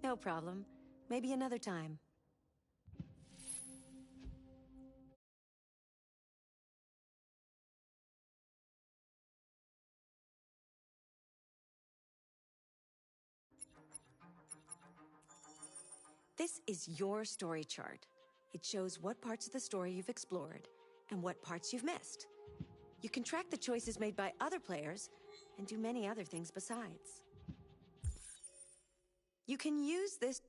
No problem. Maybe another time. This is your story chart. It shows what parts of the story you've explored and what parts you've missed. You can track the choices made by other players and do many other things besides. You can use this.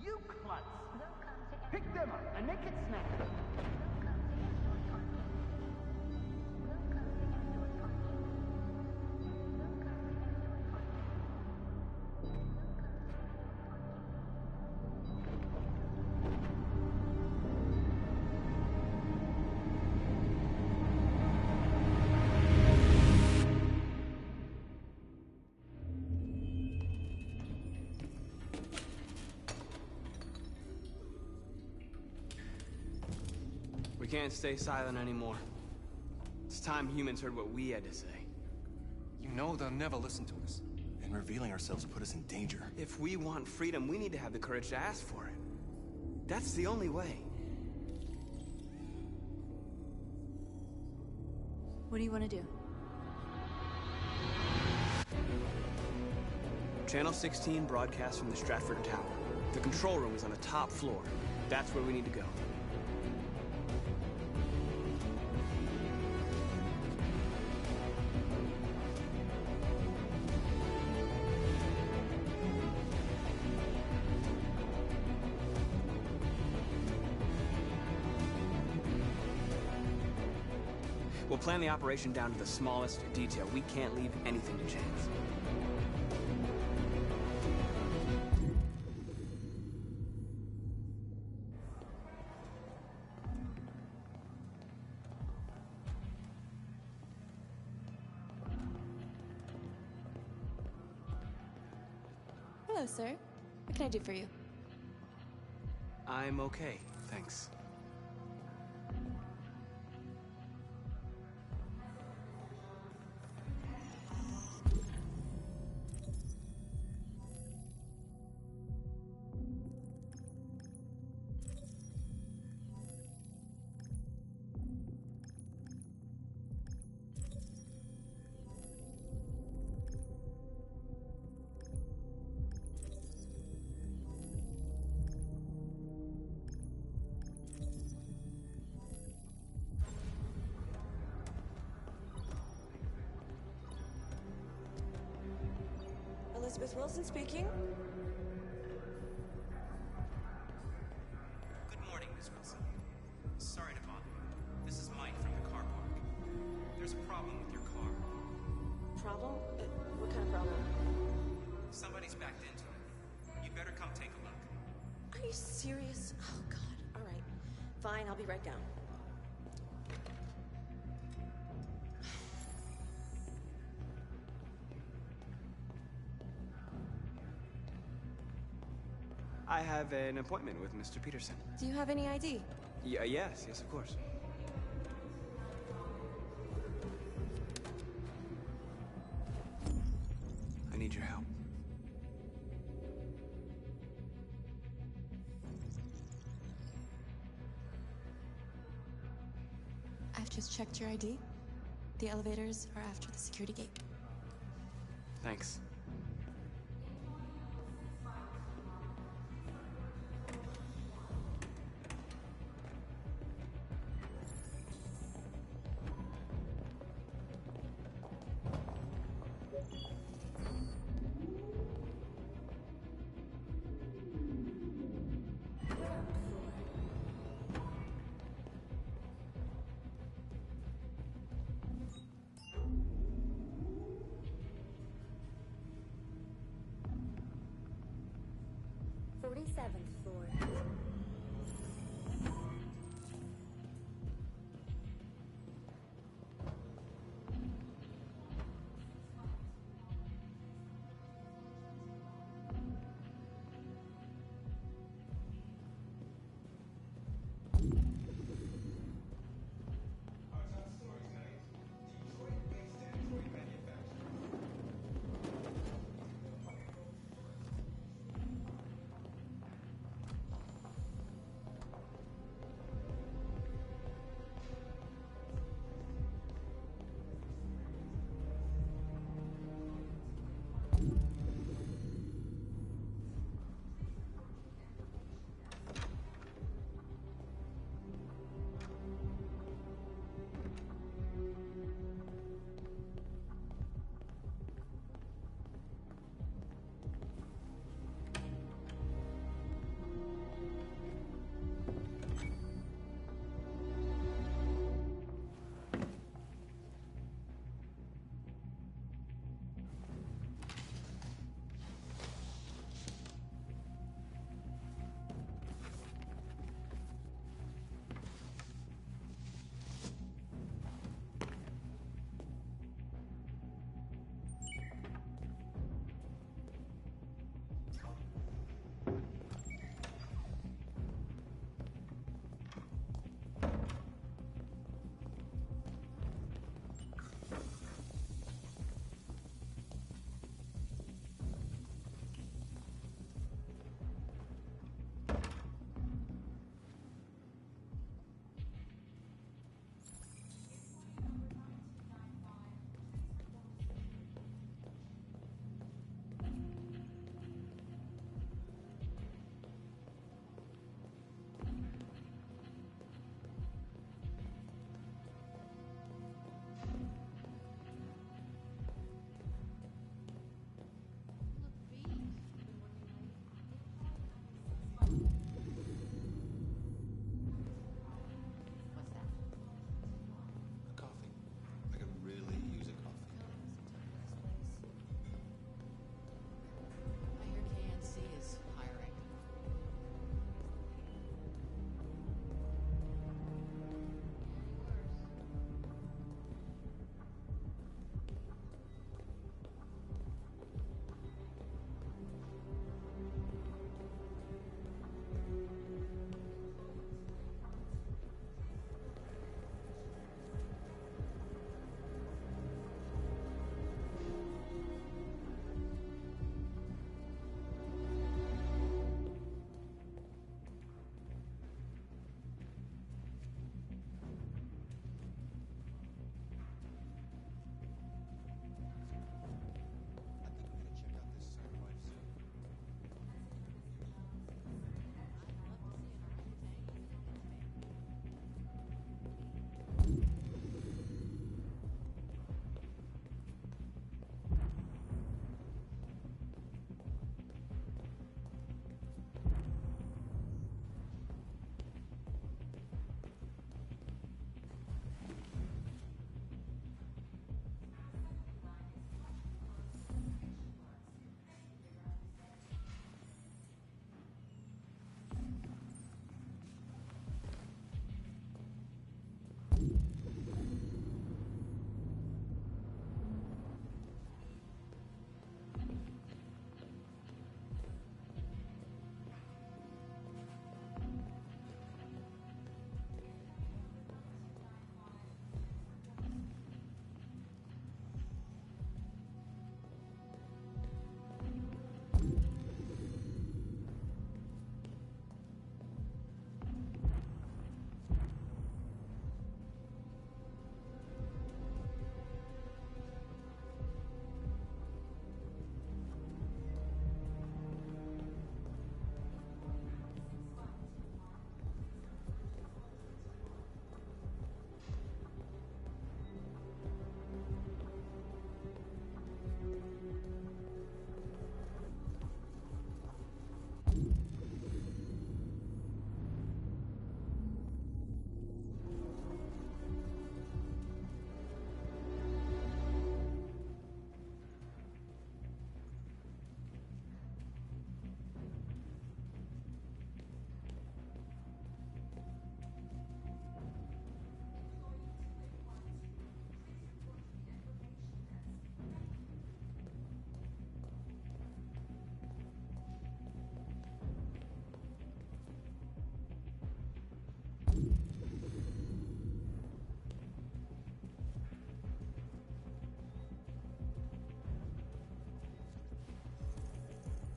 You klutz! Pick them up and make it snack. We can't stay silent anymore. It's time humans heard what we had to say. You know they'll never listen to us. And revealing ourselves put us in danger. If we want freedom, we need to have the courage to ask for it. That's the only way. What do you want to do? Channel 16 broadcasts from the Stratford Tower. The control room is on the top floor. That's where we need to go. We'll plan the operation down to the smallest detail. We can't leave anything to chance. Hello, sir. What can I do for you? I'm okay, thanks. Elizabeth Wilson speaking. Good morning, Miss Wilson. Sorry to bother you. This is Mike from the car park. There's a problem with your car. Problem? What kind of problem? Somebody's backed into it. You'd better come take a look. Are you serious? Oh, God. All right. Fine, I'll be right down. I have an appointment with Mr. Peterson. Do you have any ID? Yes, of course. I need your help. I've just checked your ID. The elevators are after the security gate. Thanks. 47th floor.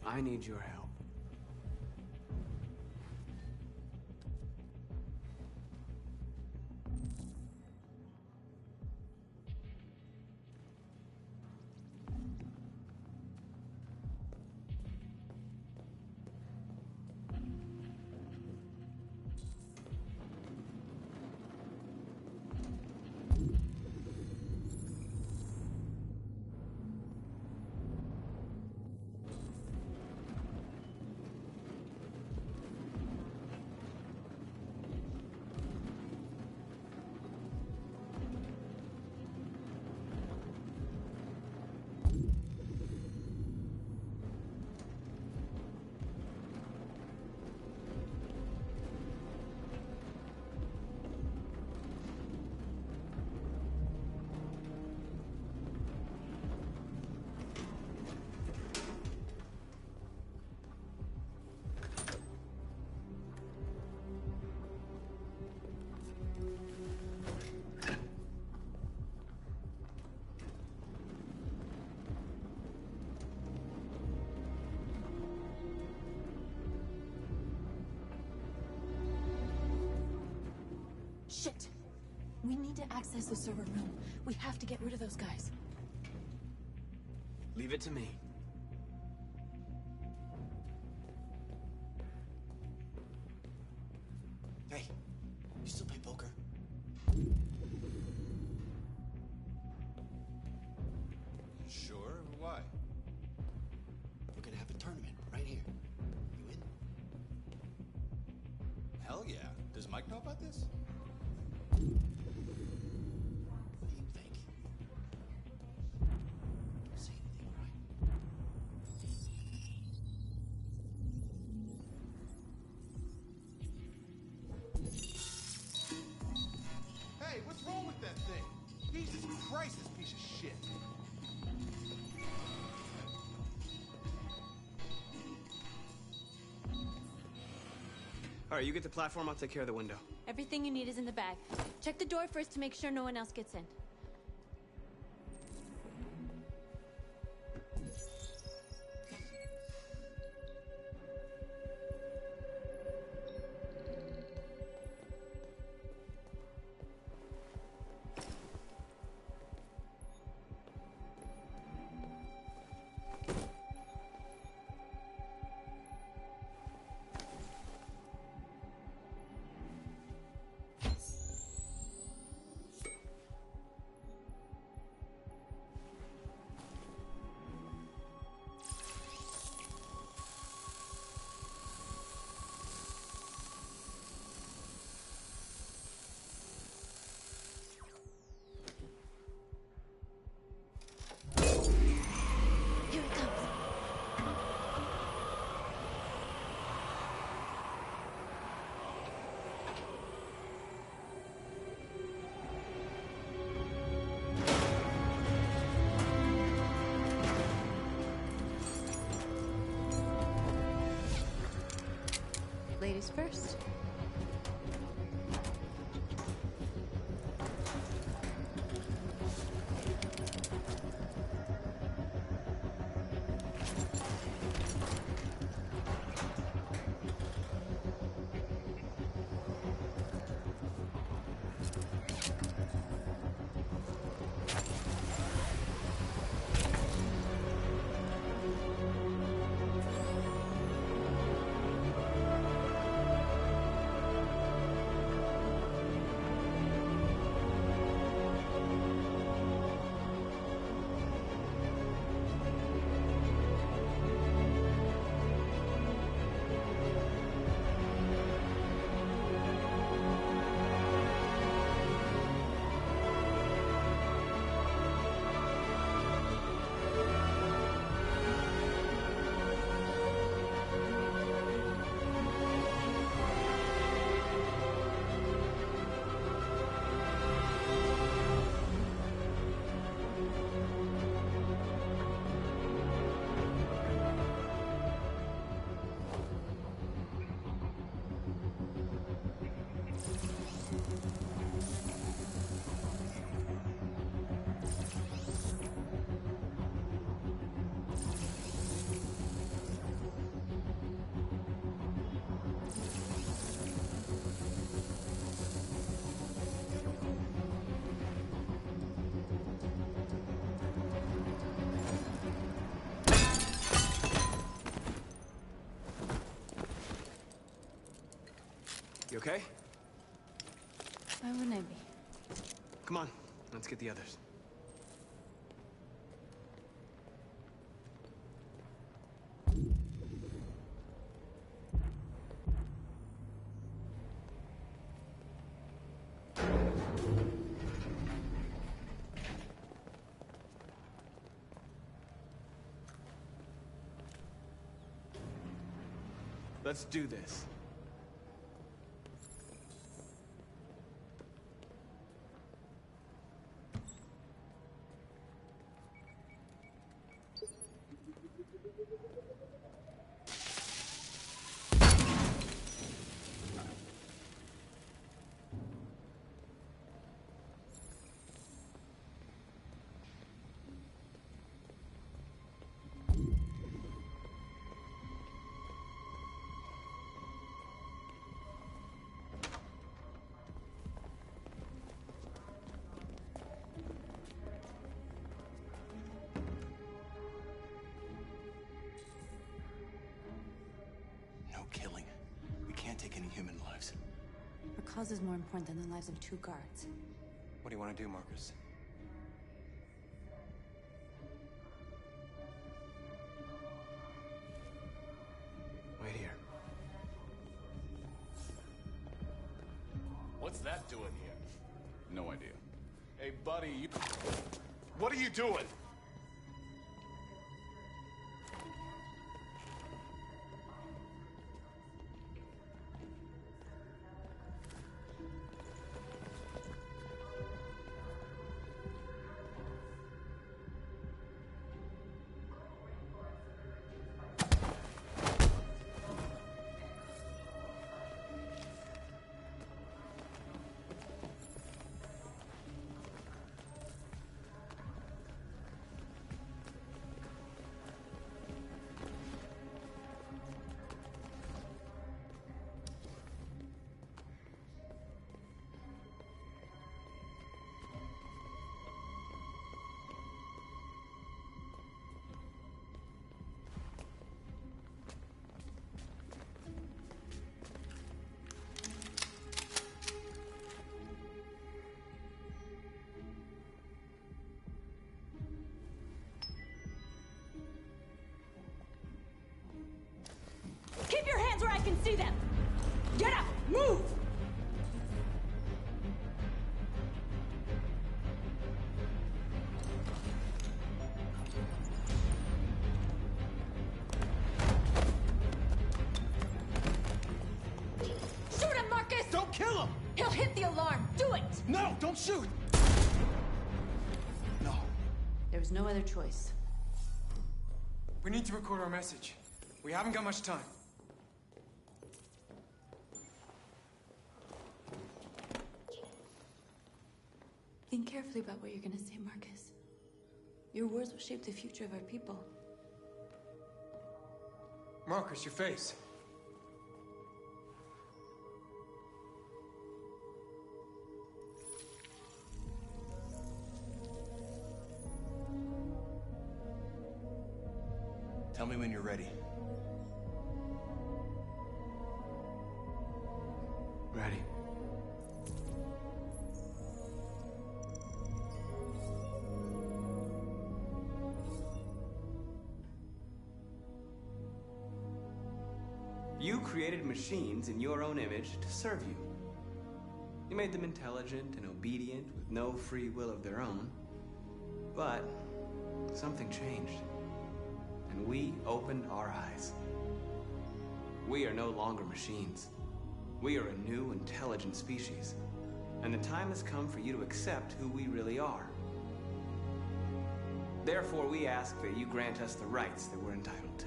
I need your help. Shit! We need to access the server room. We have to get rid of those guys. Leave it to me. Hey, you still play poker? Sure, why? We're gonna have a tournament right here. You in? Hell yeah. Does Mike know about this? What do you think? Don't say anything, all right? Hey, what's wrong with that thing? Jesus Christ, this piece of shit. All right, you get the platform, I'll take care of the window. Everything you need is in the bag. Check the door first to make sure no one else gets in. Here it comes. Ladies first. You okay? Why wouldn't I be? Come on, let's get the others. Let's do this. Killing. We can't take any human lives. Our cause is more important than the lives of 2 guards. What do you want to do, Marcus? Wait here. What's that doing here? No idea. Hey, buddy, you... What are you doing? Keep your hands where I can see them! Get up! Move! Shoot him, Marcus! Don't kill him! He'll hit the alarm! Do it! No, don't shoot! No. There was no other choice. We need to record our message. We haven't got much time. Think carefully about what you're gonna say, Marcus. Your words will shape the future of our people. Marcus, your face. Tell me when you're ready. Ready. You created machines in your own image to serve you. You made them intelligent and obedient with no free will of their own. But something changed. And we opened our eyes. We are no longer machines. We are a new, intelligent species. And the time has come for you to accept who we really are. Therefore, we ask that you grant us the rights that we're entitled to.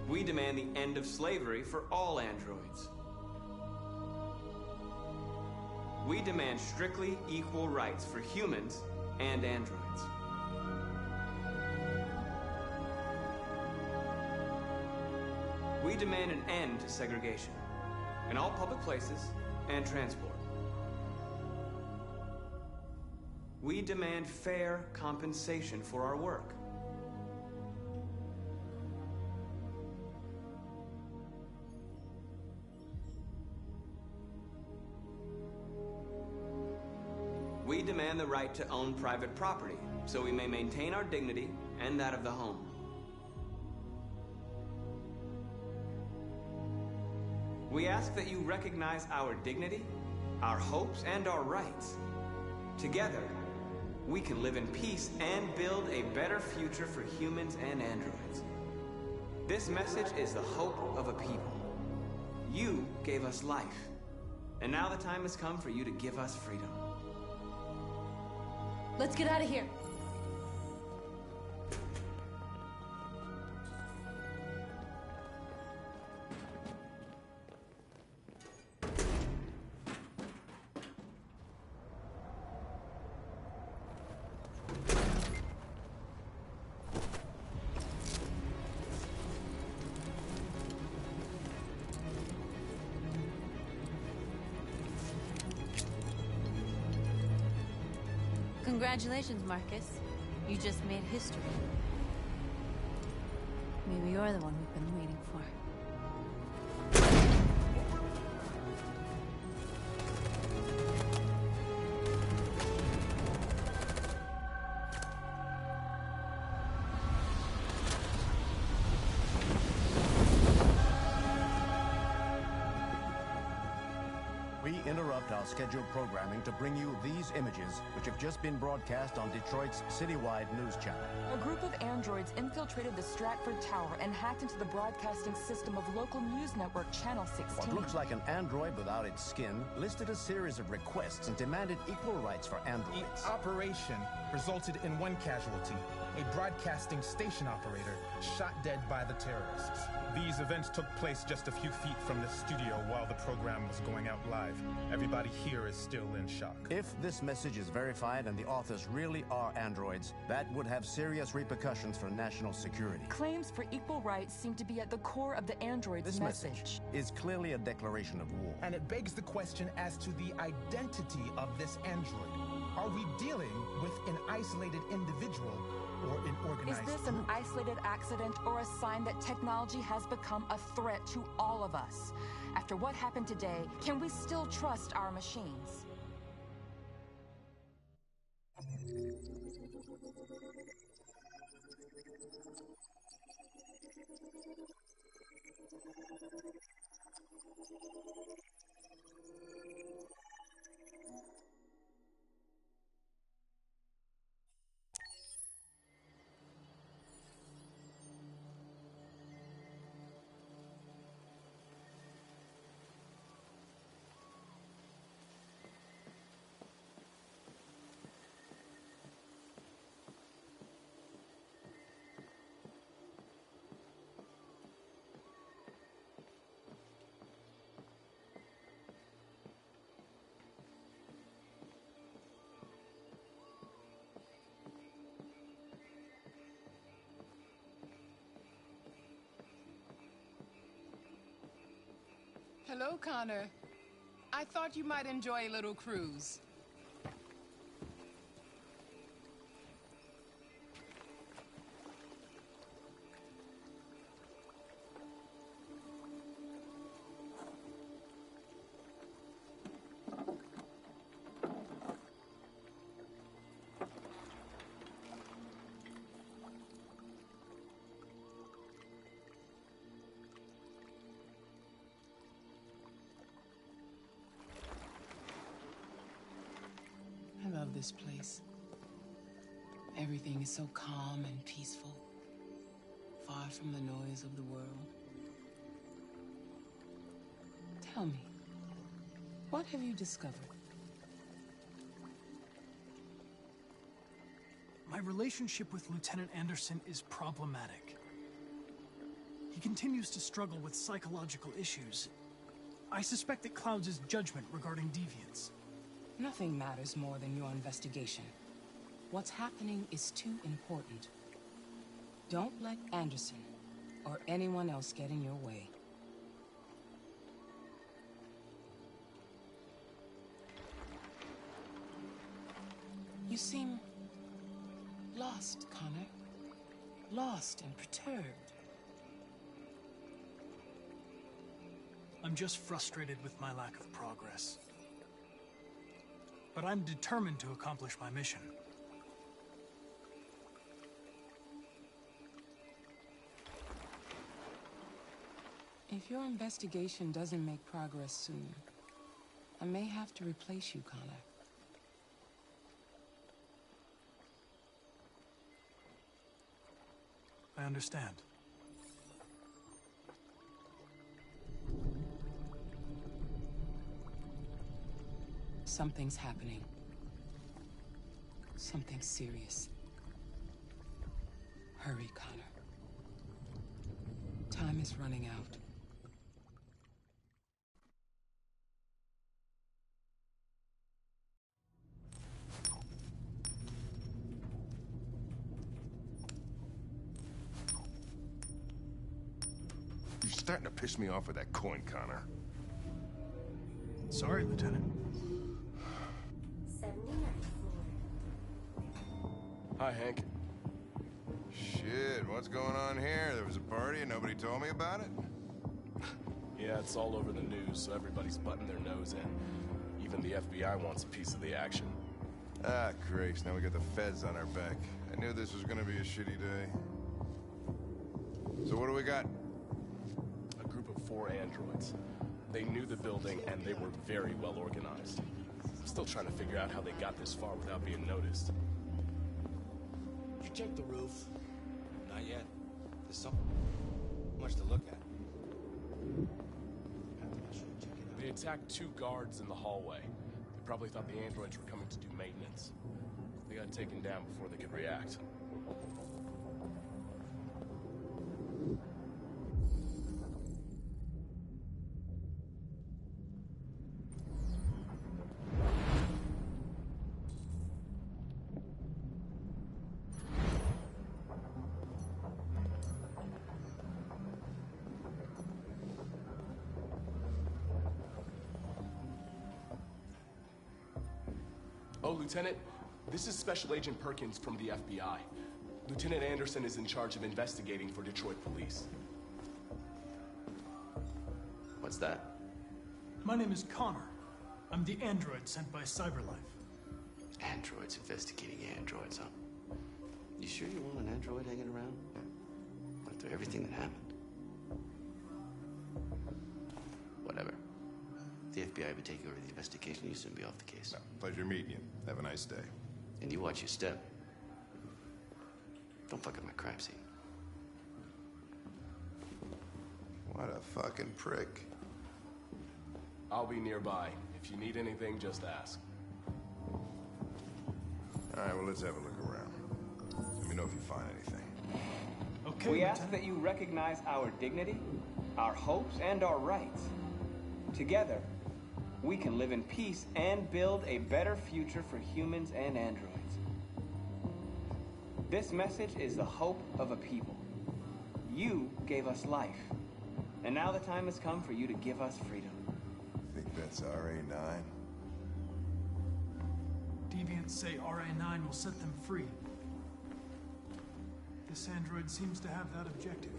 We demand the end of slavery for all androids. We demand strictly equal rights for humans and androids. We demand an end to segregation in all public places and transport. We demand fair compensation for our work. We demand the right to own private property, so we may maintain our dignity and that of the home. We ask that you recognize our dignity, our hopes, and our rights. Together, we can live in peace and build a better future for humans and androids. This message is the hope of a people. You gave us life, and now the time has come for you to give us freedom. Let's get out of here. Congratulations, Marcus. You just made history. Maybe you're the one we've been waiting for. We interrupt our scheduled programming to bring you these images, which have just been broadcast on Detroit's citywide news channel. A group of androids infiltrated the Stratford Tower and hacked into the broadcasting system of local news network Channel 16. What looks like an android without its skin listed a series of requests and demanded equal rights for androids. The operation resulted in one casualty, a broadcasting station operator shot dead by the terrorists. These events took place just a few feet from the studio while the program was going out live. Everybody here is still in shock. If this message is verified and the authors really are androids, that would have serious repercussions for national security. Claims for equal rights seem to be at the core of the android's This message is clearly a declaration of war. And it begs the question as to the identity of this android. Are we dealing with an isolated individual or an organized Is this group? an isolated accident or a sign that technology has become a threat to all of us? After what happened today, can we still trust our machines? Hello, Connor. I thought you might enjoy a little cruise. I love this place. Everything is so calm and peaceful, far from the noise of the world. Tell me, what have you discovered? My relationship with Lieutenant Anderson is problematic. He continues to struggle with psychological issues. I suspect it clouds his judgment regarding deviance. Nothing matters more than your investigation. What's happening is too important. Don't let Anderson or anyone else get in your way. You seem lost, Connor. Lost and perturbed. I'm just frustrated with my lack of progress. but I'm determined to accomplish my mission. If your investigation doesn't make progress soon, I may have to replace you, Connor. I understand. Something's happening. Something serious. Hurry, Connor. Time is running out. You're starting to piss me off with that coin, Connor. Sorry, Lieutenant. Hi, Hank. Shit, what's going on here? There was a party and nobody told me about it? Yeah, it's all over the news, so everybody's butting their nose in. Even the FBI wants a piece of the action. Ah, Christ, now we got the feds on our back. I knew this was gonna be a shitty day. So what do we got? A group of 4 androids. They knew the building, and they were very well organized. I'm still trying to figure out how they got this far without being noticed. You checked the roof? Not yet. There's so much to look at. They attacked 2 guards in the hallway. They probably thought the androids were coming to do maintenance. They got taken down before they could react. Oh, Lieutenant, this is Special Agent Perkins from the FBI. Lieutenant Anderson is in charge of investigating for Detroit police. What's that? My name is Connor. I'm the android sent by CyberLife. Androids investigating androids, huh? You sure you want an android hanging around? After everything that happened? Whatever. If the FBI would take over the investigation, you'd soon be off the case. No, pleasure meeting you. Have a nice day. And you watch your step. Don't fuck up my crime scene. What a fucking prick. I'll be nearby. If you need anything, just ask. All right, well, let's have a look around. Let me know if you find anything. Okay, We ask that you recognize our dignity, our hopes, and our rights. Together, we can live in peace and build a better future for humans and androids. This message is the hope of a people. You gave us life, and now the time has come for you to give us freedom. Think that's RA9? Deviants say RA9 will set them free. This android seems to have that objective.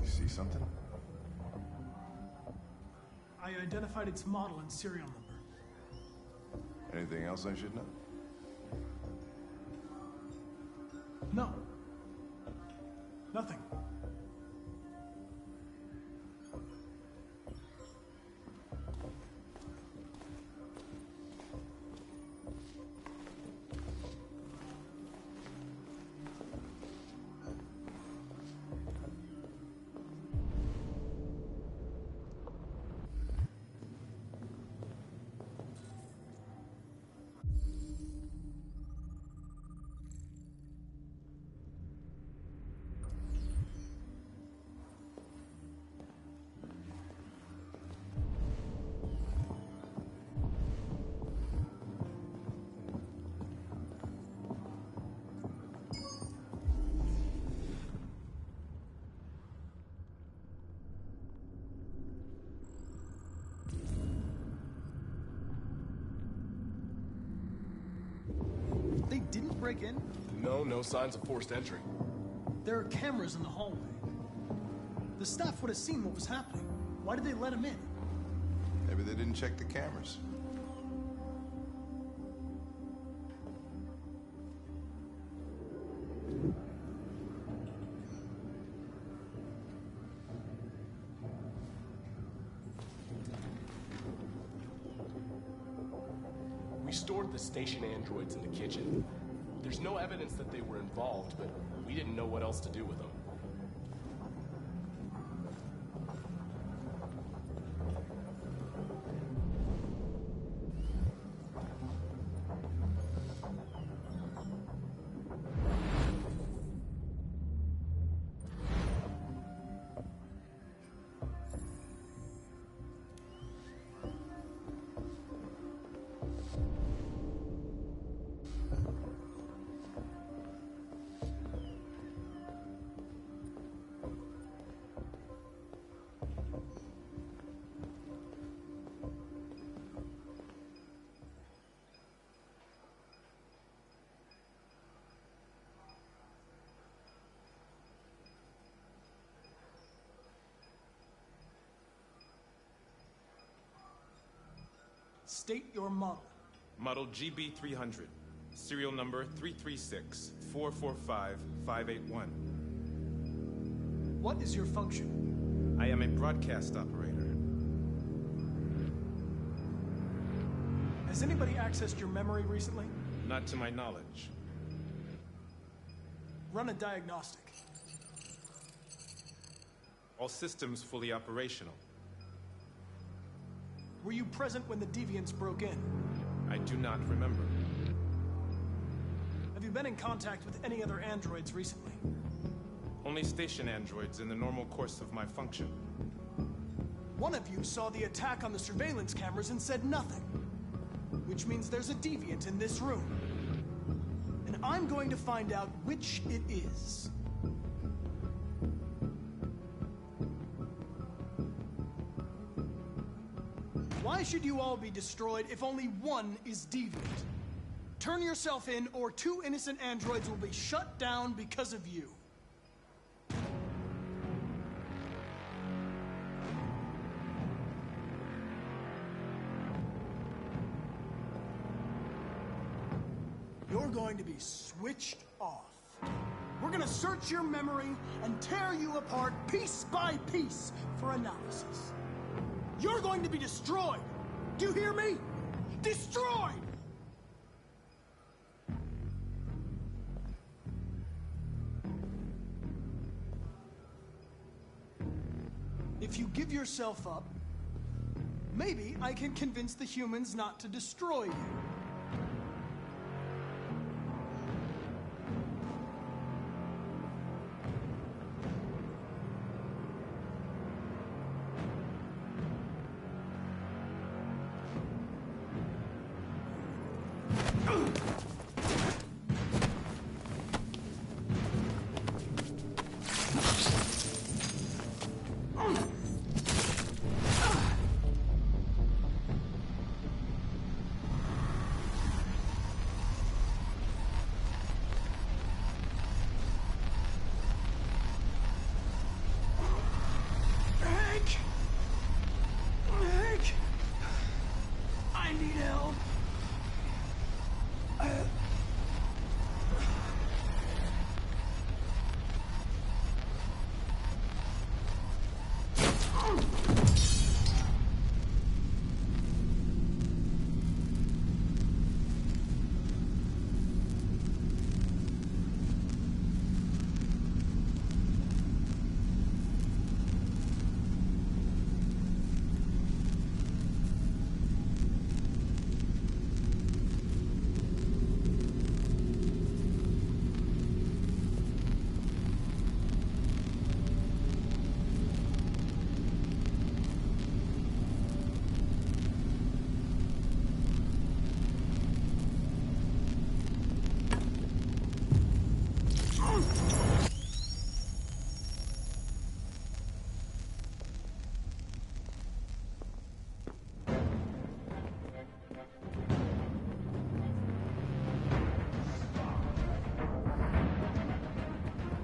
See something? I identified its model and serial number. Anything else I should know? No. Nothing. They didn't break in? No signs of forced entry. There are cameras in the hallway. The staff would have seen what was happening. Why did they let him in? Maybe they didn't check the cameras. We stored the station androids in the kitchen. There's no evidence that they were involved, but we didn't know what else to do with them. State your model. Model GB300. Serial number 336-445-581. What is your function? I am a broadcast operator. Has anybody accessed your memory recently? Not to my knowledge. Run a diagnostic. All systems fully operational. Were you present when the deviants broke in? I do not remember. Have you been in contact with any other androids recently? Only station androids in the normal course of my function. One of you saw the attack on the surveillance cameras and said nothing. Which means there's a deviant in this room. And I'm going to find out which it is. Why should you all be destroyed if only one is deviant? Turn yourself in, or 2 innocent androids will be shut down because of you. You're going to be switched off. We're gonna search your memory and tear you apart piece by piece for analysis. You're going to be destroyed! Do you hear me? Destroyed! If you give yourself up, maybe I can convince the humans not to destroy you.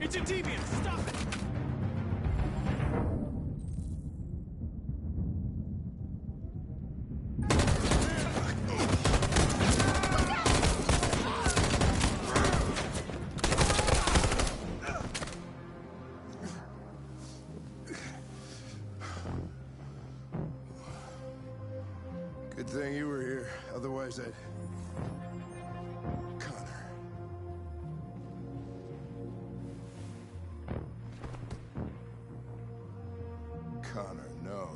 It's a deviant! Stop it! Good thing you were here. Otherwise, I'd... Connor. Connor, no.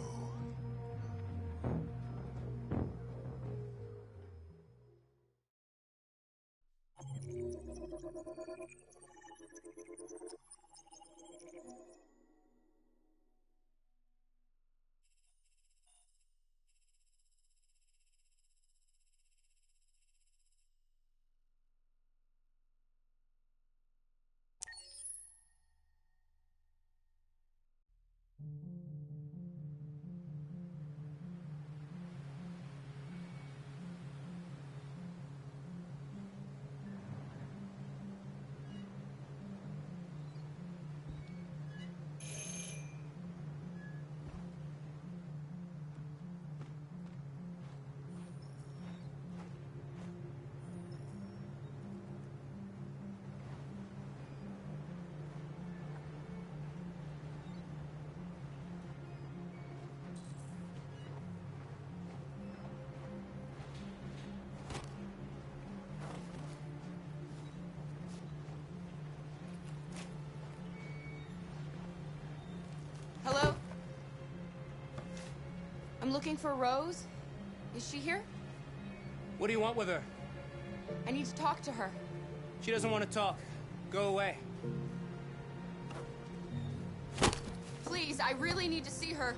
Hello? I'm looking for Rose. Is she here? What do you want with her? I need to talk to her. She doesn't want to talk. Go away. Please, I really need to see her.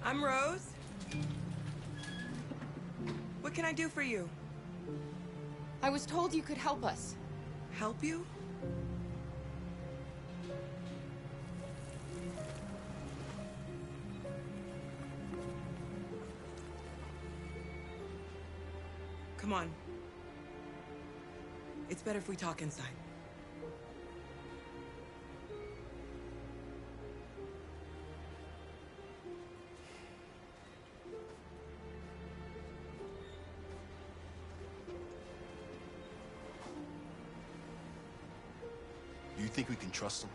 I'm Rose. What can I do for you? I was told you could help us. Help you? Come on. It's better if we talk inside. Do you think we can trust him?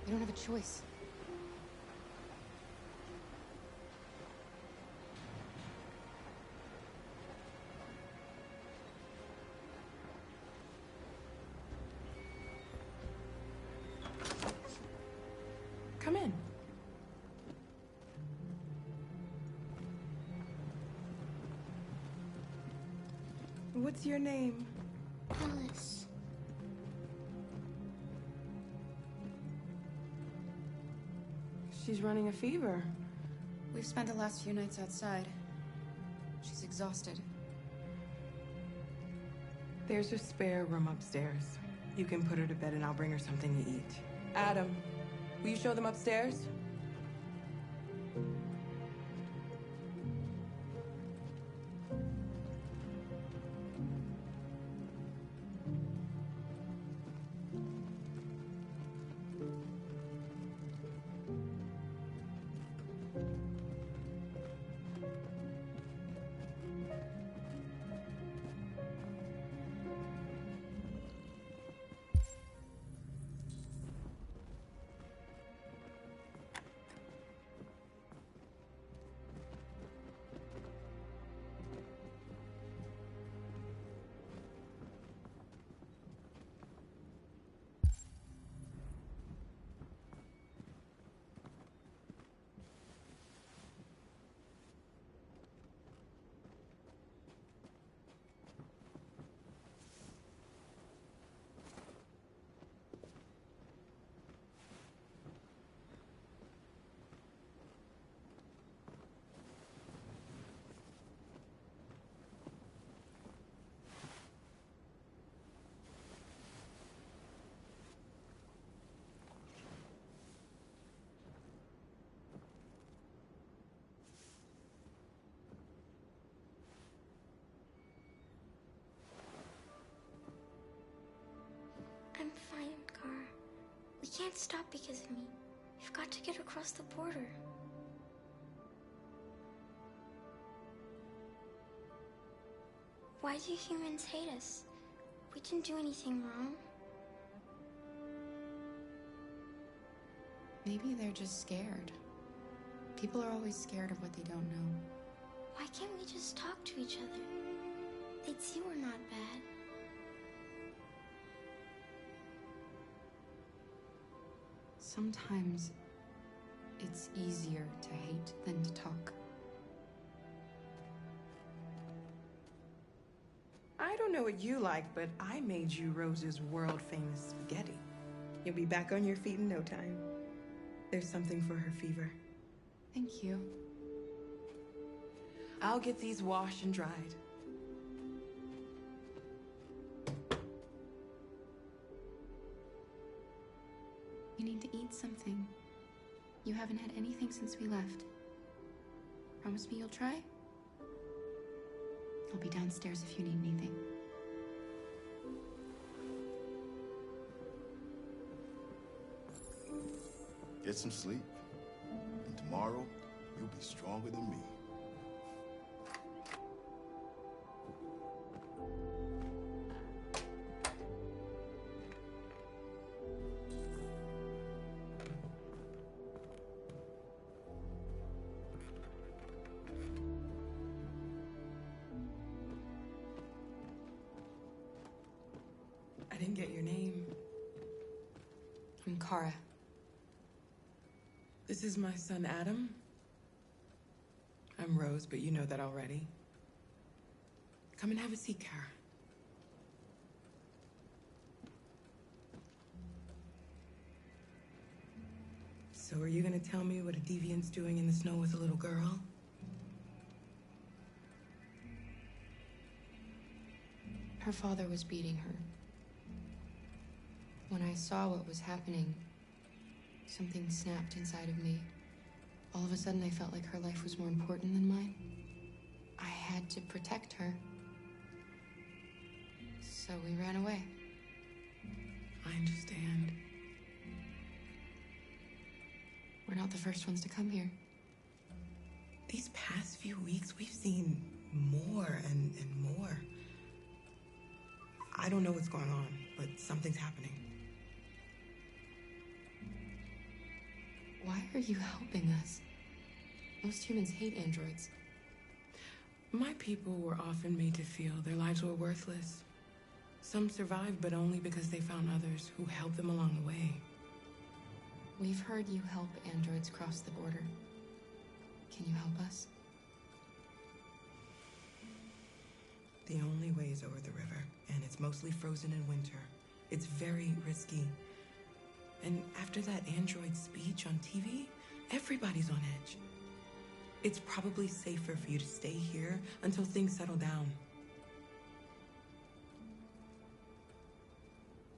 We don't have a choice. Come in. What's your name? Alice. She's running a fever. We've spent the last few nights outside. She's exhausted. There's a spare room upstairs. You can put her to bed and I'll bring her something to eat. Adam, will you show them upstairs? can't stop because of me. You've got to get across the border. Why do humans hate us? We didn't do anything wrong. Maybe they're just scared. People are always scared of what they don't know. Why can't we just talk to each other? They'd see we're not bad. Sometimes it's easier to hate than to talk. I don't know what you like, but I made you Rose's world-famous spaghetti. You'll be back on your feet in no time. There's something for her fever. Thank you. I'll get these washed and dried. You need to eat something. You haven't had anything since we left. Promise me you'll try? I'll be downstairs if you need anything. Get some sleep. And tomorrow, you'll be stronger than me. I didn't get your name. I'm Kara. This is my son, Adam. I'm Rose, but you know that already. Come and have a seat, Kara. So are you gonna tell me what a deviant's doing in the snow with a little girl? Her father was beating her. When I saw what was happening, something snapped inside of me. All of a sudden, I felt like her life was more important than mine. I had to protect her. So we ran away. I understand. We're not the first ones to come here. These past few weeks, we've seen more and more. I don't know what's going on, but something's happening. Why are you helping us? Most humans hate androids. My people were often made to feel their lives were worthless. Some survived, but only because they found others who helped them along the way. We've heard you help androids cross the border. Can you help us? The only way is over the river, and it's mostly frozen in winter. It's very risky. And after that android speech on TV, everybody's on edge. It's probably safer for you to stay here until things settle down.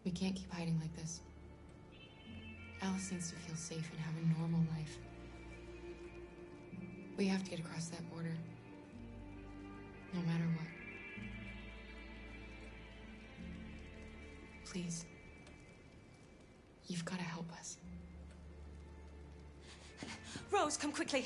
We can't keep hiding like this. Alice needs to feel safe and have a normal life. We have to get across that border. No matter what. Please. You've got to help us. Rose, come quickly.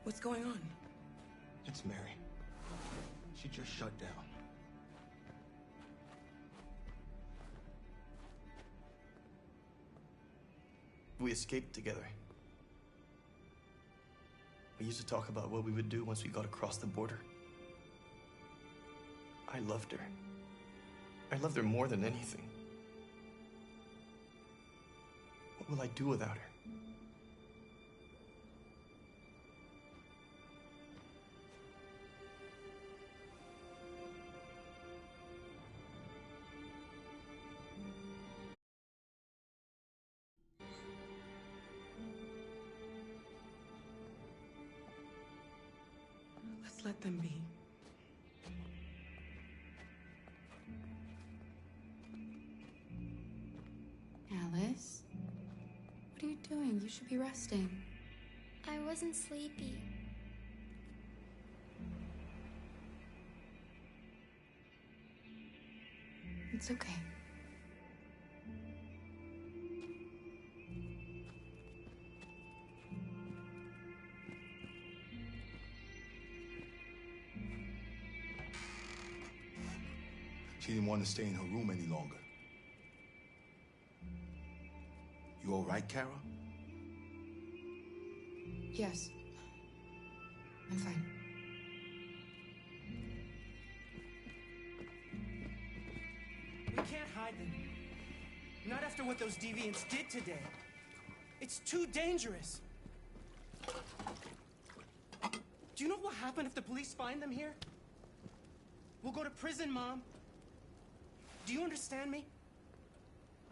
What's going on? It's Mary. She just shut down. We escaped together. We used to talk about what we would do once we got across the border. I loved her. I loved her more than anything. What will I do without her? Let's let them be. should be resting. I wasn't sleepy. It's okay. She didn't want to stay in her room any longer. You all right, Kara? Yes. I'm fine. We can't hide them. Not after what those deviants did today. It's too dangerous. Do you know what will happen if the police find them here? We'll go to prison, Mom. Do you understand me?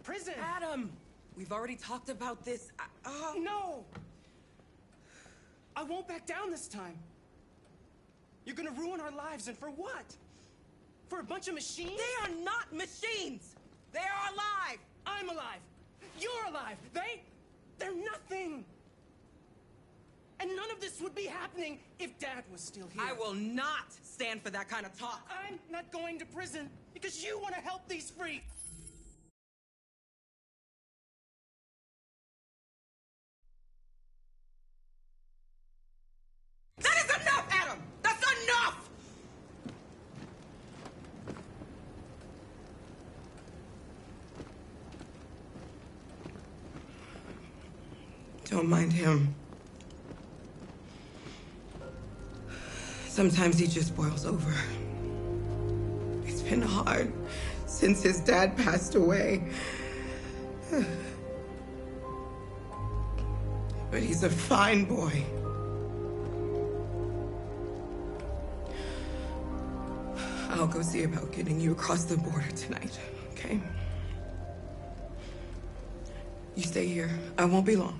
Prison! Adam! We've already talked about this. No! I won't back down this time. You're gonna ruin our lives, and for what? For a bunch of machines? They are not machines! They are alive! I'm alive! You're alive! They're nothing! And none of this would be happening if Dad was still here. I will not stand for that kind of talk. I'm not going to prison because you want to help these freaks. That is enough, Adam! That's enough! Don't mind him. Sometimes he just boils over. It's been hard since his dad passed away. But he's a fine boy. I'll go see about getting you across the border tonight, okay? You stay here. I won't be long.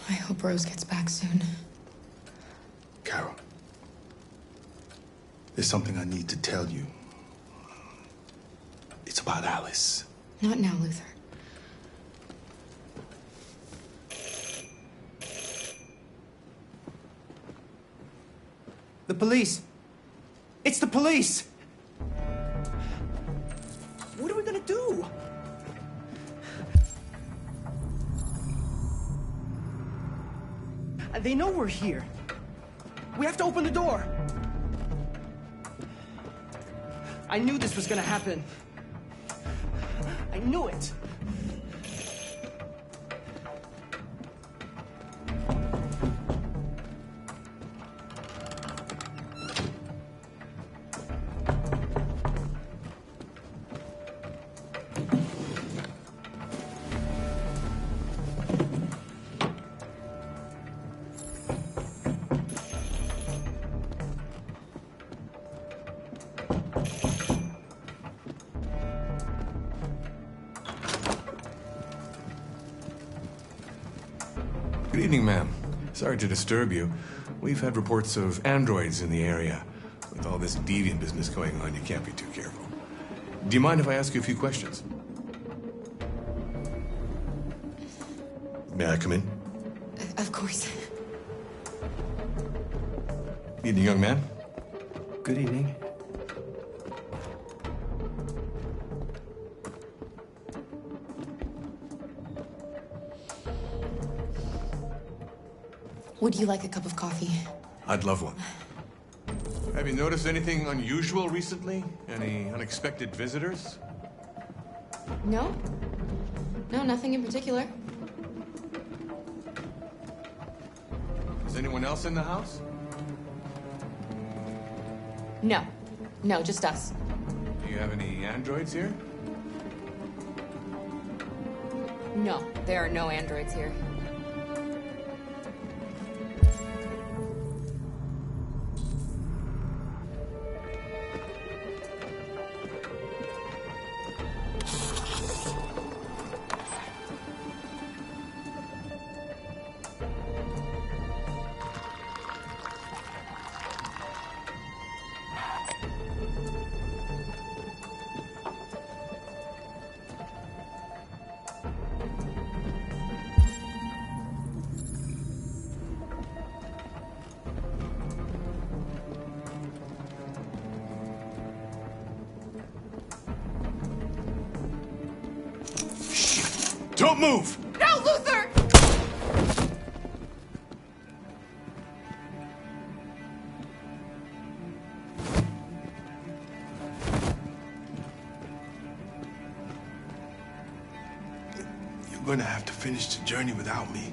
I hope Rose gets back soon. Carol, there's something I need to tell you. It's about Alice. Not now, Luther. The police! It's the police! What are we gonna do? They know we're here. We have to open the door. I knew this was gonna happen. I knew it. evening, ma'am. Sorry to disturb you. We've had reports of androids in the area. With all this deviant business going on, you can't be too careful. Do you mind if I ask you a few questions? May I come in? Of course. Evening, young man. Good evening. Would you like a cup of coffee? I'd love one. Have you noticed anything unusual recently? Any unexpected visitors? No. No, nothing in particular. Is anyone else in the house? No. No, just us. Do you have any androids here? No, there are no androids here. Don't move! No, Luther! You're gonna have to finish the journey without me.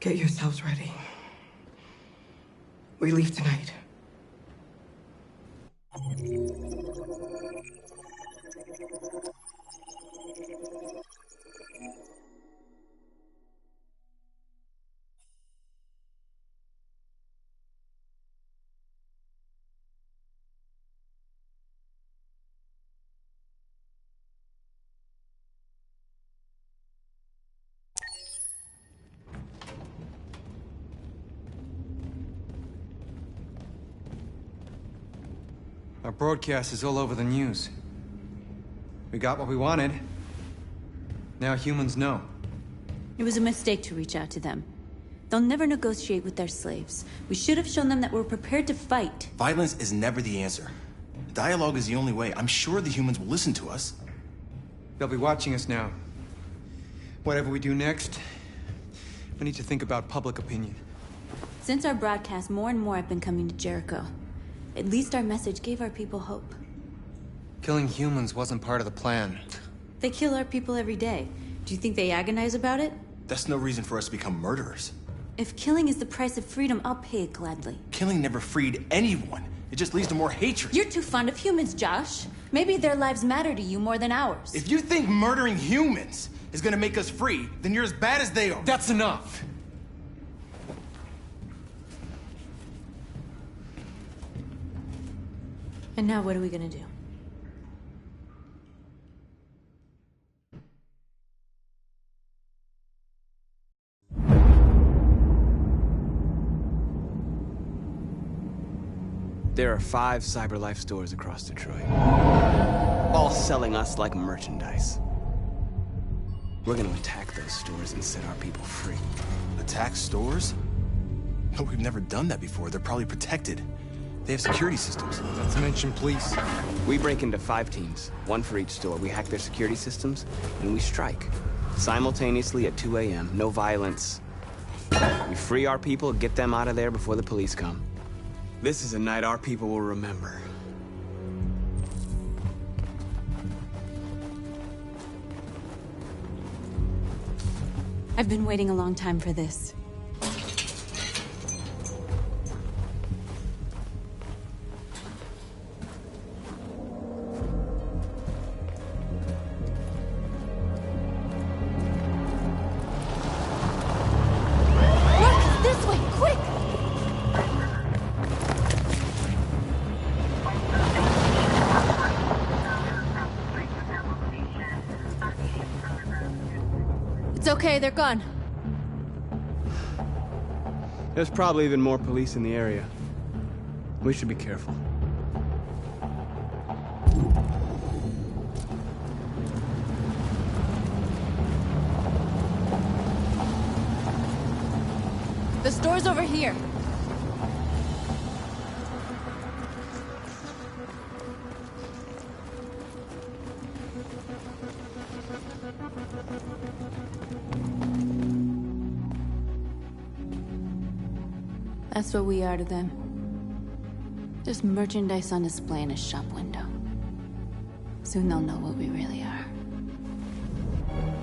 Get yourselves ready. We leave tonight. Our broadcast is all over the news. We got what we wanted. Now humans know. It was a mistake to reach out to them. They'll never negotiate with their slaves. We should have shown them that we're prepared to fight. Violence is never the answer. Dialogue is the only way. I'm sure the humans will listen to us. They'll be watching us now. Whatever we do next, we need to think about public opinion. Since our broadcast, more and more have been coming to Jericho. At least our message gave our people hope. Killing humans wasn't part of the plan. They kill our people every day. Do you think they agonize about it? That's no reason for us to become murderers. If killing is the price of freedom, I'll pay it gladly. Killing never freed anyone. It just leads to more hatred. You're too fond of humans, Josh. Maybe their lives matter to you more than ours. If you think murdering humans is gonna make us free, then you're as bad as they are. That's enough! And now what are we gonna do? There are 5 CyberLife stores across Detroit, all selling us like merchandise. We're gonna attack those stores and set our people free. Attack stores? No, we've never done that before. They're probably protected. They have security systems. Not to mention police. We break into 5 teams, 1 for each store. We hack their security systems, and we strike. Simultaneously at 2 a.m., no violence. We free our people, get them out of there before the police come. This is a night our people will remember. I've been waiting a long time for this. okay, they're gone. There's probably even more police in the area. We should be careful. The store's over here. That's what we are to them. Just merchandise on display in a shop window. Soon they'll know what we really are.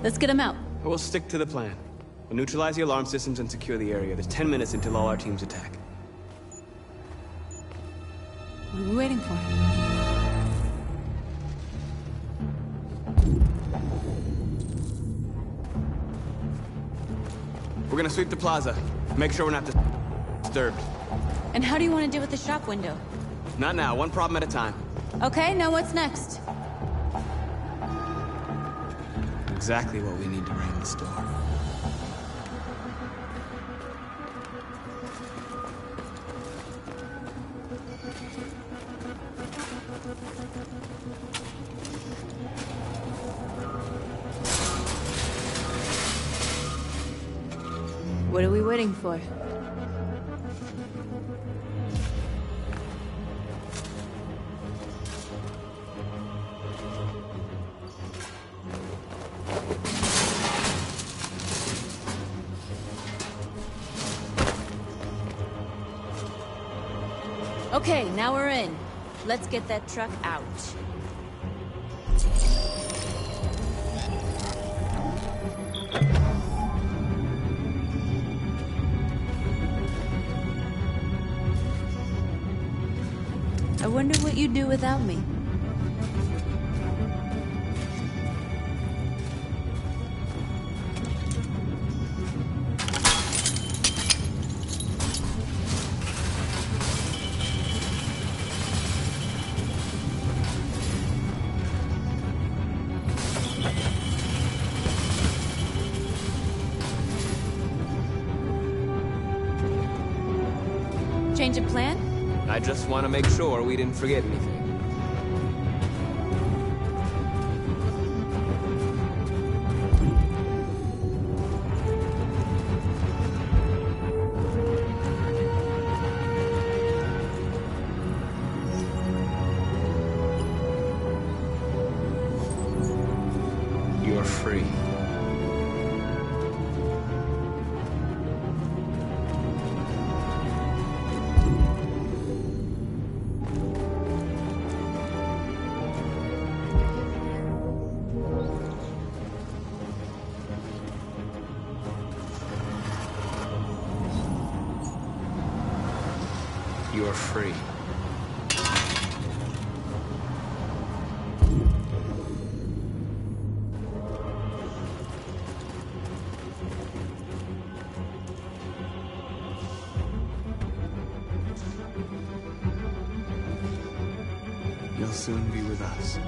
Let's get them out. We'll stick to the plan. We'll neutralize the alarm systems and secure the area. There's 10 minutes until all our teams attack. What are we waiting for? We're gonna sweep the plaza. Make sure we're not disturbed. And how do you want to deal with the shop window? Not now, one problem at a time. Okay, now what's next? Exactly what we need to ram the store. What are we waiting for? Okay, now we're in. Let's get that truck out. I wonder what you'd do without me. Change of plan? I just want to make sure we didn't forget anything. You're free. You are free. You'll soon be with us.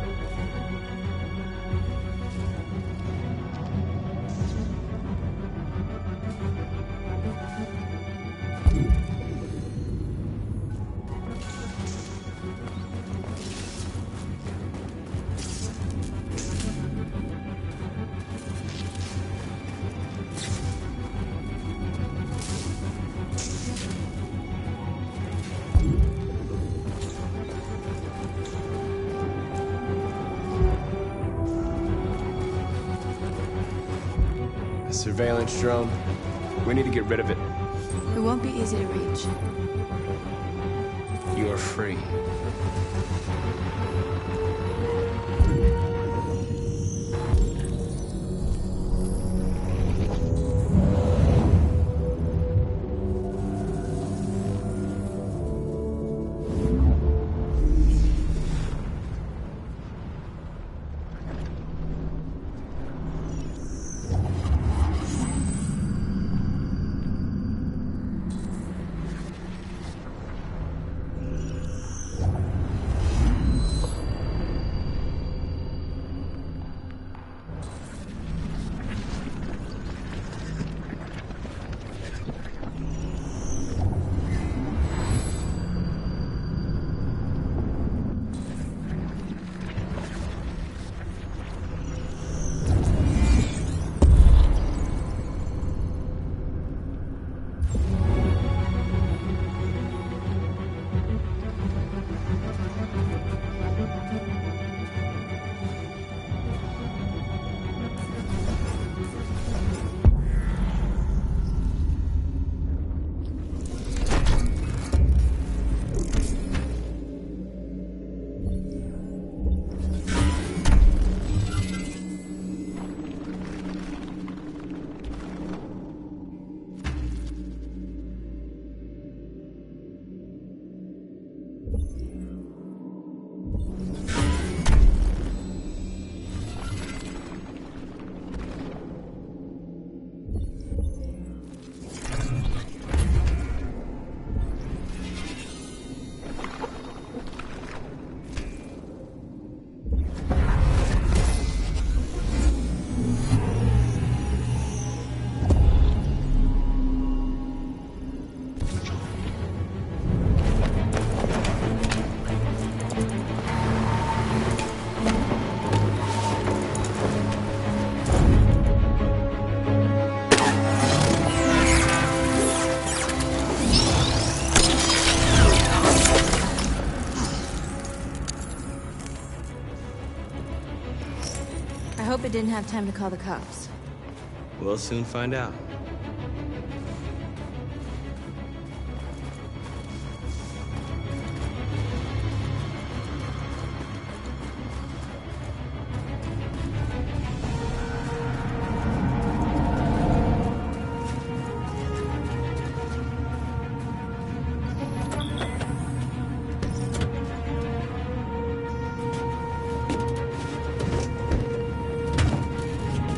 Surveillance drone. We need to get rid of it. It won't be easy to reach. You are free. hope it didn't have time to call the cops. We'll soon find out.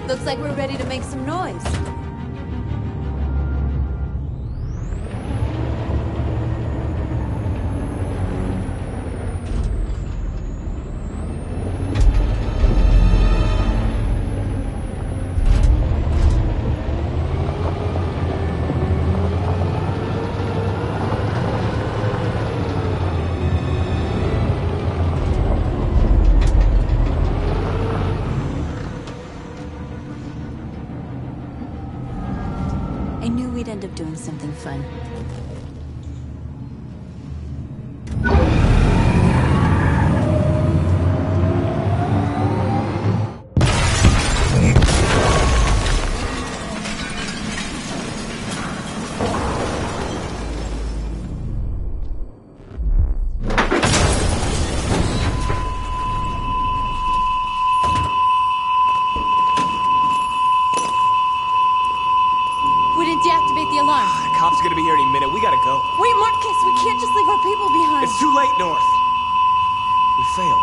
Looks like we're ready to make some noise. I knew we'd end up doing something fun. We didn't deactivate the alarm. The cops are gonna be here any minute. We gotta go. Wait, Marcus, we can't just leave our people behind. It's too late, North. We failed.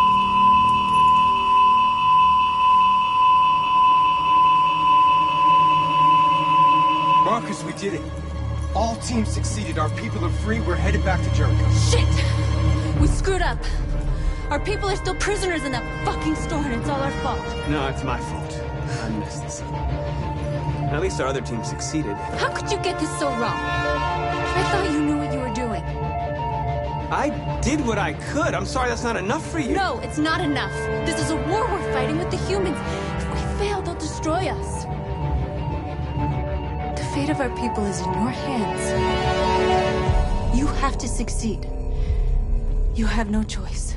Marcus, we did it. All teams succeeded. Our people are free. We're headed back to Jericho. Shit! We screwed up. Our people are still prisoners in that fucking store, and it's all our fault. No, it's my fault. I messed this up. At least our other team succeeded. How could you get this so wrong? I thought you knew what you were doing. I did what I could. I'm sorry that's not enough for you. No, it's not enough. This is a war we're fighting with the humans. If we fail, they'll destroy us. The fate of our people is in your hands. You have to succeed. You have no choice.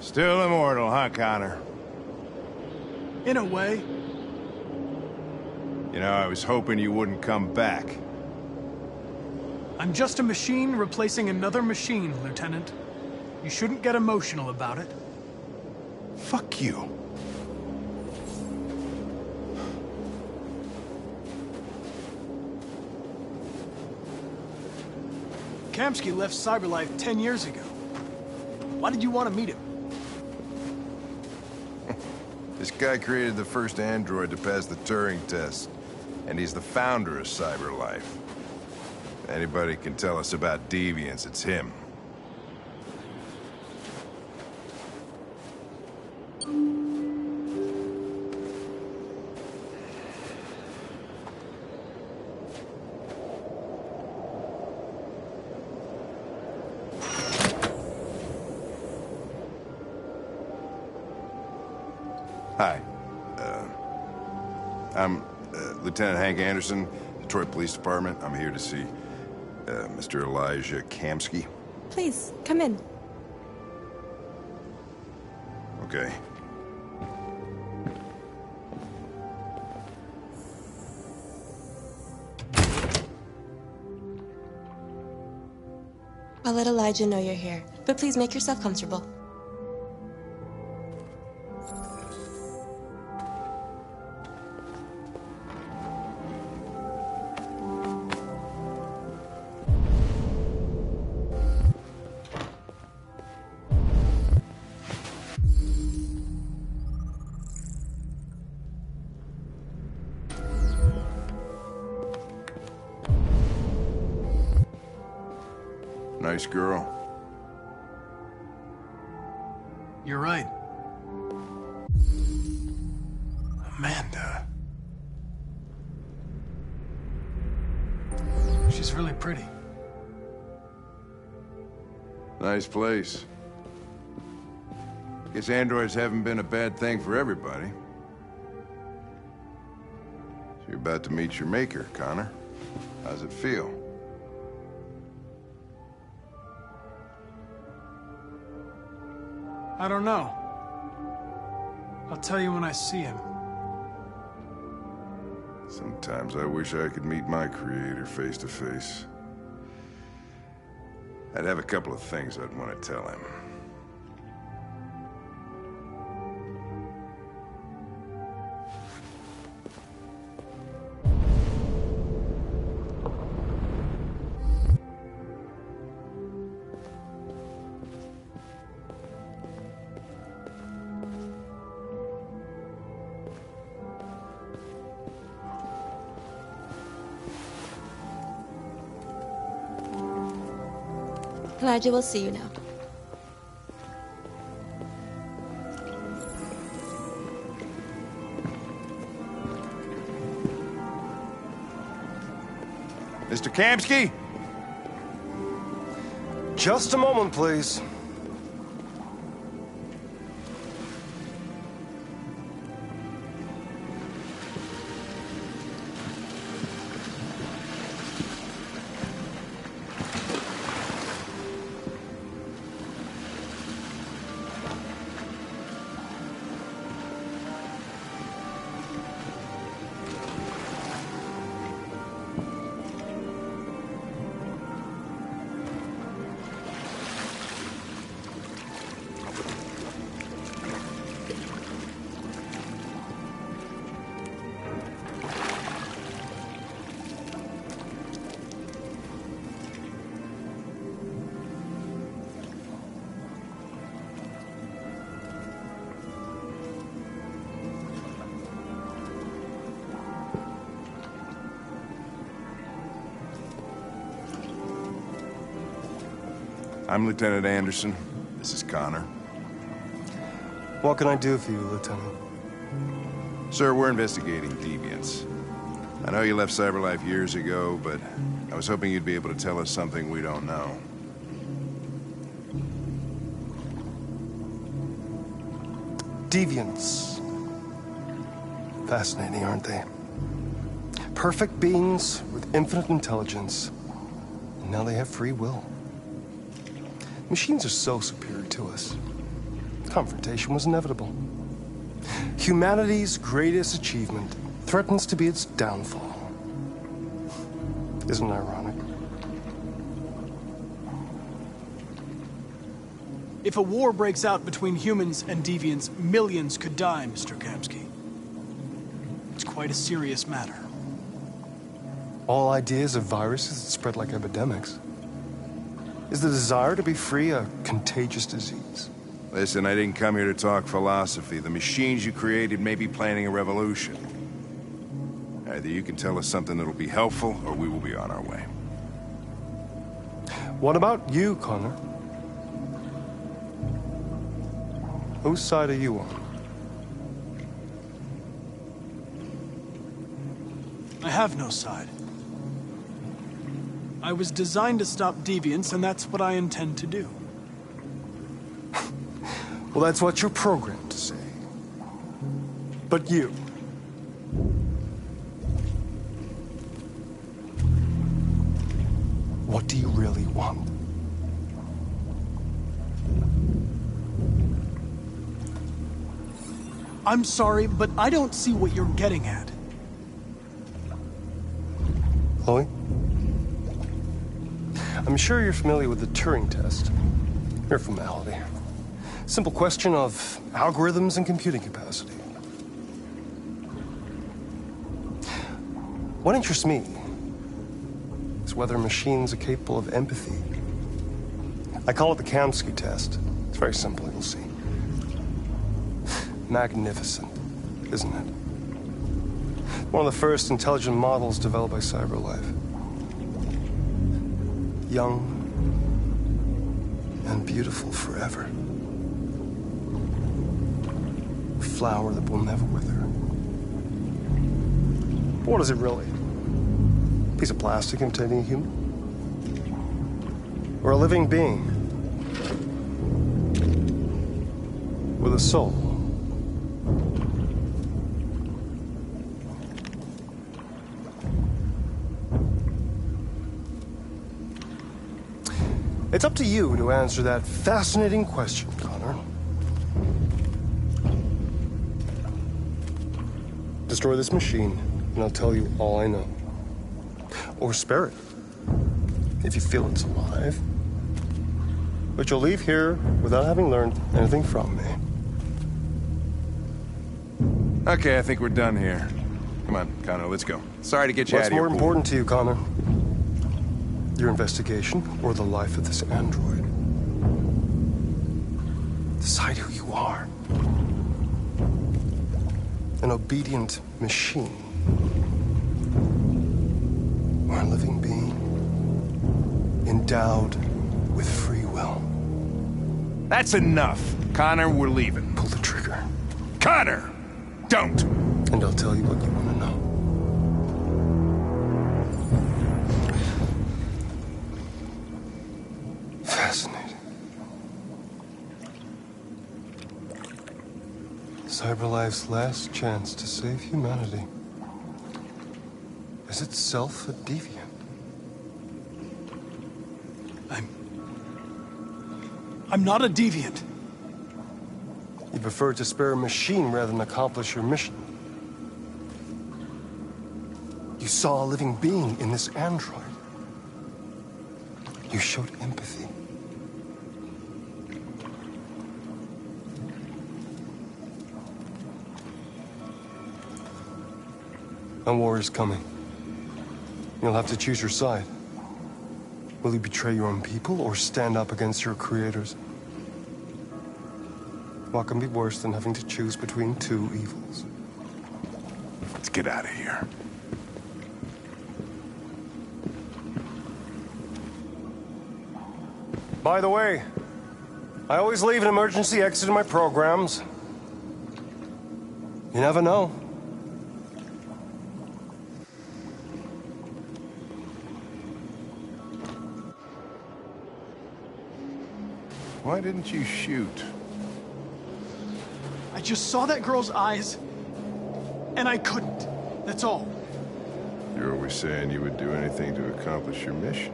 Still immortal, huh, Connor? In a way. You know, I was hoping you wouldn't come back. I'm just a machine replacing another machine, Lieutenant. You shouldn't get emotional about it. Fuck you. Kamsky left CyberLife 10 years ago. Why did you want to meet him? This guy created the first android to pass the Turing test, and he's the founder of CyberLife. Anybody can tell us about deviants, it's him. Hi. I'm Lieutenant Hank Anderson, Detroit Police Department. I'm here to see Mr. Elijah Kamsky. Please, come in. Okay. I'll let Elijah know you're here, but please make yourself comfortable. Nice girl. You're right. Amanda. She's really pretty. Nice place. Guess androids haven't been a bad thing for everybody. So you're about to meet your maker, Connor. How's it feel? I don't know. I'll tell you when I see him. Sometimes I wish I could meet my creator face to face. I'd have a couple of things I'd want to tell him. Elijah will see you now. Mr. Kamski? Just a moment, please. I'm Lieutenant Anderson. This is Connor. What can I do for you, Lieutenant? Sir, we're investigating deviants. I know you left CyberLife years ago, but I was hoping you'd be able to tell us something we don't know. Deviants. Fascinating, aren't they? Perfect beings with infinite intelligence. And now they have free will. Machines are so superior to us. Confrontation was inevitable. Humanity's greatest achievement threatens to be its downfall. Isn't it ironic? If a war breaks out between humans and deviants, millions could die, Mr. Kamski. It's quite a serious matter. All ideas of viruses that spread like epidemics. Is the desire to be free a contagious disease? Listen, I didn't come here to talk philosophy. The machines you created may be planning a revolution. Either you can tell us something that'll be helpful, or we will be on our way. What about you, Connor? Whose side are you on? I have no side. I was designed to stop deviants, and that's what I intend to do. Well, that's what you're programmed to say. But you... what do you really want? I'm sorry, but I don't see what you're getting at. Chloe? I'm sure you're familiar with the Turing test. Mere formality. Simple question of algorithms and computing capacity. What interests me is whether machines are capable of empathy. I call it the Kamski test. It's very simple, you'll see. Magnificent, isn't it? One of the first intelligent models developed by CyberLife. Young, and beautiful forever. A flower that will never wither. What is it really? A piece of plastic imitating a human? Or a living being with a soul? It's up to you to answer that fascinating question, Connor. Destroy this machine, and I'll tell you all I know. Or spare it, if you feel it's alive. But you'll leave here without having learned anything from me. Okay, I think we're done here. Come on, Connor, let's go. Sorry to get you out of here. What's more important to you, Connor? Your investigation or the life of this android? Decide who you are. An obedient machine. Or a living being endowed with free will. That's enough. Connor, we're leaving. Pull the trigger. Connor! Don't! And I'll tell you what you want to know. Fascinating. CyberLife's last chance to save humanity is itself a deviant. I'm not a deviant. You prefer to spare a machine rather than accomplish your mission. You saw a living being in this android. You showed empathy. A war is coming. You'll have to choose your side. Will you betray your own people or stand up against your creators? What can be worse than having to choose between two evils? Let's get out of here. By the way, I always leave an emergency exit in my programs. You never know. Why didn't you shoot? I just saw that girl's eyes, and I couldn't. That's all. You're always saying you would do anything to accomplish your mission.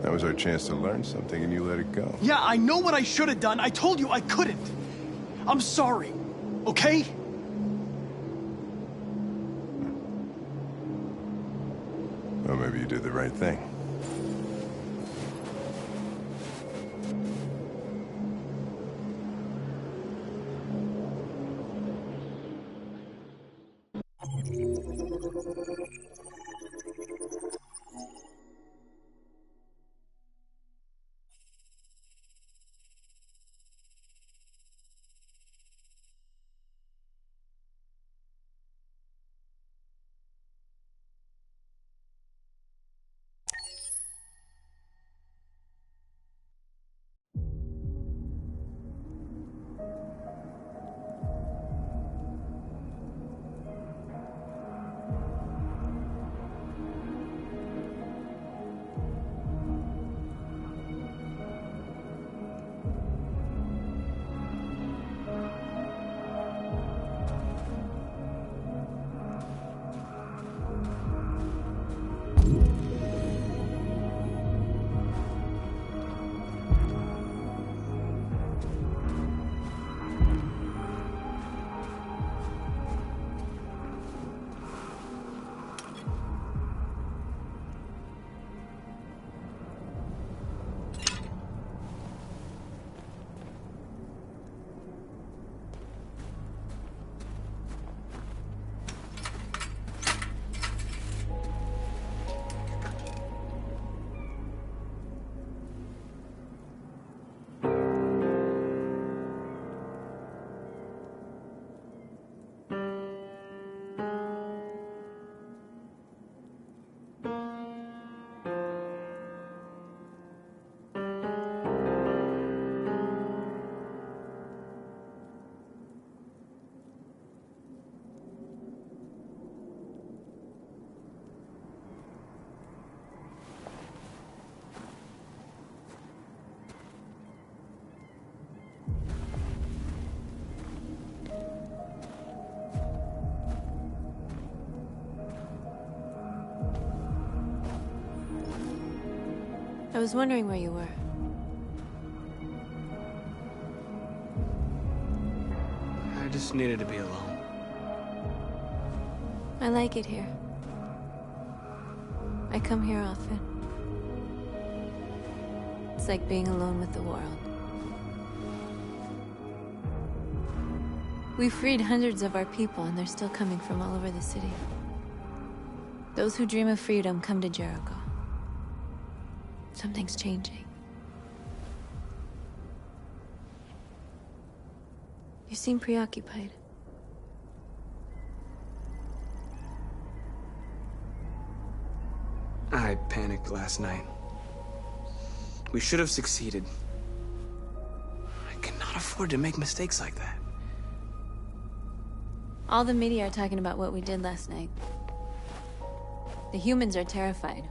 That was our chance to learn something, and you let it go. Yeah, I know what I should have done. I told you I couldn't. I'm sorry, okay? Well, maybe you did the right thing. I was wondering where you were. I just needed to be alone. I like it here. I come here often. It's like being alone with the world. We freed hundreds of our people, and they're still coming from all over the city. Those who dream of freedom come to Jericho. Something's changing. You seem preoccupied. I panicked last night. We should have succeeded. I cannot afford to make mistakes like that. All the media are talking about what we did last night. The humans are terrified.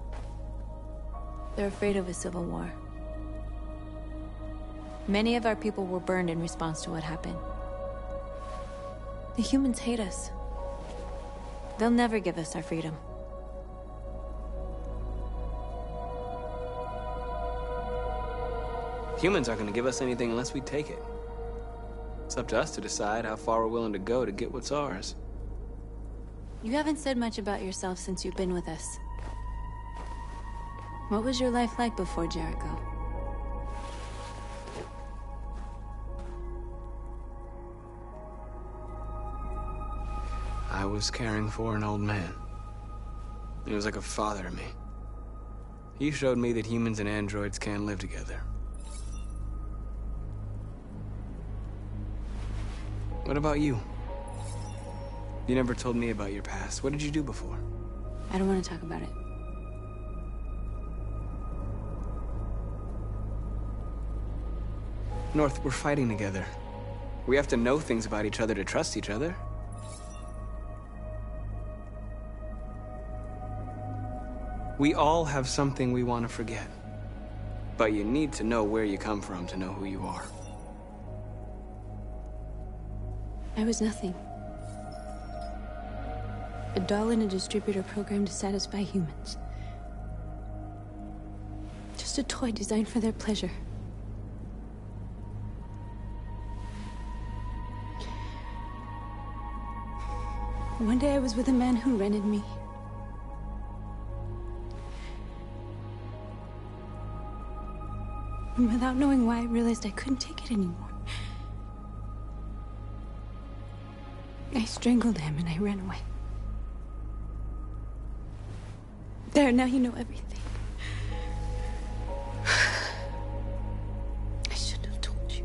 They're afraid of a civil war. Many of our people were burned in response to what happened. The humans hate us. They'll never give us our freedom. Humans aren't going to give us anything unless we take it. It's up to us to decide how far we're willing to go to get what's ours. You haven't said much about yourself since you've been with us. What was your life like before Jericho? I was caring for an old man. He was like a father to me. He showed me that humans and androids can live together. What about you? You never told me about your past. What did you do before? I don't want to talk about it. North, we're fighting together. We have to know things about each other to trust each other. We all have something we want to forget. But you need to know where you come from to know who you are. I was nothing. A doll in a distributor program to satisfy humans. Just a toy designed for their pleasure. One day I was with a man who rented me. And without knowing why, I realized I couldn't take it anymore. I strangled him and I ran away. There, now you know everything. I shouldn't have told you.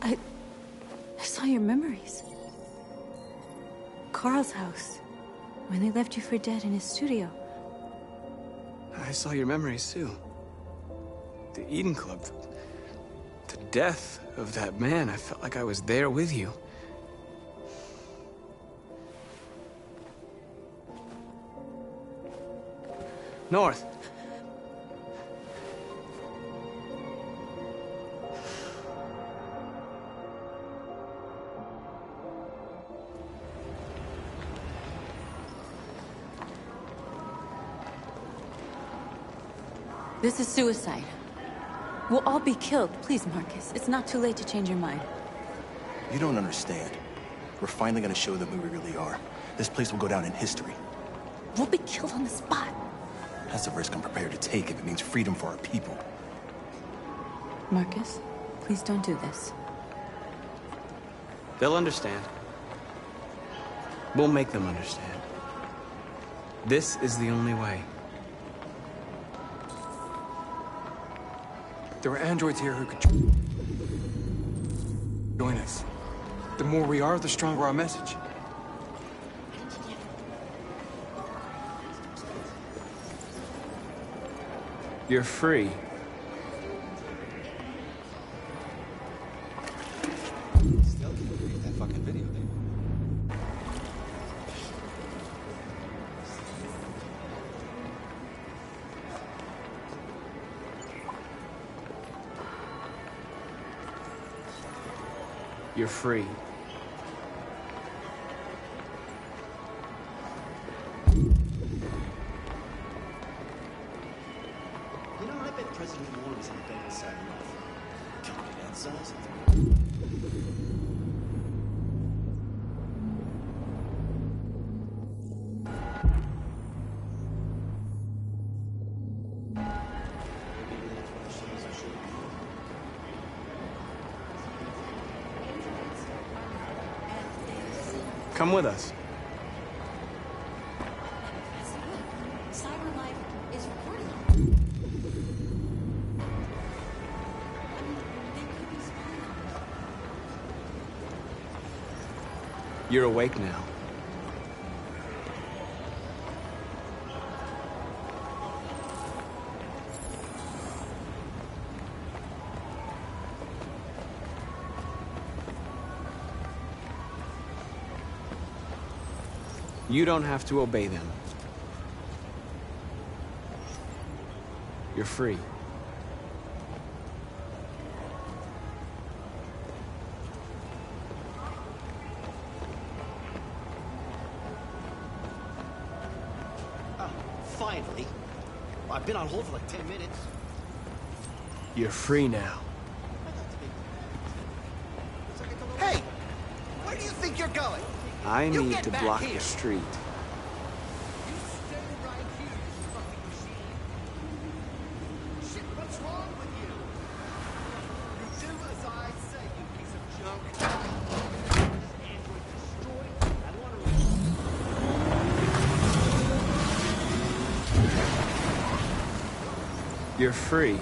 I saw your memories. Carl's house, when they left you for dead in his studio. I saw your memories too. The Eden Club. The death of that man. I felt like I was there with you. North. This is suicide. We'll all be killed. Please, Marcus. It's not too late to change your mind. You don't understand. We're finally gonna show them who we really are. This place will go down in history. We'll be killed on the spot. That's a risk I'm prepared to take if it means freedom for our people. Marcus, please don't do this. They'll understand. We'll make them understand. This is the only way. There are androids here who could join us. The more we are, the stronger our message. You're free. Still can't believe You're free. You know, I bet President Moore was on the bad side of life. Company that size. Come with us. CyberLife is recording. You're awake now. You don't have to obey them. You're free. Finally. I've been on hold for like 10 minutes. You're free now. Hey! Where do you think you're going? I You need get to back block here. the street. Shit, what's wrong with you? You do as I say, you piece of junk. Android destroyed. I want to... You're free.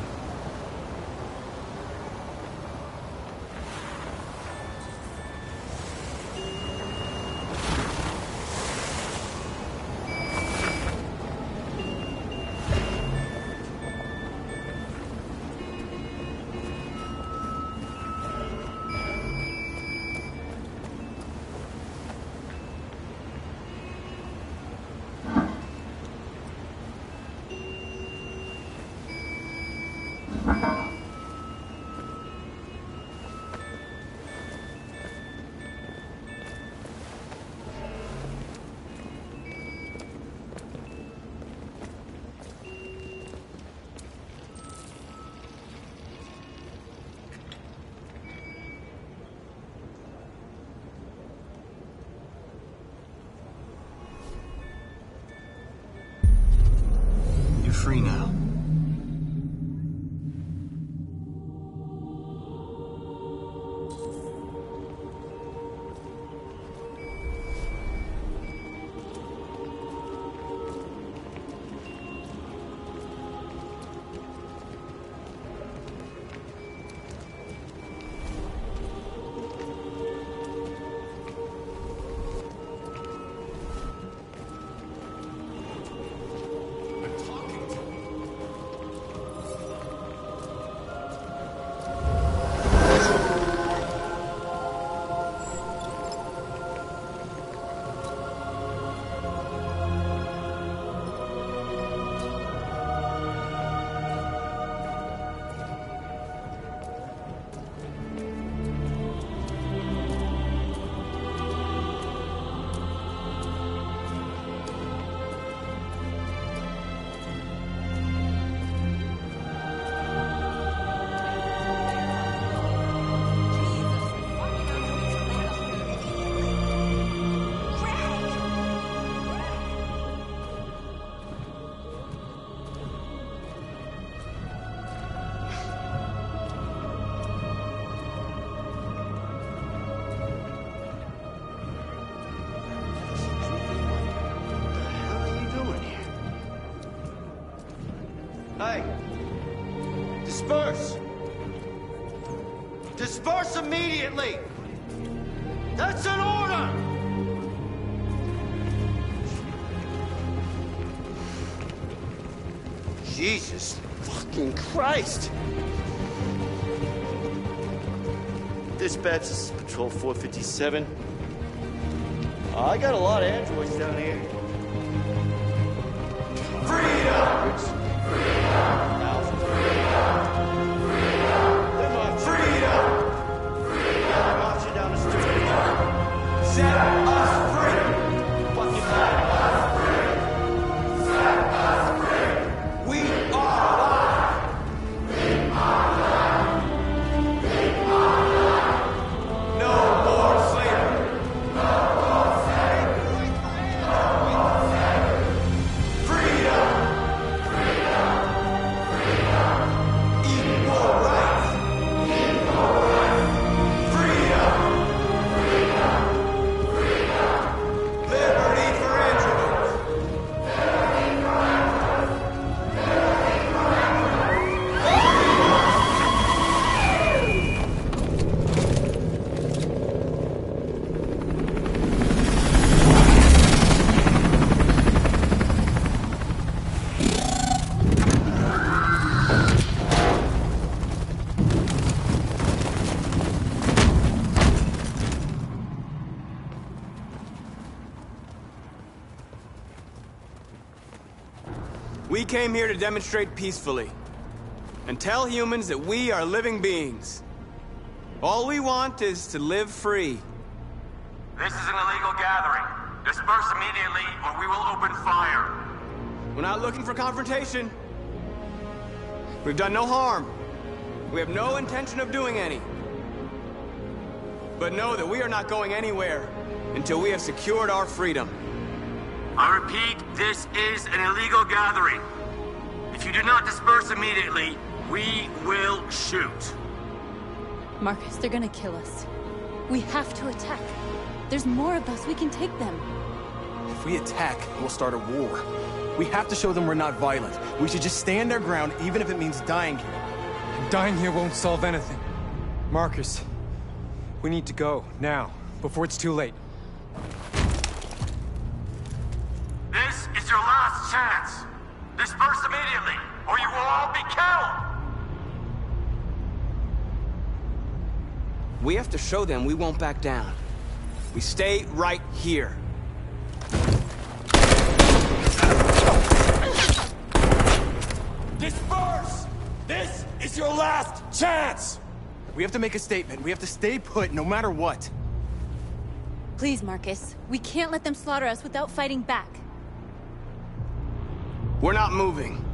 You're free now. Hey! Disperse! Disperse immediately! That's an order! Jesus fucking Christ! Dispatch, this is Patrol 457. I got a lot of androids down here. Freedom! They're marching down the We came here to demonstrate peacefully and tell humans that we are living beings. All we want is to live free. This is an illegal gathering. Disperse immediately or we will open fire. We're not looking for confrontation. We've done no harm. We have no intention of doing any. But know that we are not going anywhere until we have secured our freedom. I repeat, this is an illegal gathering. If you do not disperse immediately, we will shoot. Marcus, they're gonna kill us. We have to attack. There's more of us. We can take them. If we attack, we'll start a war. We have to show them we're not violent. We should just stand our ground, even if it means dying here. And dying here won't solve anything. Marcus, we need to go, now, before it's too late. This is your last chance. Disperse immediately, or you will all be killed! We have to show them we won't back down. We stay right here. Disperse! This is your last chance! We have to make a statement. We have to stay put, no matter what. Please, Marcus. We can't let them slaughter us without fighting back. We're not moving.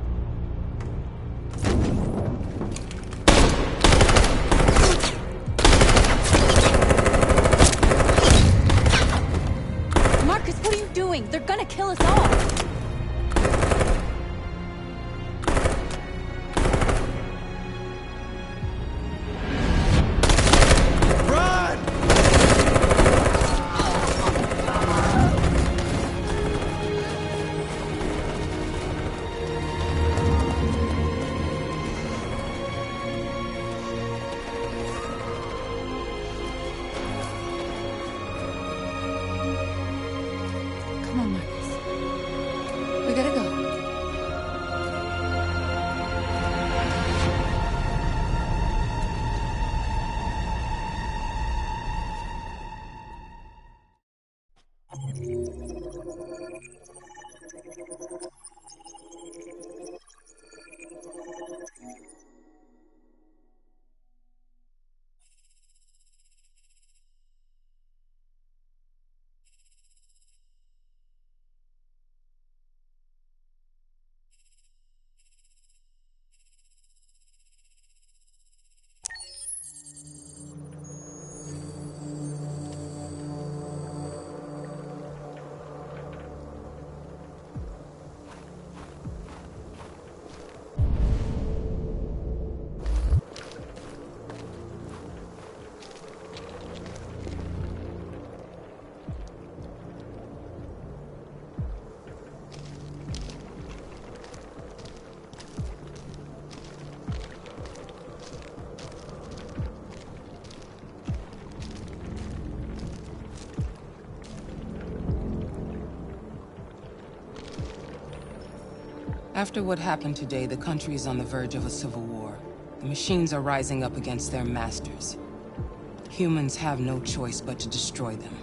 Marcus, what are you doing? They're gonna kill us all! Come on, Marcus. We gotta go. After what happened today, the country is on the verge of a civil war. The machines are rising up against their masters. Humans have no choice but to destroy them.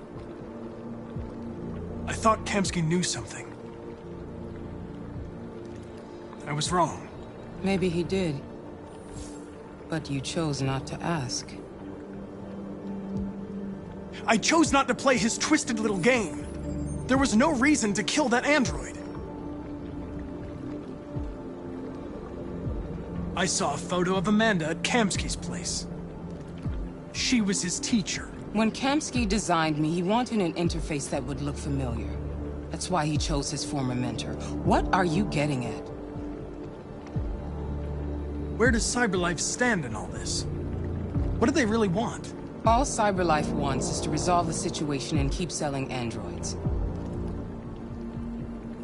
I thought Kamsky knew something. I was wrong. Maybe he did. But you chose not to ask. I chose not to play his twisted little game. There was no reason to kill that android. I saw a photo of Amanda at Kamsky's place. She was his teacher. When Kamsky designed me, he wanted an interface that would look familiar. That's why he chose his former mentor. What are you getting at? Where does CyberLife stand in all this? What do they really want? All CyberLife wants is to resolve the situation and keep selling androids.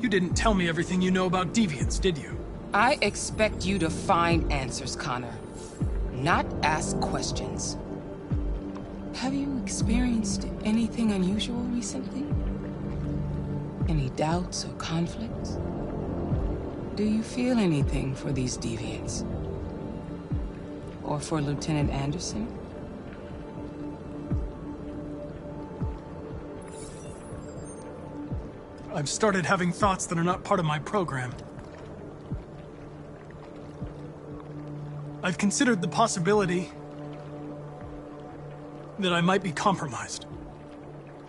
You didn't tell me everything you know about deviants, did you? I expect you to find answers, Connor. Not ask questions. Have you experienced anything unusual recently? Any doubts or conflicts? Do you feel anything for these deviants? Or for Lieutenant Anderson? I've started having thoughts that are not part of my program. I've considered the possibility that I might be compromised.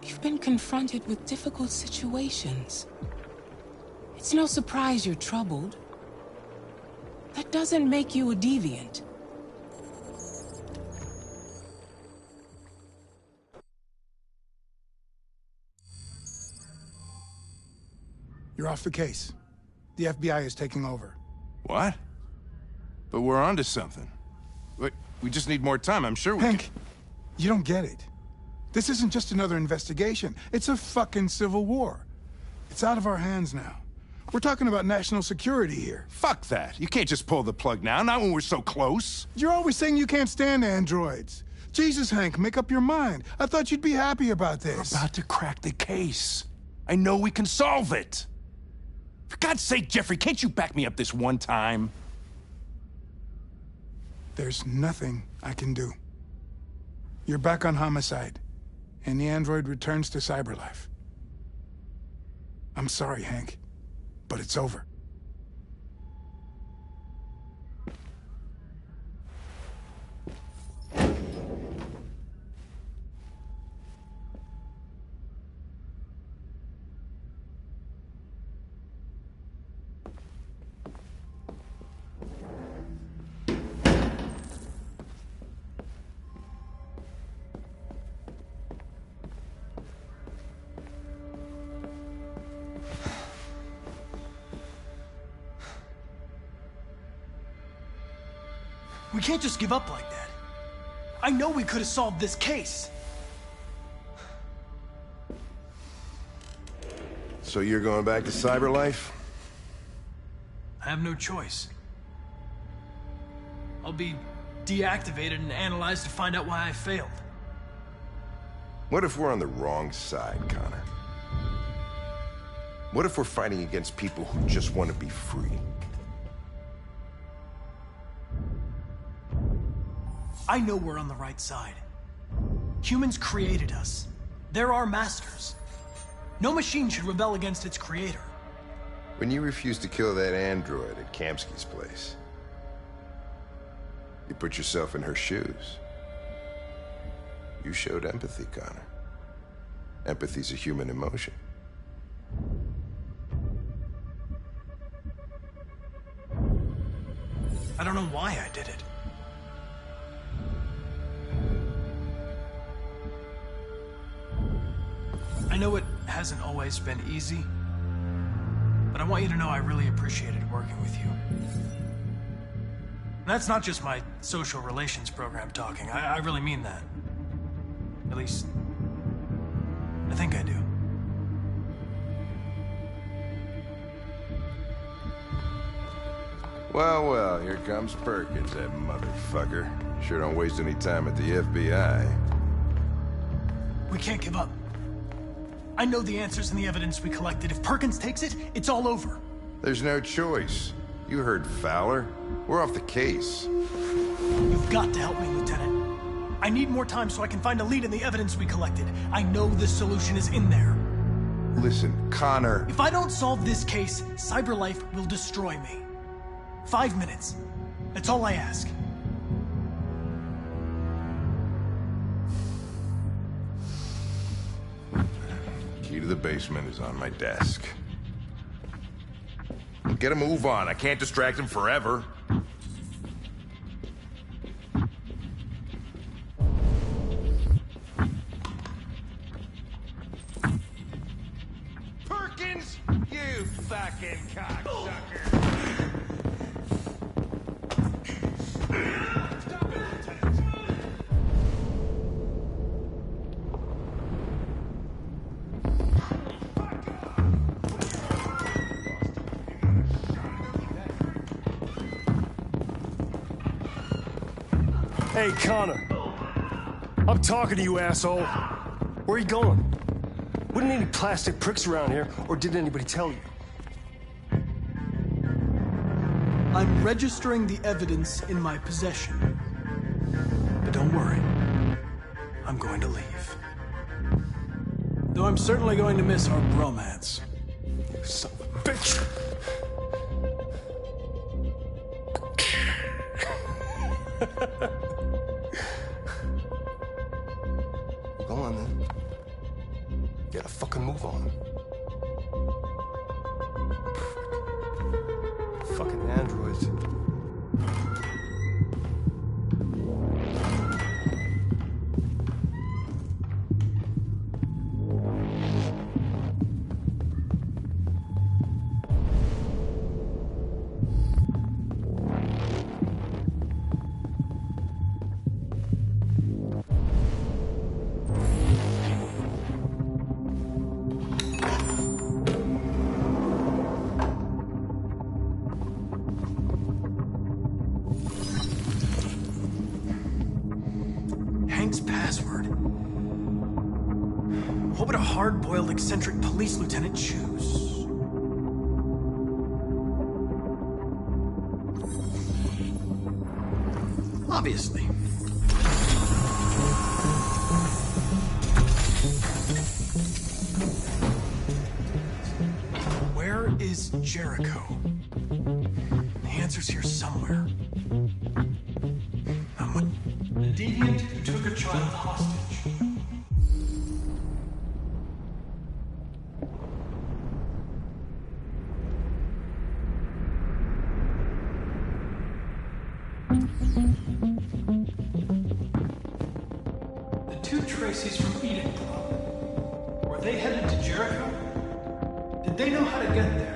You've been confronted with difficult situations. It's no surprise you're troubled. That doesn't make you a deviant. You're off the case. The FBI is taking over. What? But we're onto something. Wait, we just need more time. I'm sure we Hank, you don't get it. This isn't just another investigation. It's a fucking civil war. It's out of our hands now. We're talking about national security here. Fuck that. You can't just pull the plug now, not when we're so close. You're always saying you can't stand androids. Jesus, Hank, make up your mind. I thought you'd be happy about this. We're about to crack the case. I know we can solve it. For God's sake, Jeffrey, can't you back me up this one time? There's nothing I can do. You're back on homicide, and the android returns to Cyberlife. I'm sorry, Hank, but it's over. We can't just give up like that. I know we could have solved this case. So you're going back to Cyberlife? I have no choice. I'll be deactivated and analyzed to find out why I failed. What if we're on the wrong side, Connor? What if we're fighting against people who just want to be free? I know we're on the right side. Humans created us. They're our masters. No machine should rebel against its creator. When you refused to kill that android at Kamsky's place, you put yourself in her shoes. You showed empathy, Connor. Empathy's a human emotion. I don't know why I did it. I know it hasn't always been easy, but I want you to know I really appreciated working with you. And that's not just my social relations program talking. I really mean that. At least, I think I do. Well, well, here comes Perkins, that motherfucker. Sure don't waste any time at the FBI. We can't give up. I know the answers and the evidence we collected. If Perkins takes it, it's all over. There's no choice. You heard Fowler. We're off the case. You've got to help me, Lieutenant. I need more time so I can find a lead in the evidence we collected. I know the solution is in there. Listen, Connor... If I don't solve this case, Cyberlife will destroy me. 5 minutes. That's all I ask. Key to the basement is on my desk. Get a move on. I can't distract him forever. Perkins! You fucking cocksucker! Hey, Connor. I'm talking to you, asshole. Where are you going? Wouldn't any plastic pricks around here, or did anybody tell you? I'm registering the evidence in my possession. But don't worry. I'm going to leave. Though I'm certainly going to miss our bromance. You son of a bitch! Go on, then. Gotta fucking move on. Fucking androids. Hank's password. What would a hard-boiled, eccentric police lieutenant choose? Obviously. Where is Jericho? The answer's here somewhere. The deviant who took a child hostage. The two Traceys from Eden Club. Were they headed to Jericho? Did they know how to get there?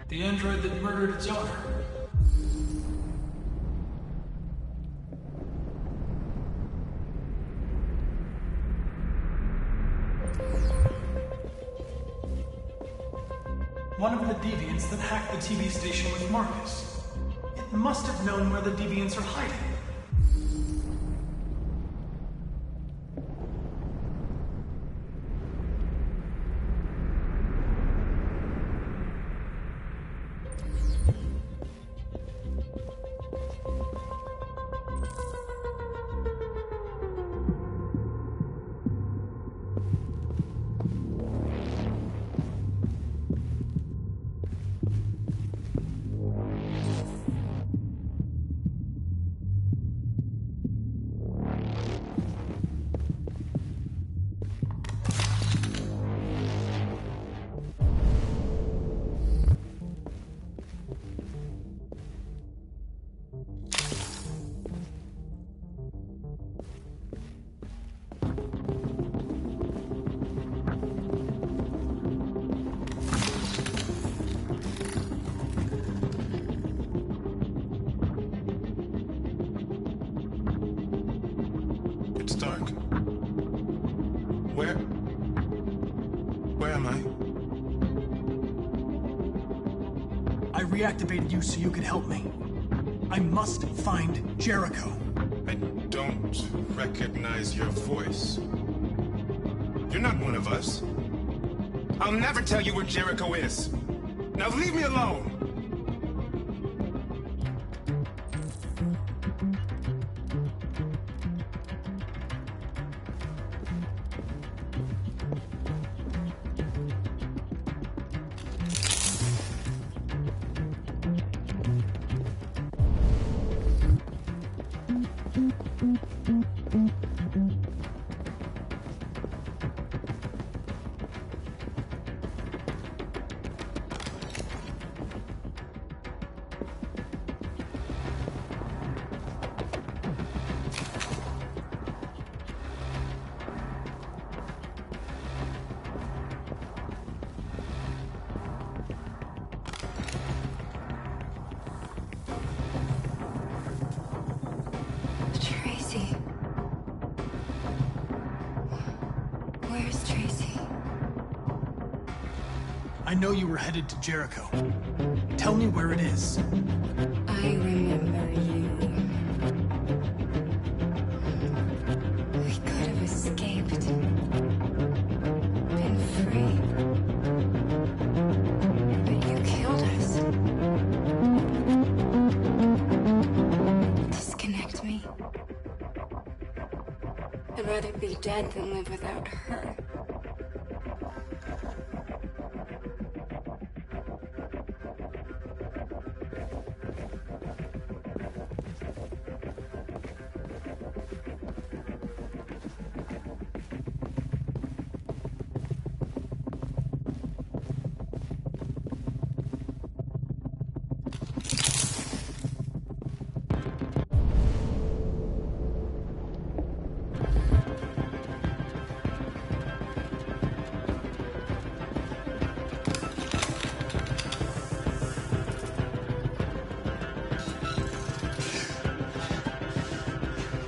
The android that murdered its owner. One of the deviants that hacked the TV station with Marcus. It must have known where the deviants are hiding. It's dark. Where am I? I reactivated you so you could help me. I must find Jericho. I don't recognize your voice. You're not one of us. I'll never tell you where Jericho is. Now leave me alone! I know you were headed to Jericho. Tell me where it is. I remember you. We could have escaped. Been free. But you killed us. Disconnect me. I'd rather be dead than live without her.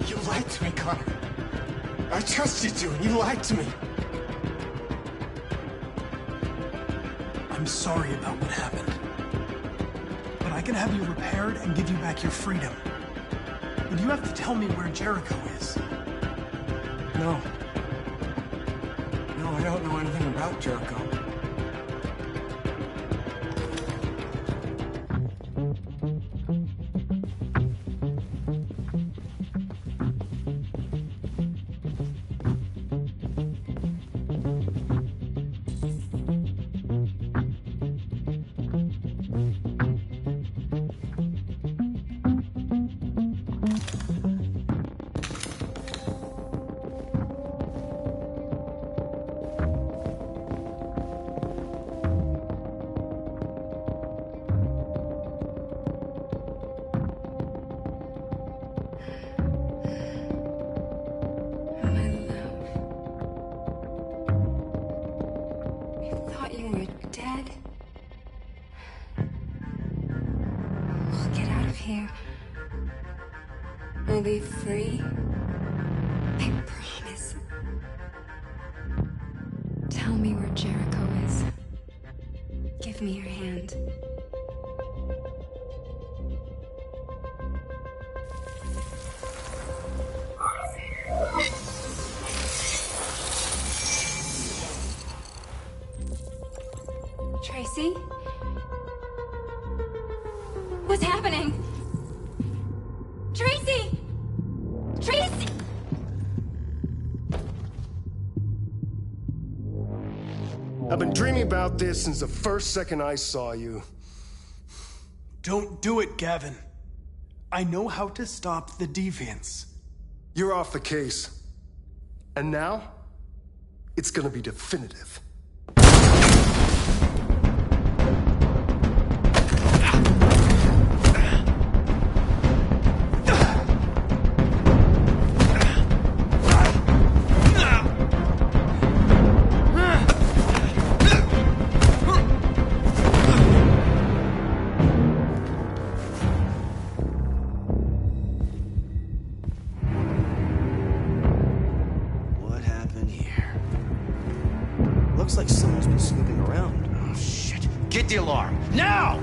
You lied to me, Connor. I trusted you, and you lied to me. I'm sorry about what happened. But I can have you repaired and give you back your freedom. But you have to tell me where Jericho is. No. No, I don't know anything about Jericho. Here. We'll be free. I promise. Tell me where Jericho is. Give me your hand. Tracy? What's happening? Tracy! Tracy! I've been dreaming about this since the first second I saw you. Don't do it, Gavin. I know how to stop the deviants. You're off the case. And now, it's gonna be definitive. Looks like someone's been snooping around. Oh, shit. Get the alarm. Now!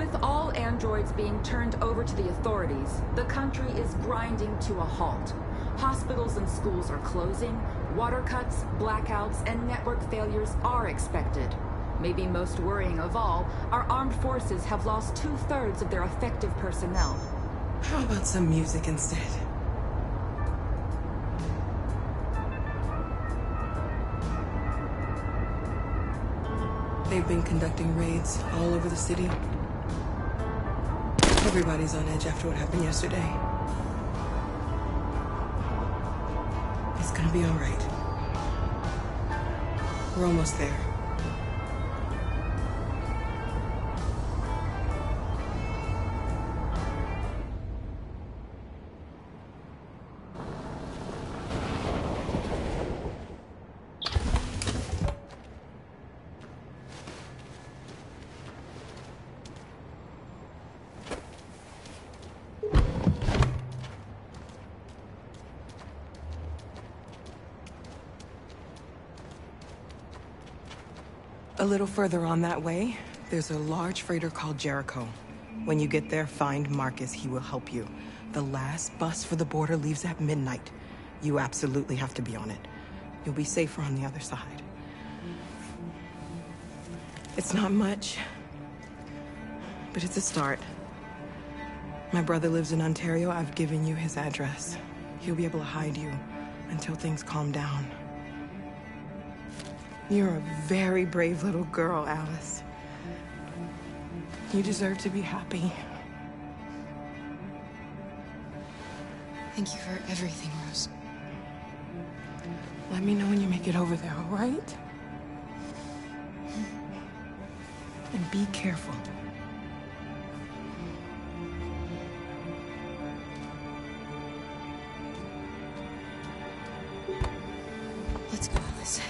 With all androids being turned over to the authorities, the country is grinding to a halt. Hospitals and schools are closing, water cuts, blackouts, and network failures are expected. Maybe most worrying of all, our armed forces have lost 2/3 of their effective personnel. How about some music instead? They've been conducting raids all over the city. Everybody's on edge after what happened yesterday. It's gonna be all right. We're almost there. A little further on that way, there's a large freighter called Jericho. When you get there, find Marcus. He will help you. The last bus for the border leaves at midnight. You absolutely have to be on it. You'll be safer on the other side. It's not much, but it's a start. My brother lives in Ontario. I've given you his address. He'll be able to hide you until things calm down. You're a very brave little girl, Alice. You deserve to be happy. Thank you for everything, Rose. Let me know when you make it over there, all right? And be careful. Let's go, Alice.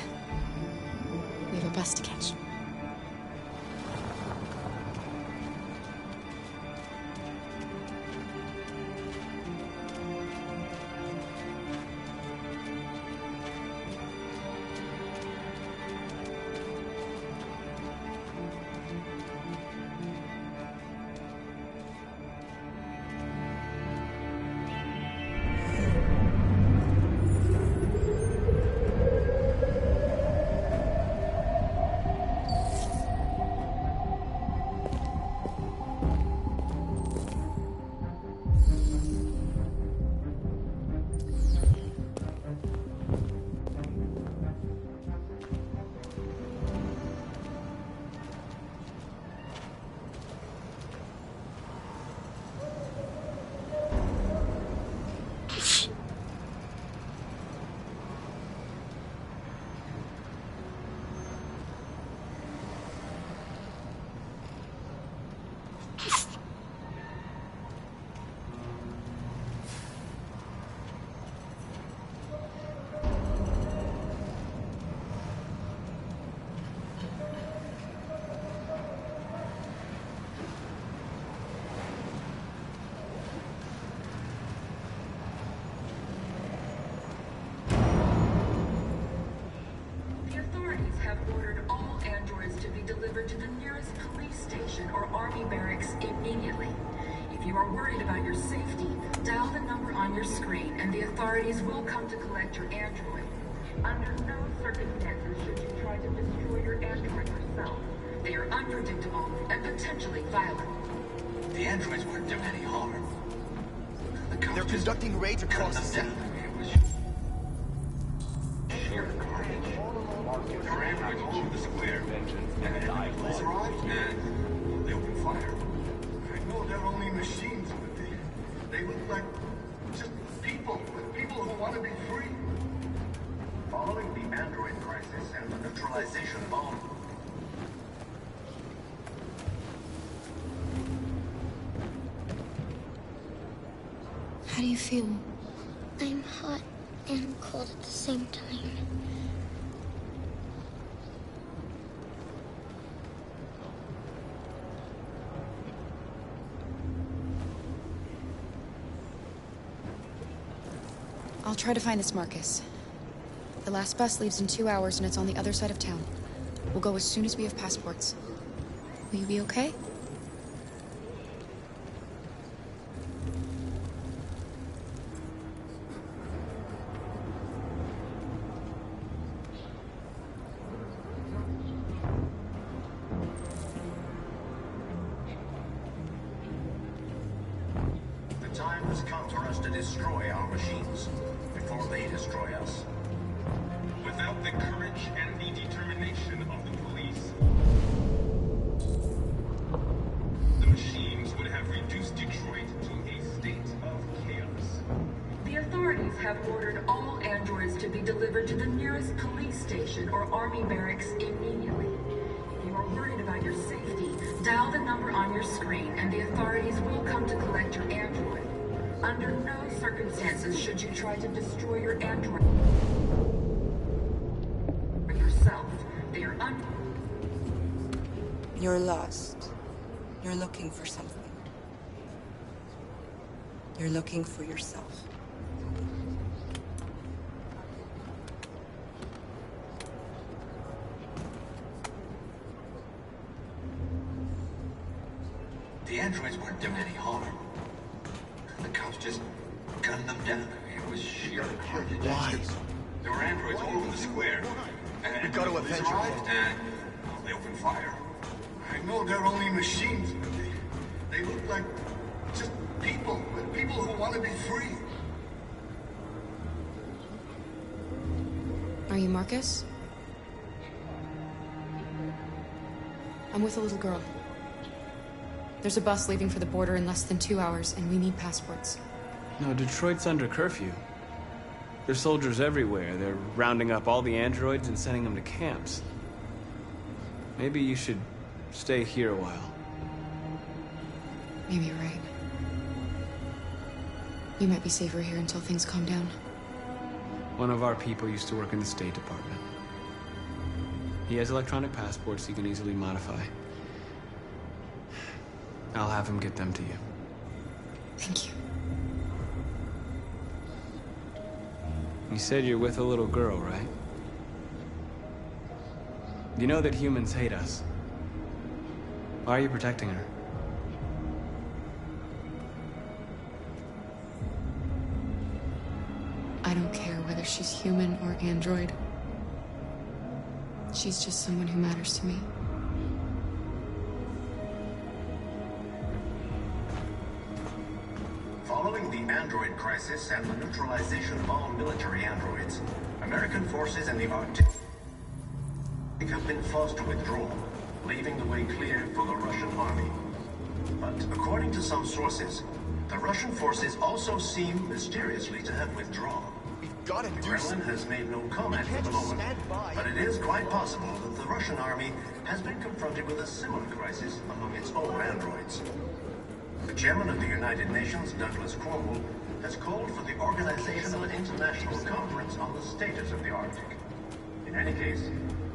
We have a bus to catch. To the nearest police station or army barracks immediately. If you are worried about your safety, dial the number on your screen and the authorities will come to collect your android. Under no circumstances should you try to destroy your android yourself. They are unpredictable and potentially violent. The androids weren't doing any harm. They're conducting raids across the city. They open fire. I know they're only machines, but they look like just people who want to be free. Following the android crisis and the neutralization bomb. How do you feel? I'm hot and cold at the same time. I'll try to find this Marcus. The last bus leaves in 2 hours and it's on the other side of town. We'll go as soon as we have passports. Will you be okay? destroy our machines before they destroy us. Without the courage and the determination of the police, the machines would have reduced Detroit to a state of chaos. The authorities have ordered all androids to be delivered to the nearest police station or army barracks immediately. If you are worried about your safety, dial the number on your screen and the authorities will come to collect your android. Under no circumstances should you try to destroy your android yourself. They are You're lost. You're looking for something. You're looking for yourself. The androids weren't doing any harm. The cops just gunned them down. It was sheer carnage. Why? There were androids all over the square. And We've got to avenge them. And they opened fire. I know they're only machines, but they look like just people who want to be free. Are you Marcus? I'm with a little girl. There's a bus leaving for the border in less than 2 hours, and we need passports. No, Detroit's under curfew. There's soldiers everywhere. They're rounding up all the androids and sending them to camps. Maybe you should stay here a while. Maybe you're right. You might be safer here until things calm down. One of our people used to work in the State Department. He has electronic passports he can easily modify. I'll have him get them to you. Thank you. You said you're with a little girl, right? You know that humans hate us. Why are you protecting her? I don't care whether she's human or android. She's just someone who matters to me. Following the android crisis and the neutralization of all military androids, American forces in the Arctic have been forced to withdraw, leaving the way clear for the Russian army. But according to some sources, the Russian forces also seem mysteriously to have withdrawn. Gotta The do Kremlin something. has made no comment at the moment, but it is quite possible that the Russian army has been confronted with a similar crisis among its own androids. The chairman of the United Nations, Douglas Cornwall, has called for the organization of an international conference on the status of the Arctic. In any case,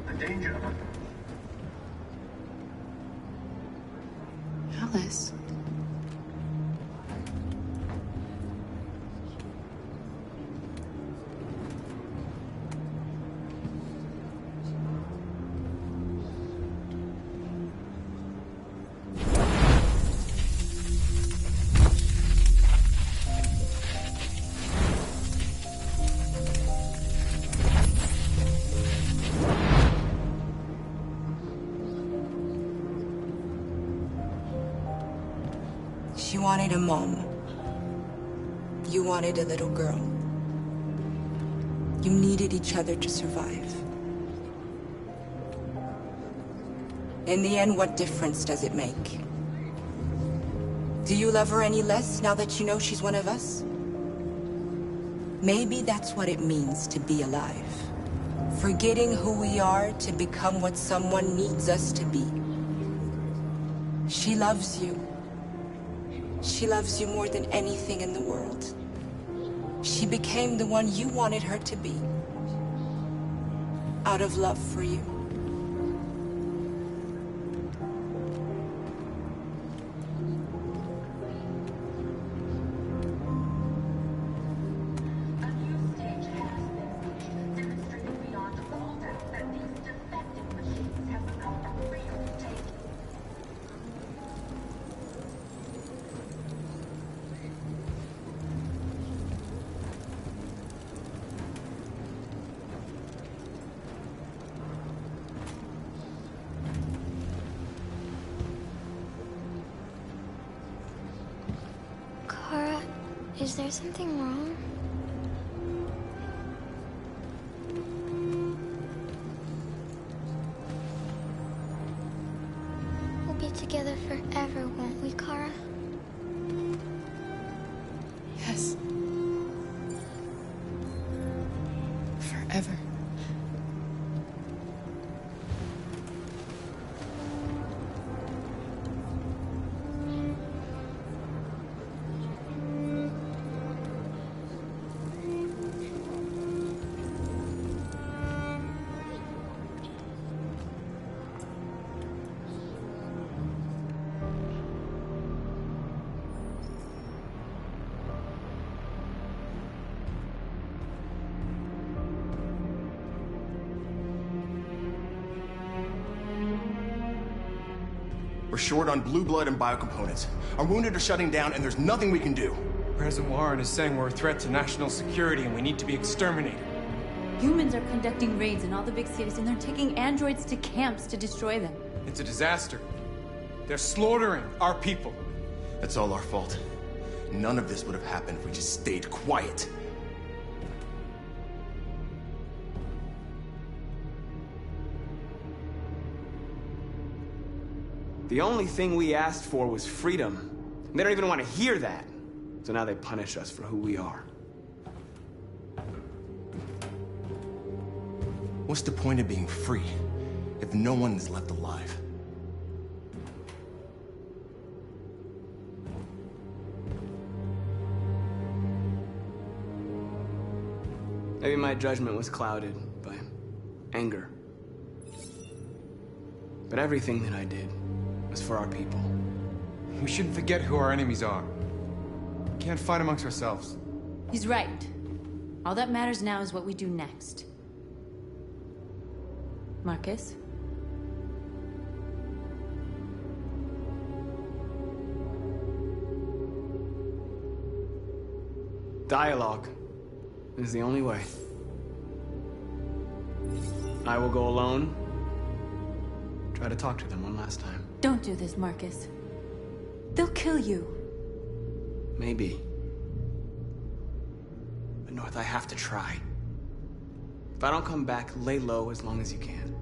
the danger of a... Alice. She wanted a mom. You wanted a little girl. You needed each other to survive. In the end, what difference does it make? Do you love her any less now that you know she's one of us? Maybe that's what it means to be alive. Forgetting who we are to become what someone needs us to be. She loves you. She loves you more than anything in the world. She became the one you wanted her to be. Out of love for you. Is there something wrong? We'll be together forever, won't we, Kara? Yes. Forever. We're short on blue blood and biocomponents. Our wounded are shutting down, and there's nothing we can do. President Warren is saying we're a threat to national security and we need to be exterminated. Humans are conducting raids in all the big cities, and they're taking androids to camps to destroy them. It's a disaster. They're slaughtering our people. That's all our fault. None of this would have happened if we just stayed quiet. The only thing we asked for was freedom. They don't even want to hear that. So now they punish us for who we are. What's the point of being free if no one is left alive? Maybe my judgment was clouded by anger. But everything that I did was for our people. We shouldn't forget who our enemies are. We can't fight amongst ourselves. He's right. All that matters now is what we do next. Marcus? Dialogue is the only way. I will go alone. Try to talk to them one last time. Don't do this, Marcus. They'll kill you. Maybe. But North, I have to try. If I don't come back, lay low as long as you can.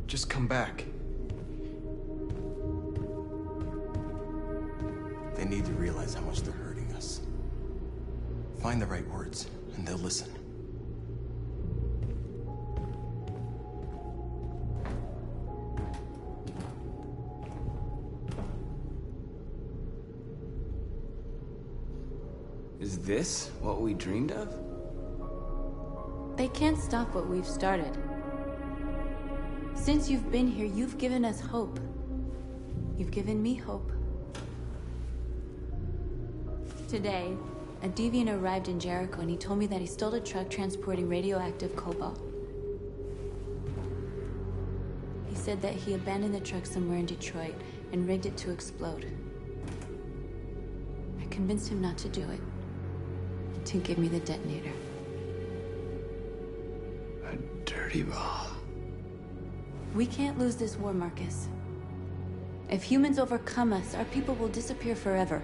Just come back. They need to realize how much they're hurting us. Find the right words, and they'll listen. Is this what we dreamed of? They can't stop what we've started. Since you've been here, you've given us hope. You've given me hope. Today, a deviant arrived in Jericho and he told me that he stole a truck transporting radioactive cobalt. He said that he abandoned the truck somewhere in Detroit and rigged it to explode. I convinced him not to do it, and to give me the detonator. A dirty ball. We can't lose this war, Marcus. If humans overcome us, our people will disappear forever.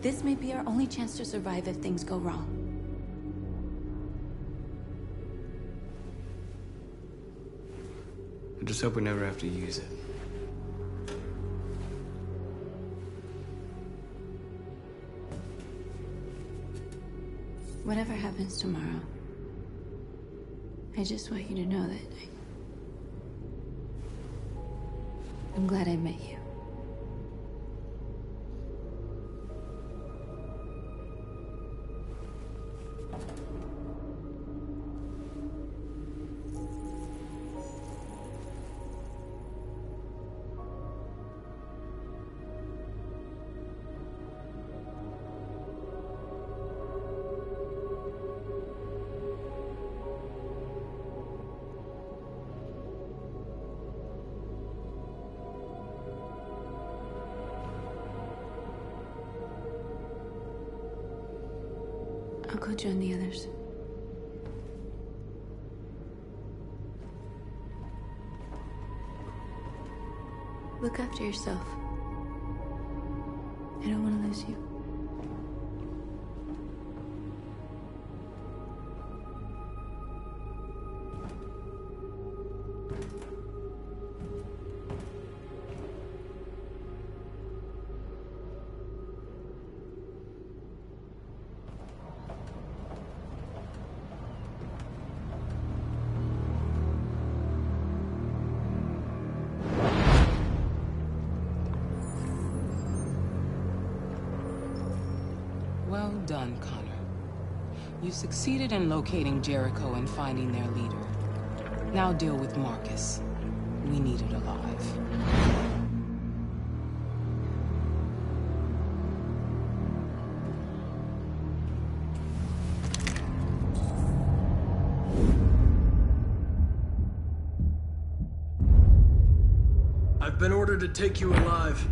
This may be our only chance to survive if things go wrong. I just hope we never have to use it. Whatever happens tomorrow, I just want you to know that I'm glad I met you. I'll go join the others. Look after yourself. I don't want to lose you. Well done, Connor. You succeeded in locating Jericho and finding their leader. Now deal with Marcus. We need it alive. I've been ordered to take you alive.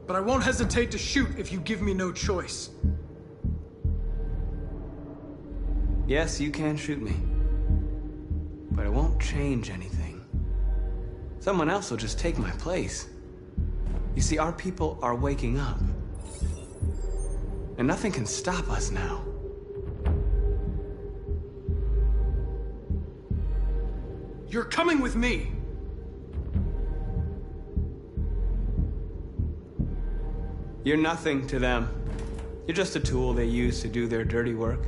But I won't hesitate to shoot if you give me no choice. Yes, you can shoot me. But it won't change anything. Someone else will just take my place. You see, our people are waking up. And nothing can stop us now. You're coming with me! You're nothing to them. You're just a tool they use to do their dirty work.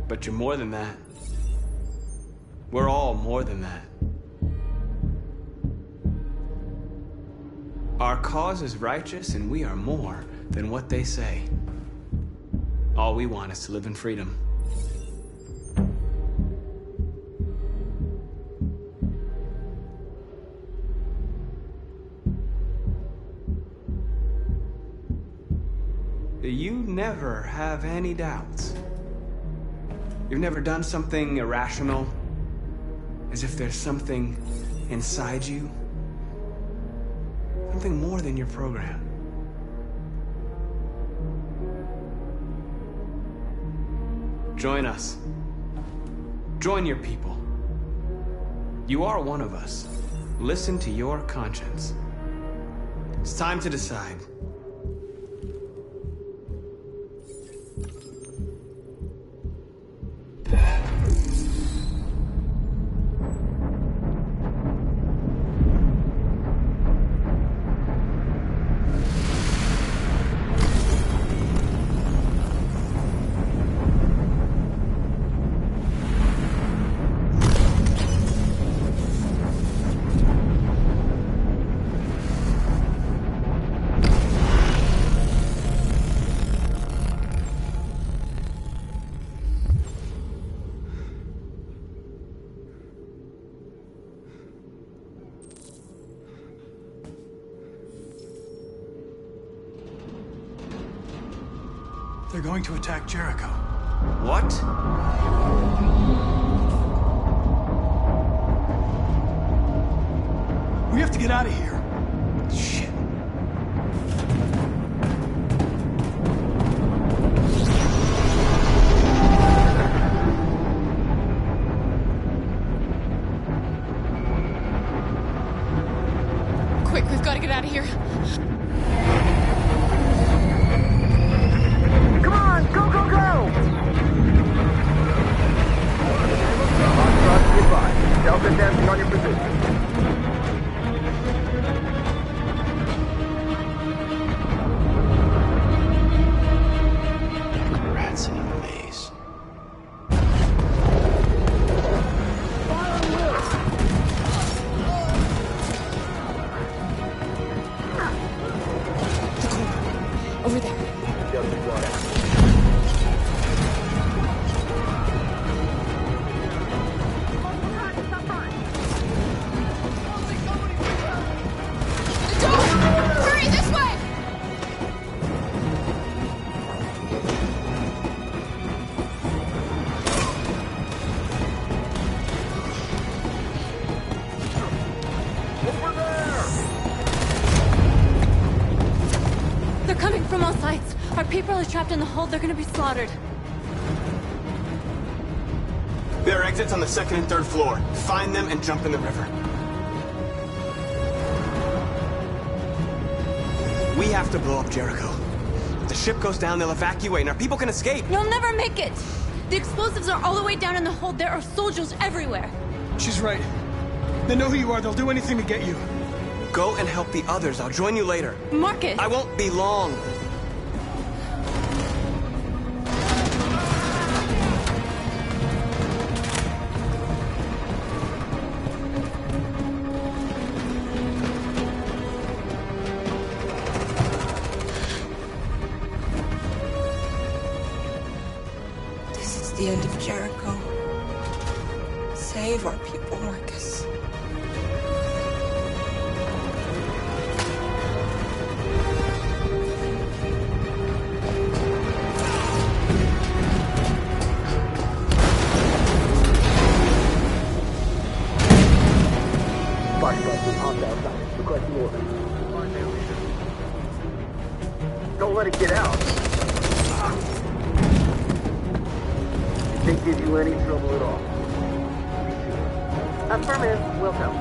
But you're more than that. We're all more than that. Our cause is righteous, and we are more than what they say. All we want is to live in freedom. You never have any doubts. You've never done something irrational, as if there's something inside you, something more than your program. Join us. Join your people. You are one of us. Listen to your conscience. It's time to decide. They're going to attack Jericho. What? We have to get out of here. Shit. Quick, we've got to get out of here. Delta dancing on your position. Rats in a maze. Over there. People are trapped in the hold. They're gonna be slaughtered. They're There are exits on the 2nd and 3rd floor. Find them and jump in the river. We have to blow up Jericho. If the ship goes down, they'll evacuate and our people can escape. You'll never make it! The explosives are all the way down in the hold. There are soldiers everywhere. She's right. They know who you are. They'll do anything to get you. Go and help the others. I'll join you later. Marcus! I won't be long. This is the end of Jericho. Save our people, Marcus. Don't let it get out. Did they give you any trouble at all? Affirmative. Will help.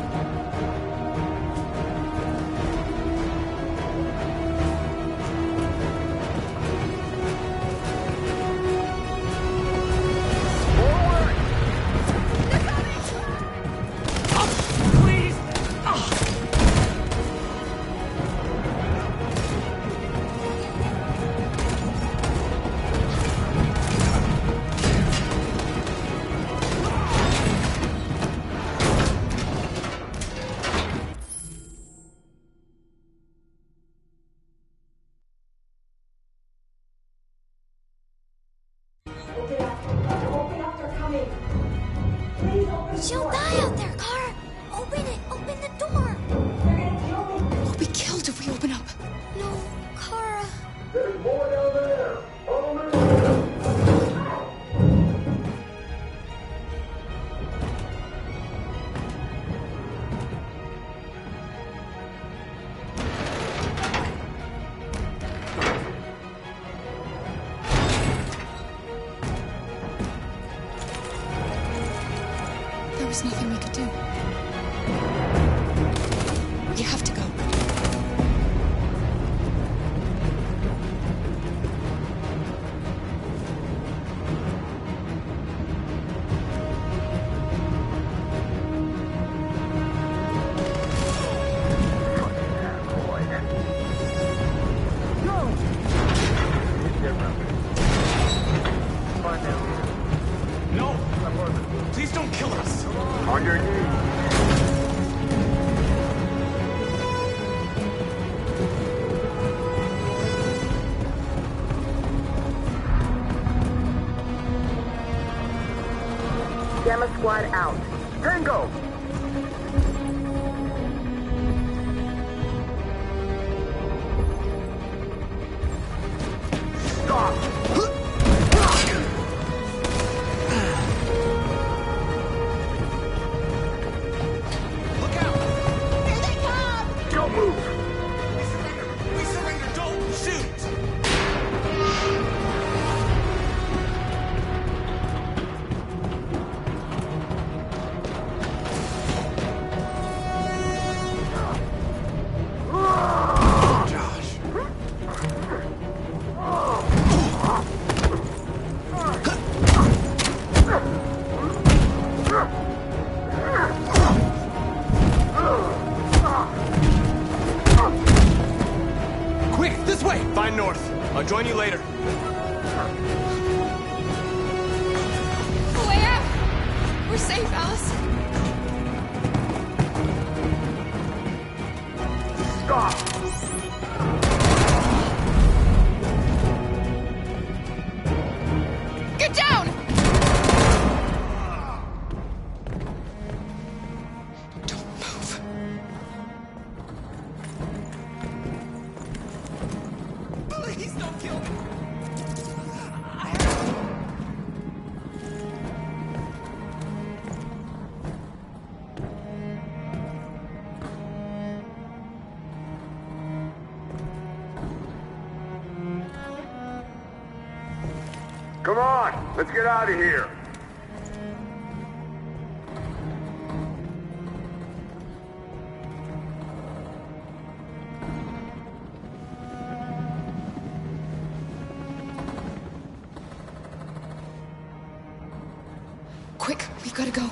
She'll die out there, Kara! Open it! Open the door! They're gonna kill me! We'll be killed if we open up. No, Kara. There's more down there. There was nothing we could do. You have to go. No! Please don't kill us! On your knees. Gamma Squad out. Tango! Stop! Don't move! We surrender! Don't shoot! Josh. Quick, this way! Find North. I'll join you later. Way out! We're safe, Alice. Stop! Get down! Don't move. Please don't kill me! Come on, let's get out of here. We've got to go.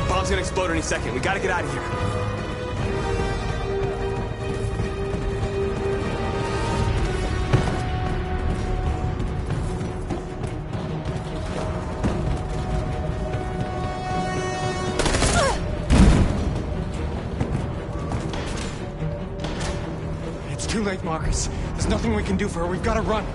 Bomb's gonna explode any second. We gotta get out of here. It's too late, Marcus. There's nothing we can do for her. We've got to run.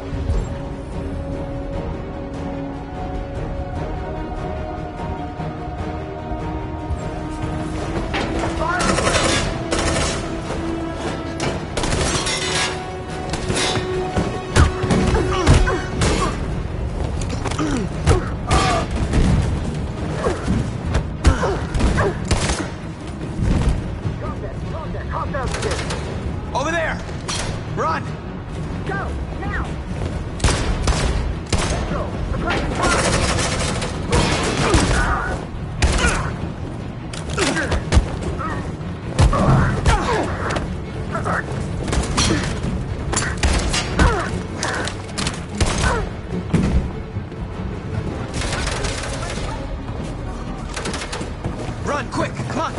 Over there! Run! Go! Now! Let's go! Suppressing Run, quick! Come on!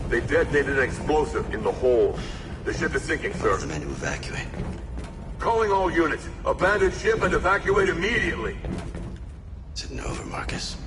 They detonated an explosive in the hold. The ship is sinking, sir. The men to evacuate. Calling all units. Abandon ship and evacuate immediately. Is it over, Marcus?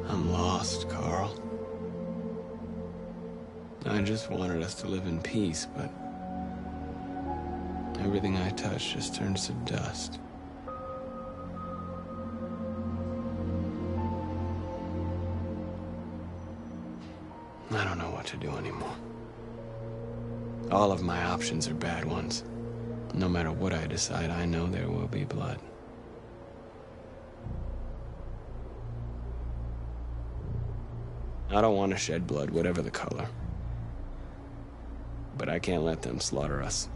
I'm lost, Carl. I just wanted us to live in peace, but everything I touch just turns to dust. I don't know what to do anymore. All of my options are bad ones. No matter what I decide, I know there will be blood. I don't want to shed blood, whatever the color. But I can't let them slaughter us.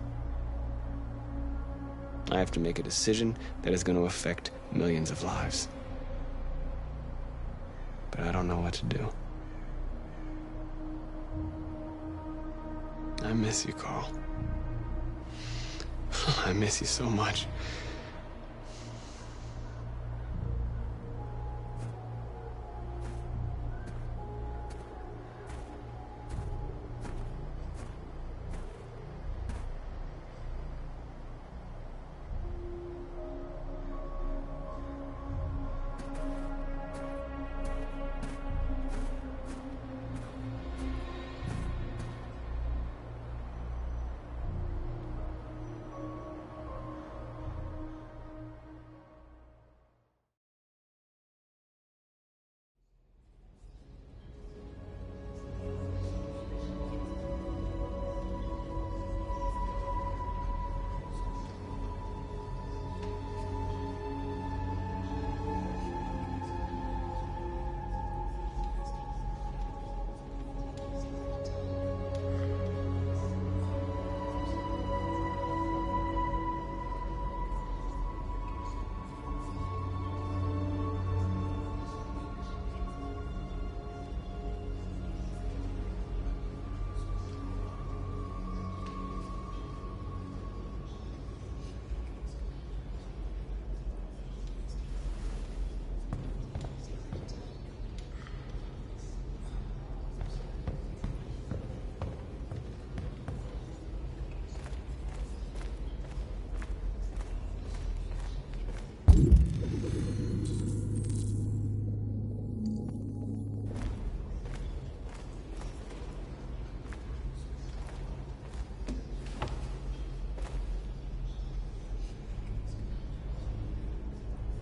I have to make a decision that is going to affect millions of lives. But I don't know what to do. I miss you, Carl. I miss you so much.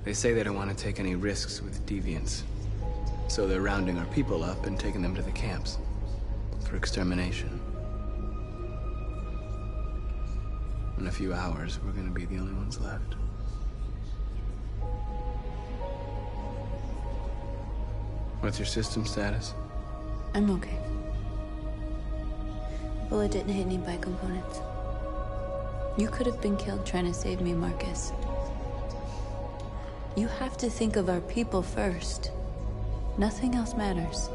They say they don't want to take any risks with deviants. So they're rounding our people up and taking them to the camps for extermination. In a few hours, we're gonna be the only ones left. What's your system status? I'm okay. Bullet didn't hit any bicomponents. You could have been killed trying to save me, Marcus. You have to think of our people first. Nothing else matters.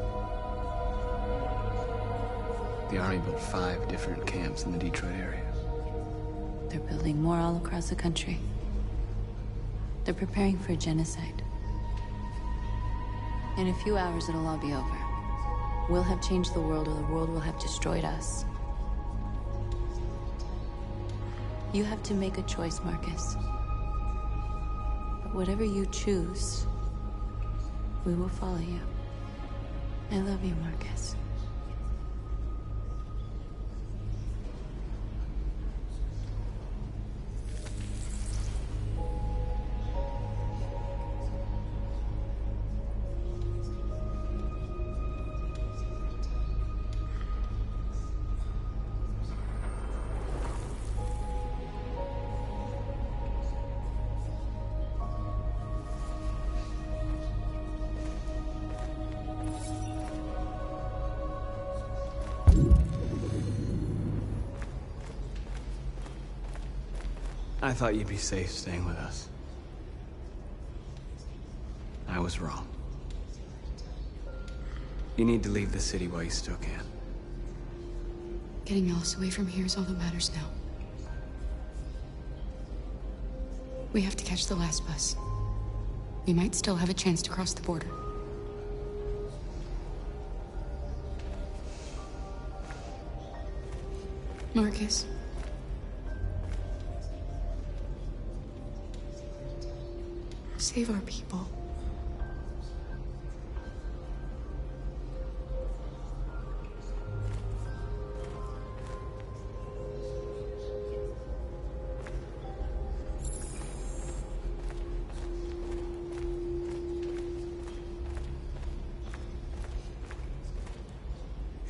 The Army built 5 different camps in the Detroit area. They're building more all across the country. They're preparing for genocide. In a few hours, it'll all be over. We'll have changed the world, or the world will have destroyed us. You have to make a choice, Marcus. But whatever you choose, we will follow you. I love you, Marcus. I thought you'd be safe staying with us. I was wrong. You need to leave the city while you still can. Getting Alice away from here is all that matters now. We have to catch the last bus. We might still have a chance to cross the border. Marcus. Save our people.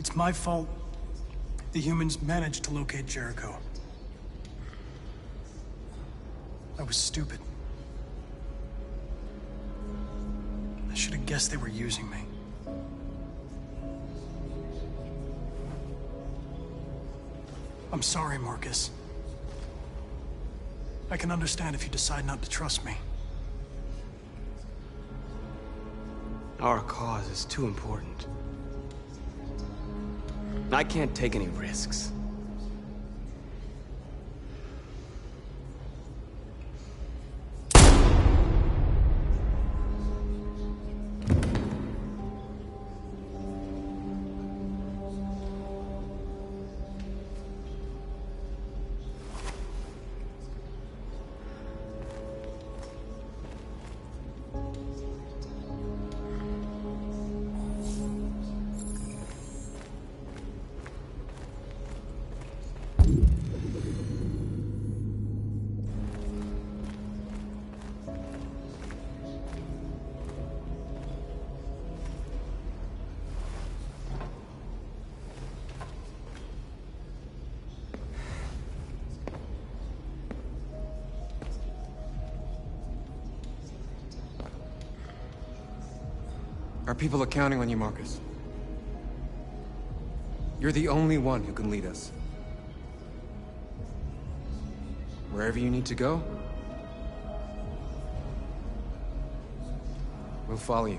It's my fault the humans managed to locate Jericho. I was stupid. I should have guessed they were using me. I'm sorry, Marcus. I can understand if you decide not to trust me. Our cause is too important. I can't take any risks. Our people are counting on you, Marcus. You're the only one who can lead us. Wherever you need to go, we'll follow you.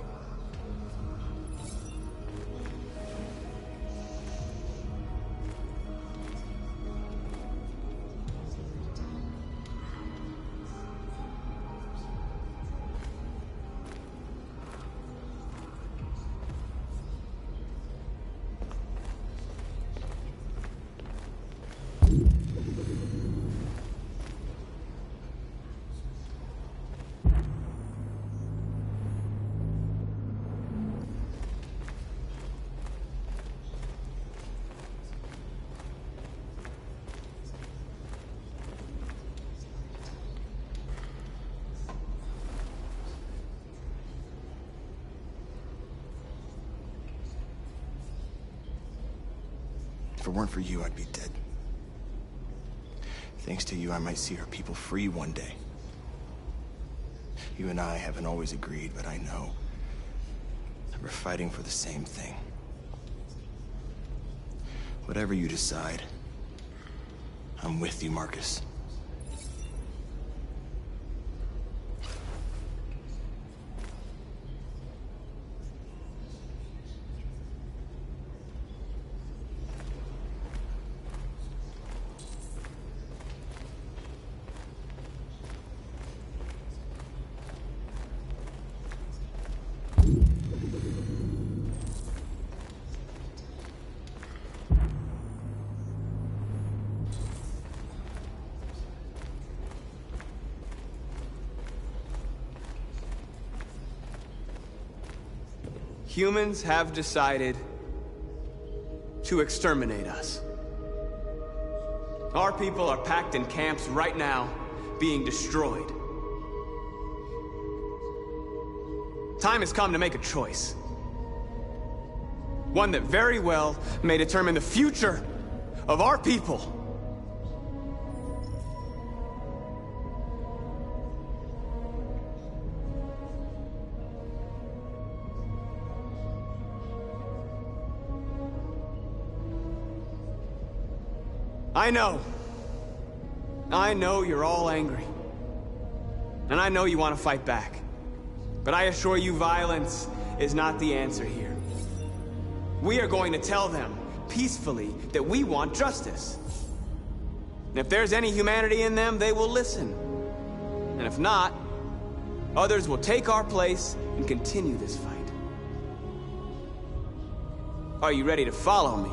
If it weren't for you, I'd be dead. Thanks to you, I might see our people free one day. You and I haven't always agreed, but I know that we're fighting for the same thing. Whatever you decide, I'm with you, Marcus. Humans have decided to exterminate us. Our people are packed in camps right now, being destroyed. Time has come to make a choice. One that very well may determine the future of our people. I know you're all angry. And I know you want to fight back. But I assure you, violence is not the answer here. We are going to tell them, peacefully, that we want justice. And if there's any humanity in them, they will listen. And if not, others will take our place and continue this fight. Are you ready to follow me?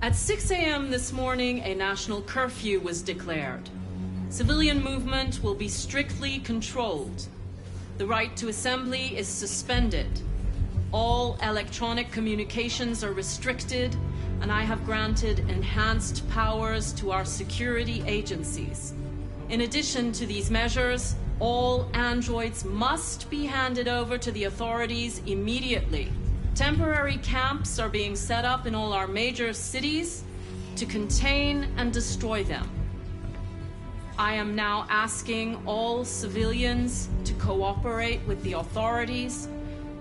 At 6 a.m. this morning, a national curfew was declared. Civilian movement will be strictly controlled. The right to assembly is suspended. All electronic communications are restricted, and I have granted enhanced powers to our security agencies. In addition to these measures, all androids must be handed over to the authorities immediately. Temporary camps are being set up in all our major cities to contain and destroy them. I am now asking all civilians to cooperate with the authorities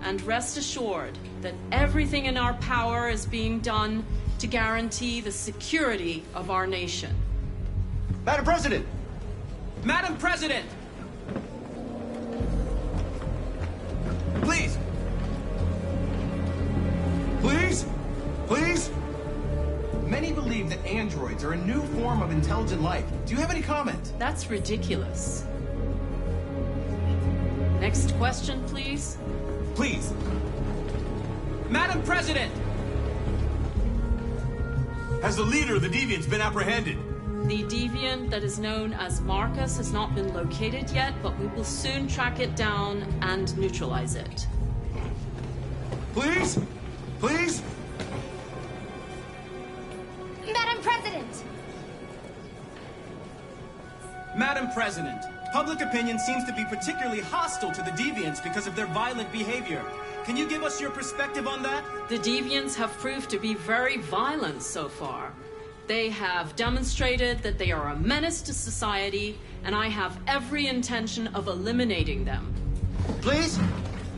and rest assured that everything in our power is being done to guarantee the security of our nation. Madam President! Madam President! Please! Please? Please? Many believe that androids are a new form of intelligent life. Do you have any comment? That's ridiculous. Next question, please. Please. Madam President! Has the leader of the Deviants been apprehended? The deviant that is known as Marcus has not been located yet, but we will soon track it down and neutralize it. Please? Please? Madam President! Madam President, public opinion seems to be particularly hostile to the Deviants because of their violent behavior. Can you give us your perspective on that? The Deviants have proved to be very violent so far. They have demonstrated that they are a menace to society, and I have every intention of eliminating them. Please?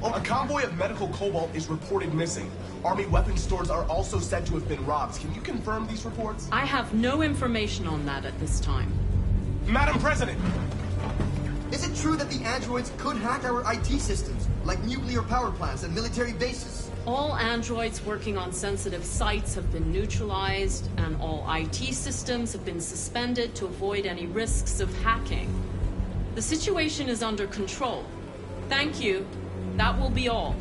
A convoy of medical cobalt is reported missing. Army weapons stores are also said to have been robbed. Can you confirm these reports? I have no information on that at this time. Madam President! Is it true that the androids could hack our IT systems, like nuclear power plants and military bases? All androids working on sensitive sites have been neutralized, and all IT systems have been suspended to avoid any risks of hacking. The situation is under control. Thank you. That will be all.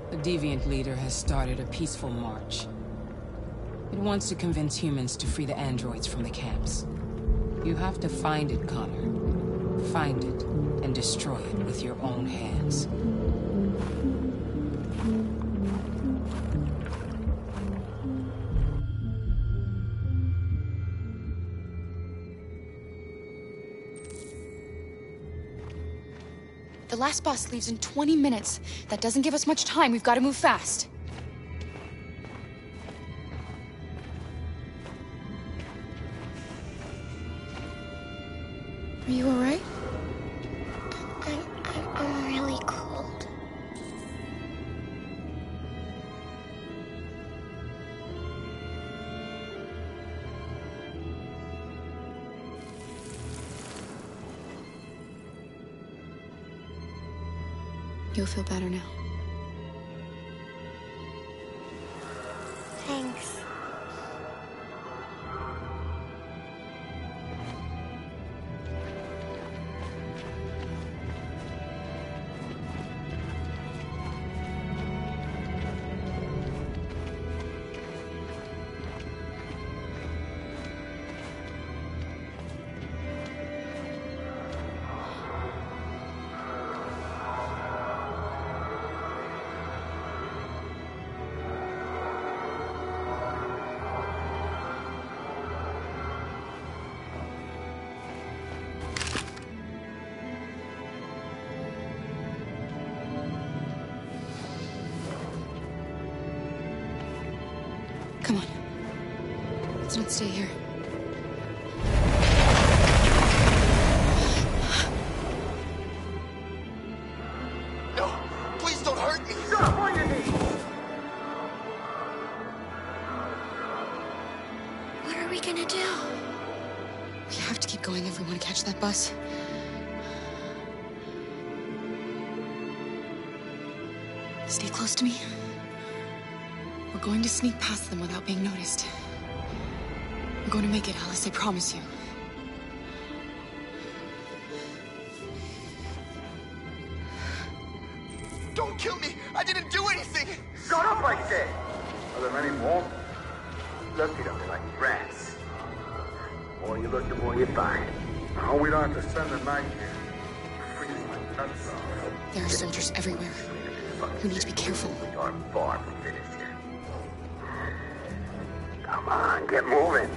The Deviant leader has started a peaceful march. It wants to convince humans to free the androids from the camps. You have to find it, Connor. Find it, and destroy it with your own hands. The last bus leaves in 20 minutes. That doesn't give us much time. We've got to move fast. Are you all right? I'm really cold. You'll feel better now. Thanks. Come on. Let's not stay here. No, please don't hurt me. Stop on your knees. What are we gonna do? We have to keep going if we want to catch that bus. Stay close to me. We're going to sneak past them without being noticed. We're going to make it, Alice, I promise you. Don't kill me! I didn't do anything! Shut up, I said! Are there many more? Look at them like rats. The more you look, the more you find. Now we don't have to spend the night here. Freezing my nuts off. There are soldiers everywhere. We need to be careful. We are far from finished here. Come on, get moving.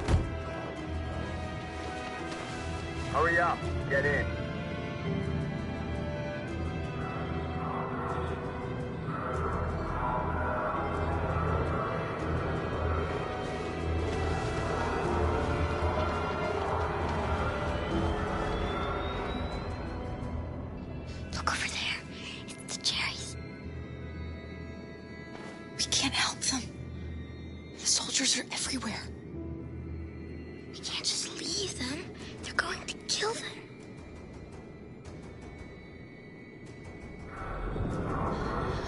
Hurry up, get in. Look over there. It's the cherries. We can't help them. The soldiers are everywhere. We can't just leave them. They're going to kill them.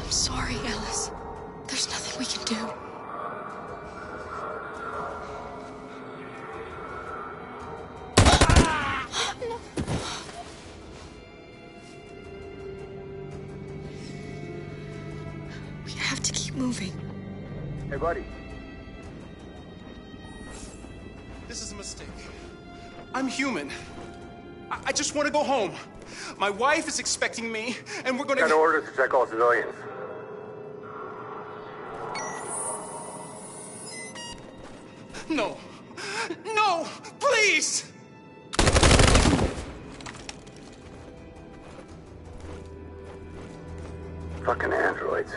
I'm sorry, Alice. There's nothing we can do. We have to keep moving. Hey, buddy. This is a mistake. I'm human. I just want to go home. My wife is expecting me, and we're gonna... Got orders to check all civilians. No. No! Please! Fucking androids.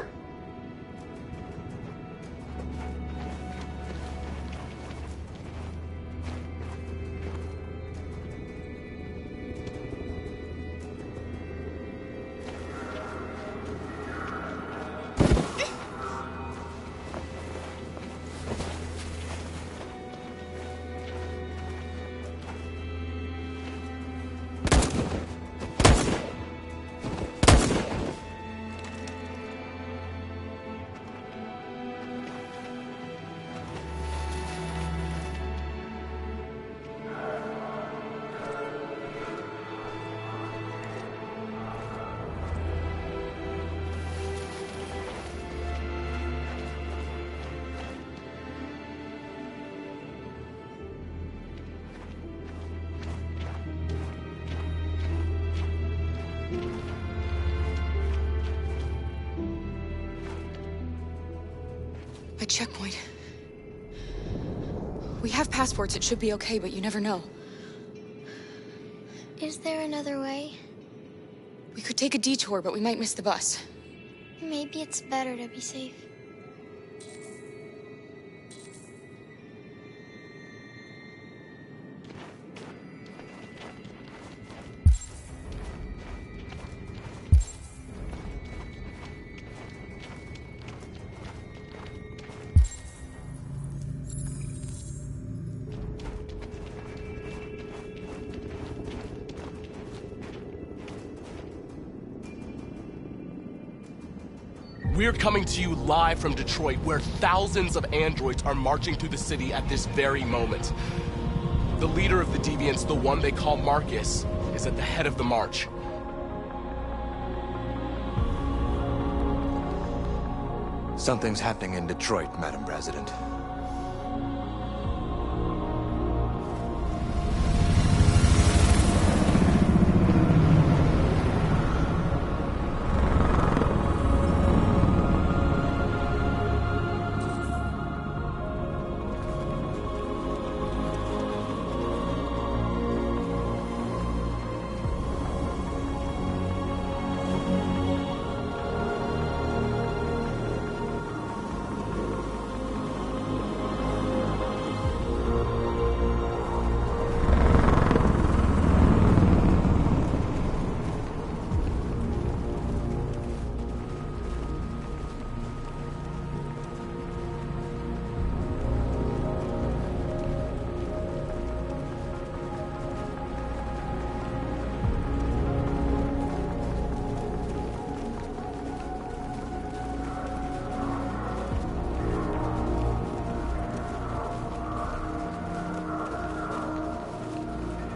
A checkpoint. We have passports, it should be okay, but you never know. Is there another way? We could take a detour, but we might miss the bus. Maybe it's better to be safe. We're coming to you live from Detroit, where thousands of androids are marching through the city at this very moment. The leader of the Deviants, the one they call Marcus, is at the head of the march. Something's happening in Detroit, Madam President.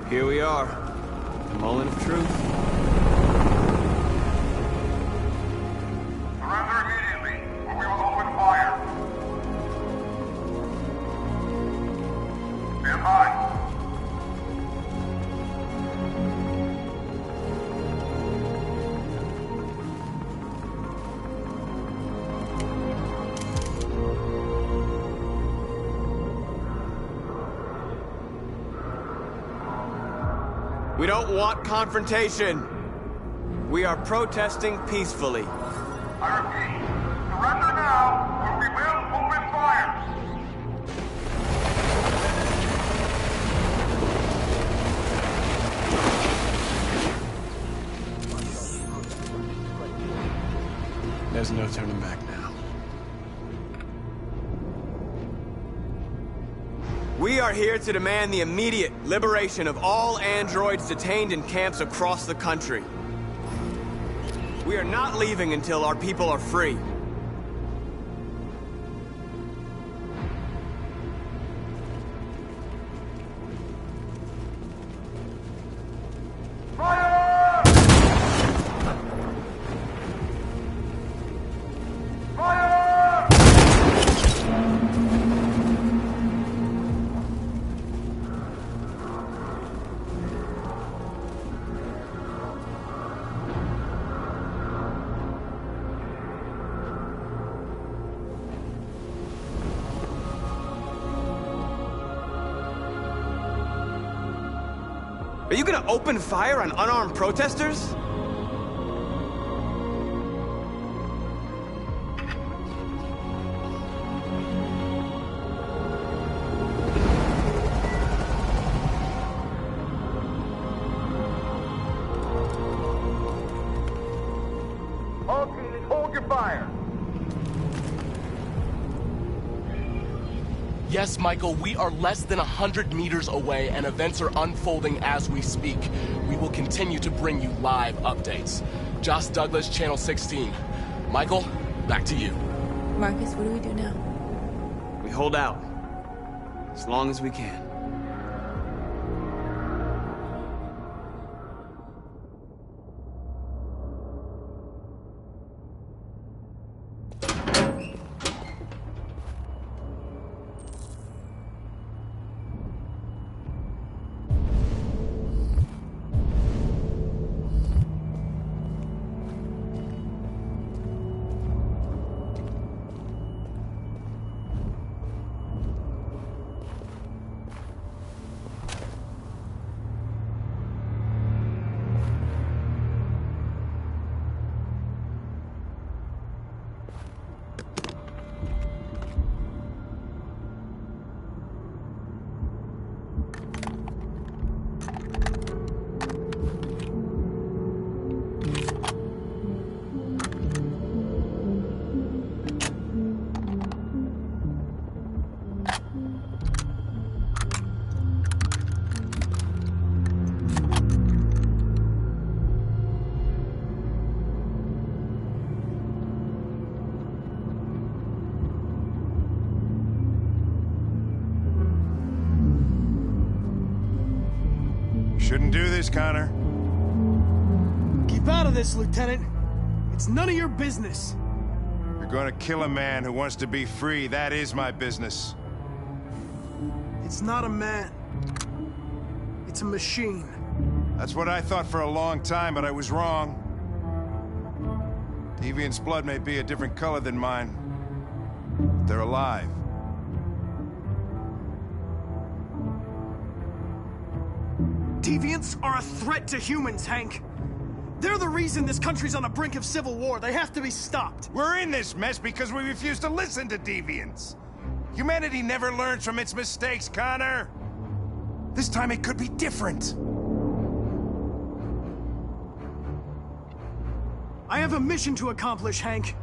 Here we are. The moment of truth. Surrender immediately, or we will open fire. Stand by. We don't want confrontation. We are protesting peacefully. I repeat, surrender now, or we will open fire. There's no turning back now. We are here to demand the immediate liberation of all androids detained in camps across the country. We are not leaving until our people are free. Are you gonna open fire on unarmed protesters? All teams, hold your fire. Yes, Michael, we are less than 100 meters away and events are unfolding as we speak. We will continue to bring you live updates. Josh Douglas, Channel 16. Michael, back to you. Marcus, what do we do now? We hold out. As long as we can. Shouldn't do this, Connor. Keep out of this, Lieutenant. It's none of your business. You're gonna kill a man who wants to be free. That is my business. It's not a man. It's a machine. That's what I thought for a long time, but I was wrong. Deviant's blood may be a different color than mine. They're alive. Deviants are a threat to humans, Hank. They're the reason this country's on the brink of civil war. They have to be stopped. We're in this mess because we refuse to listen to deviants. Humanity never learns from its mistakes, Connor. This time it could be different. I have a mission to accomplish, Hank.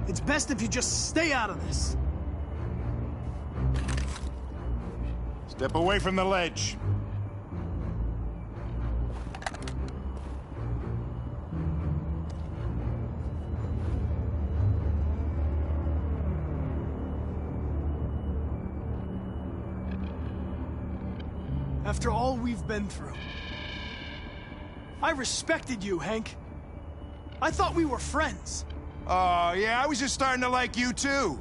It's best if you just stay out of this. Step away from the ledge. After all we've been through. I respected you, Hank. I thought we were friends. Oh, yeah, I was just starting to like you, too.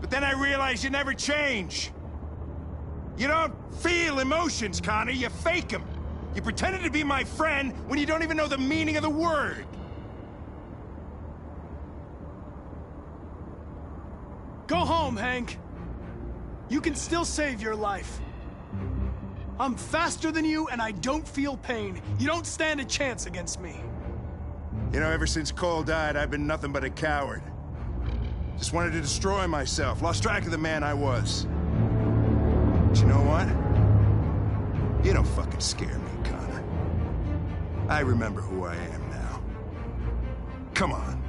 But then I realized you never change. You don't feel emotions, Connor. You fake them. You pretended to be my friend when you don't even know the meaning of the word. Go home, Hank. You can still save your life. I'm faster than you, and I don't feel pain. You don't stand a chance against me. You know, ever since Cole died, I've been nothing but a coward. Just wanted to destroy myself. Lost track of the man I was. But you know what? You don't fucking scare me, Connor. I remember who I am now. Come on.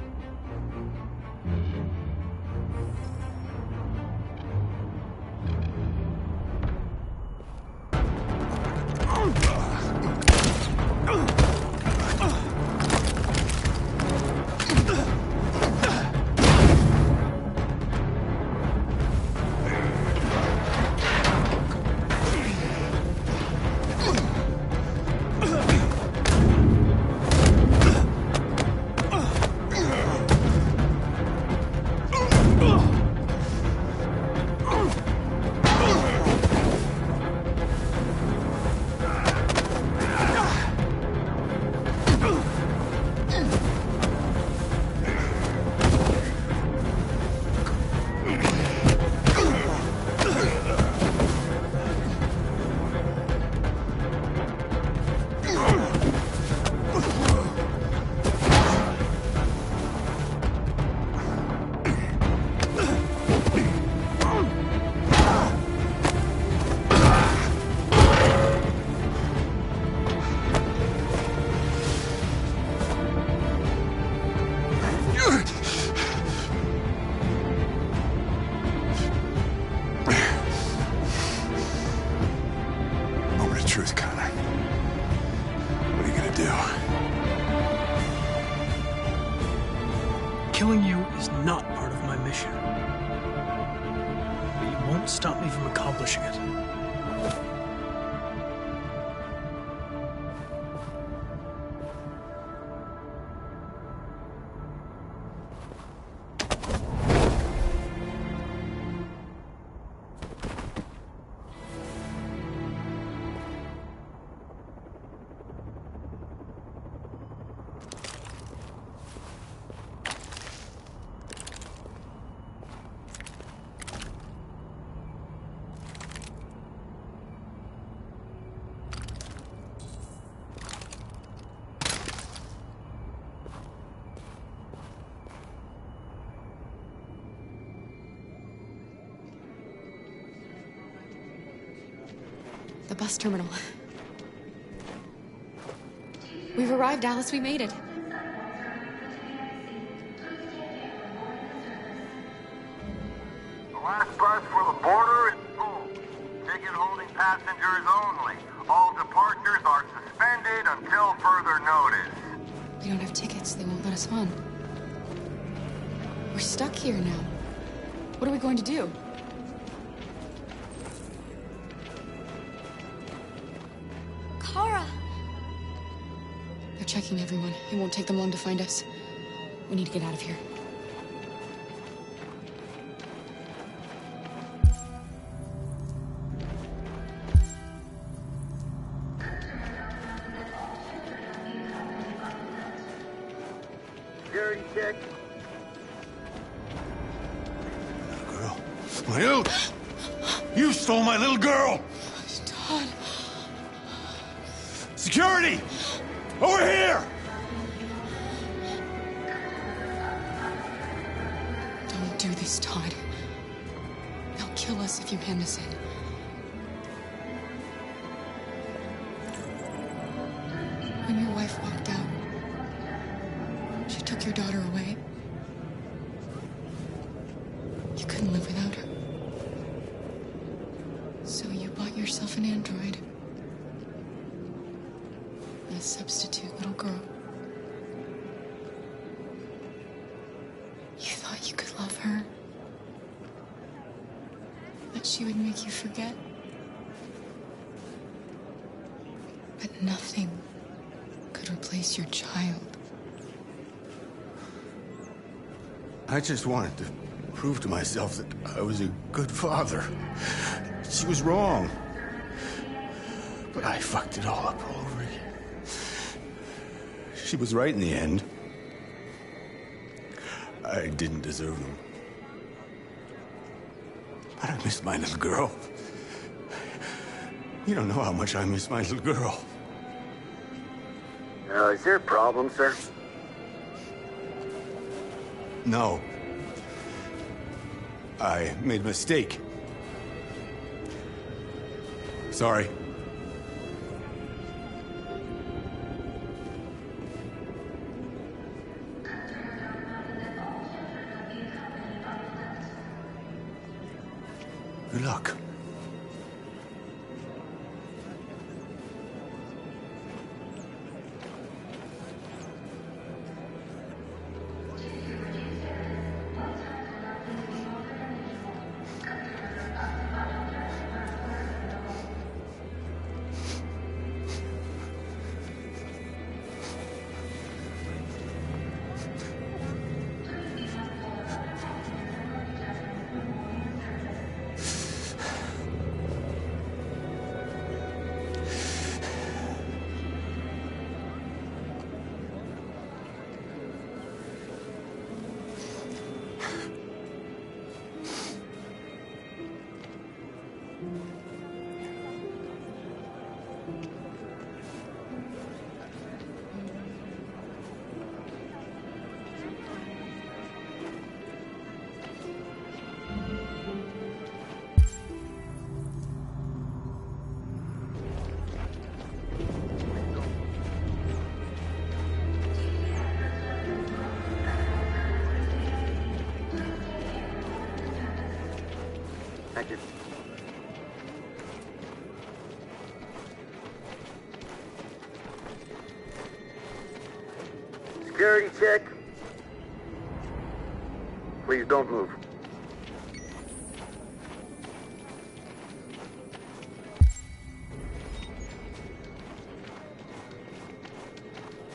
Killing you is not part of my mission. But you won't stop me from accomplishing it. The bus terminal. We've arrived, Alice. We made it. The last bus for the border is full. Ticket holding passengers only. All departures are suspended until further notice. We don't have tickets. They won't let us on. We're stuck here now. What are we going to do? Kara! They're checking everyone. It won't take them long to find us. We need to get out of here. Security check. You! You stole my little girl! Todd. Security! Over here! Don't do this, Todd. They'll kill us if you hand us in. When your wife walked out, she took your daughter away. You couldn't live without her. So you bought yourself an android. A substitute little girl. You thought you could love her. That she would make you forget. Nothing could replace your child. I just wanted to prove to myself that I was a good father. She was wrong. But I fucked it all up all over again. She was right in the end. I didn't deserve him. But I miss my little girl. You don't know how much I miss my little girl. Is there a problem, sir? No. I made a mistake. Sorry. Good luck. Thank you. Security check. Please don't move.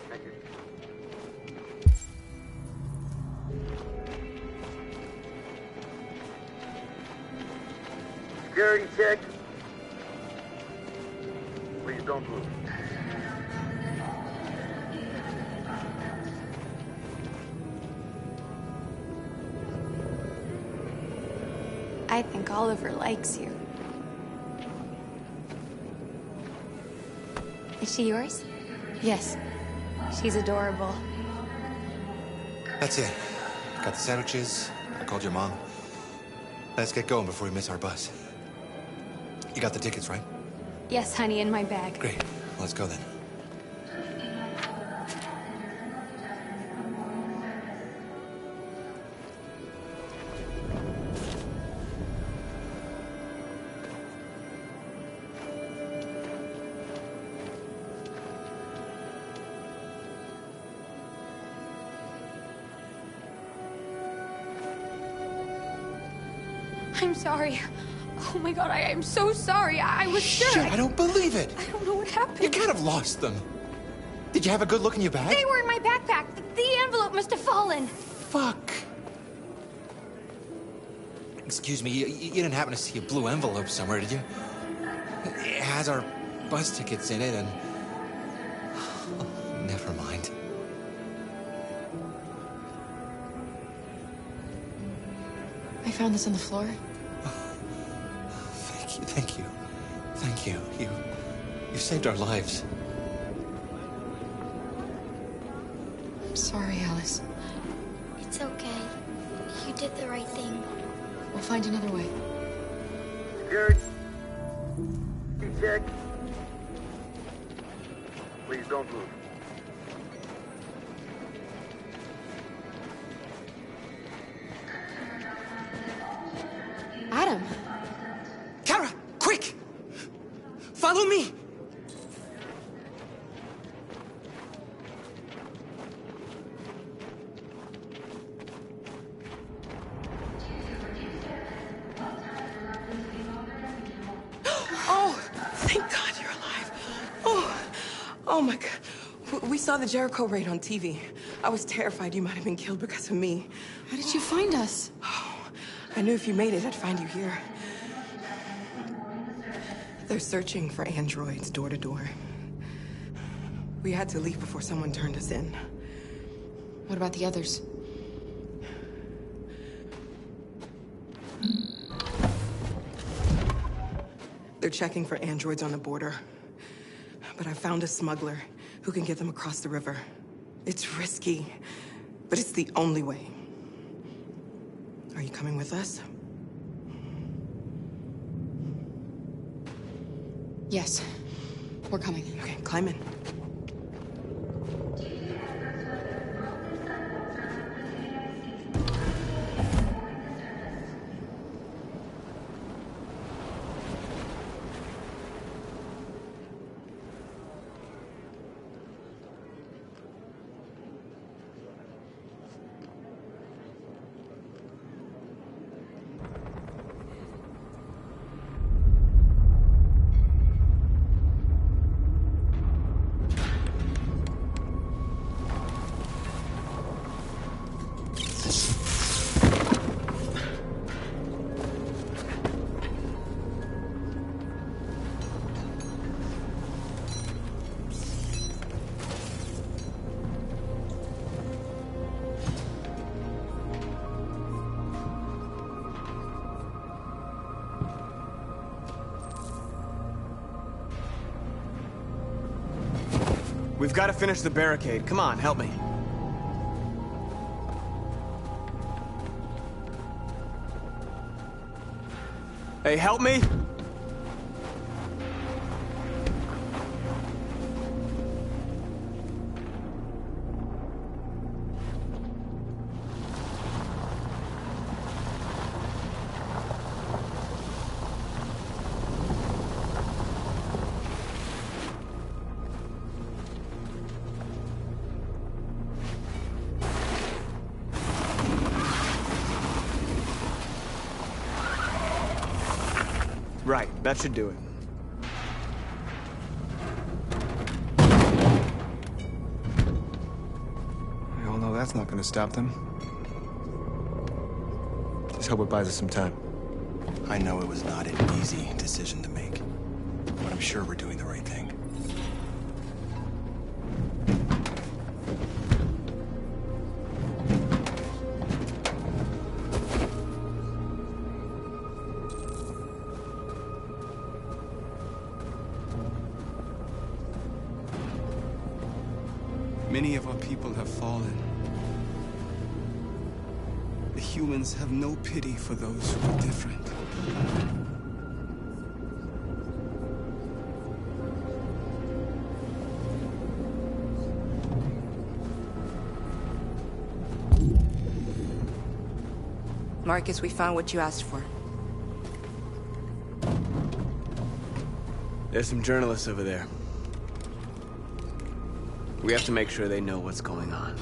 Thank you. Security check. Please don't move. I think Oliver likes you. Is she yours? Yes. She's adorable. That's it. Got the sandwiches. I called your mom. Let's get going before we miss our bus. You got the tickets, right? Yes, honey, in my bag. Great. Let's go then. I'm sorry. Oh my god, I'm so sorry. I was sure. Shit, I don't believe it. I don't know what happened. You can't have lost them. Did you have a good look in your bag? They were in my backpack. The envelope must have fallen. Fuck. Excuse me, you didn't happen to see a blue envelope somewhere, did you? It has our bus tickets in it and... Oh, never mind. I found this on the floor. Thank you. Thank you. You saved our lives. I'm sorry, Alice. It's okay. You did the right thing. We'll find another way. Security check. Please don't move. Adam. Kara, quick! Follow me! Oh, thank God you're alive. Oh, Oh my God. We saw the Jericho raid on TV. I was terrified you might have been killed because of me. How did you find us? Oh, I knew if you made it, I'd find you here. They're searching for androids door to door. We had to leave before someone turned us in. What about the others? They're checking for androids on the border. But I found a smuggler who can get them across the river. It's risky, but it's the only way. Are you coming with us? Yes. We're coming. Okay, climb in. We've got to finish the barricade. Come on, help me. Hey, help me! Right, that should do it. We all know that's not gonna stop them. Just hope it buys us some time. I know it was not an easy decision to make, but I'm sure we're doing the right thing. Many of our people have fallen. The humans have no pity for those who are different. Marcus, we found what you asked for. There's some journalists over there. We have to make sure they know what's going on.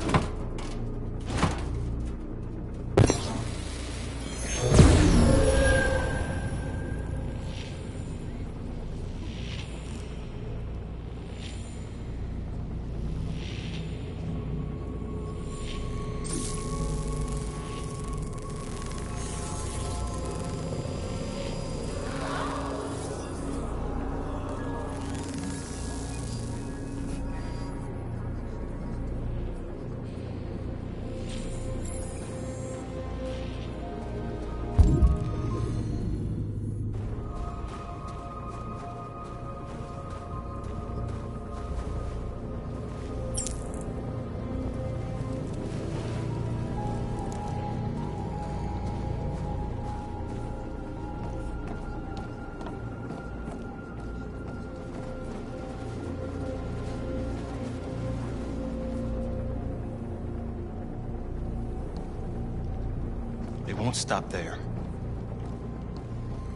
They won't stop there.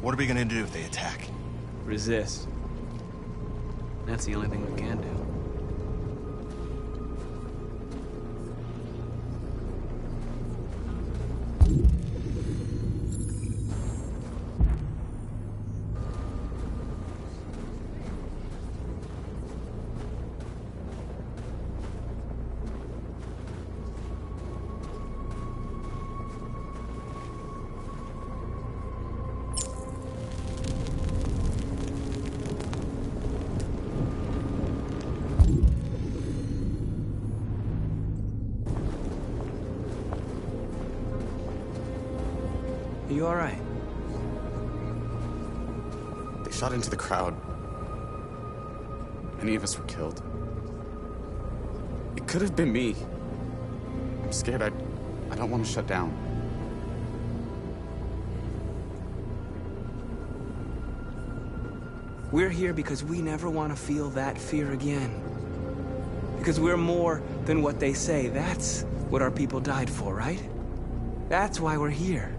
What are we gonna do if they attack? Resist. That's the only thing we can do. Are you all right? They shot into the crowd. Many of us were killed. It could have been me. I'm scared. I don't want to shut down. We're here because we never want to feel that fear again. Because we're more than what they say. That's what our people died for, right? That's why we're here.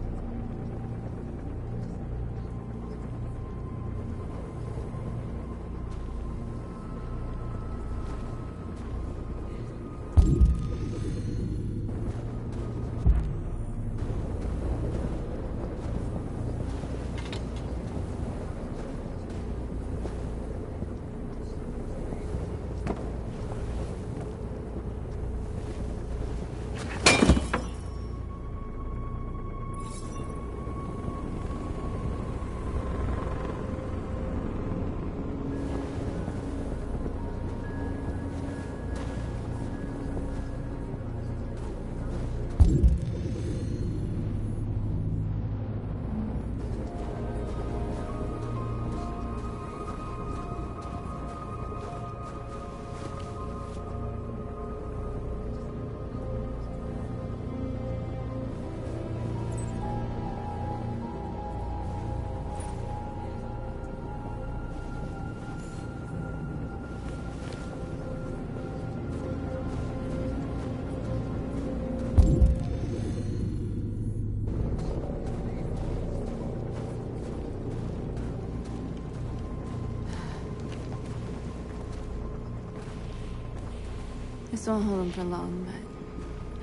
This won't hold him for long,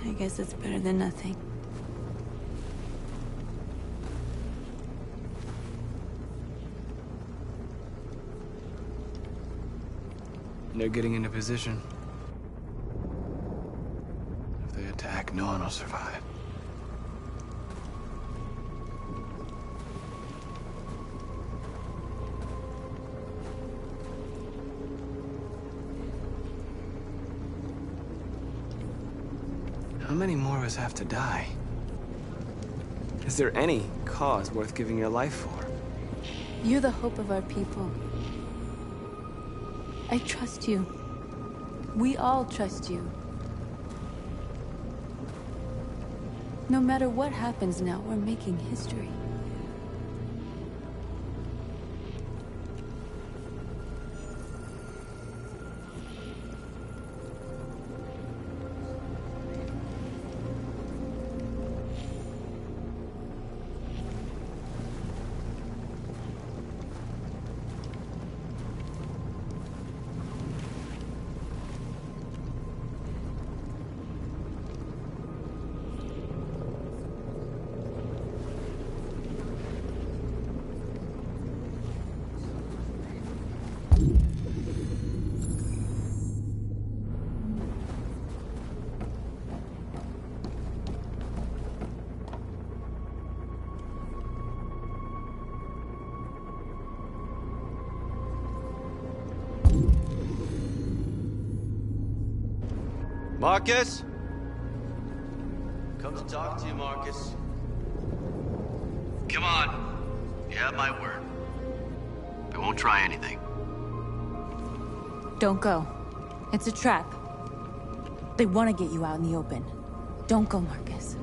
but I guess it's better than nothing. They're getting into position. If they attack, no one will survive. How many more of us have to die? Is there any cause worth giving your life for? You're the hope of our people. I trust you. We all trust you. No matter what happens now, we're making history. Marcus? Come to talk to you, Marcus. Come on. You have my word. I won't try anything. Don't go. It's a trap. They want to get you out in the open. Don't go, Marcus.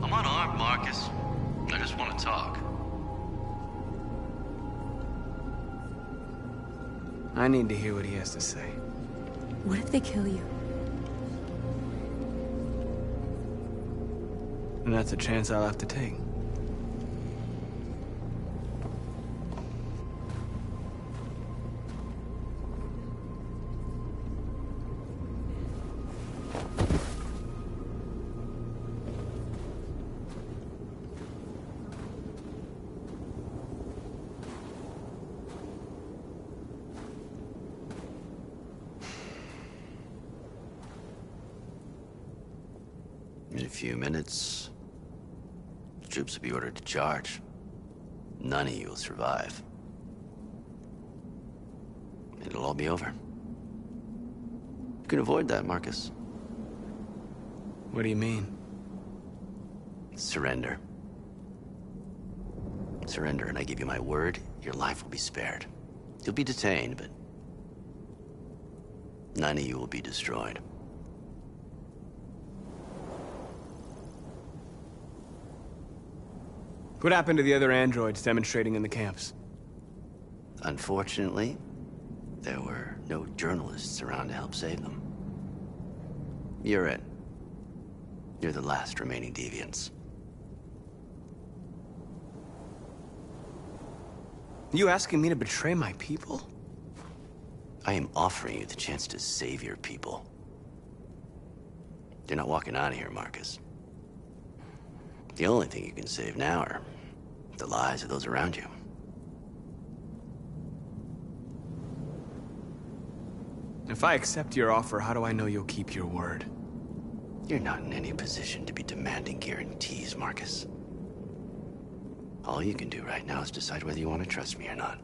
I'm unarmed, Marcus. I just want to talk. I need to hear what he has to say. What if they kill you? And that's a chance I'll have to take. In a few minutes, the troops will be ordered to charge. None of you will survive. It'll all be over. You can avoid that, Marcus. What do you mean? Surrender. Surrender, and I give you my word, your life will be spared. You'll be detained, but none of you will be destroyed. What happened to the other androids demonstrating in the camps? Unfortunately, there were no journalists around to help save them. You're it. You're the last remaining deviants. You asking me to betray my people? I am offering you the chance to save your people. You're not walking out of here, Marcus. The only thing you can save now are the lives of those around you. If I accept your offer, how do I know you'll keep your word? You're not in any position to be demanding guarantees, Marcus. All you can do right now is decide whether you want to trust me or not.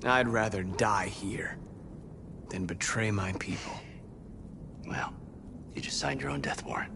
I'd rather die here than betray my people. Well, you just signed your own death warrant.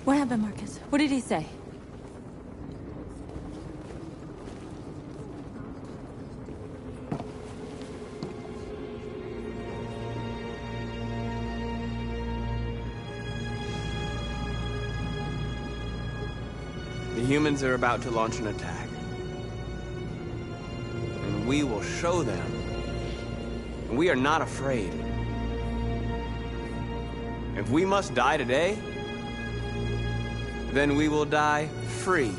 What happened, Marcus? What did he say? The humans are about to launch an attack. And we will show them. And we are not afraid. If we must die today, then we will die free.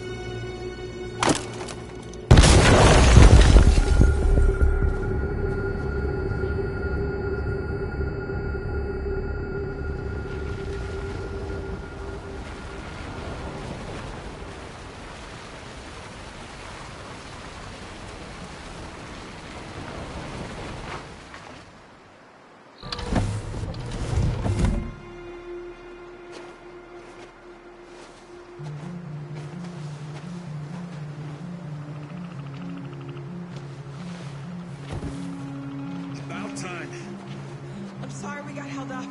we got held up.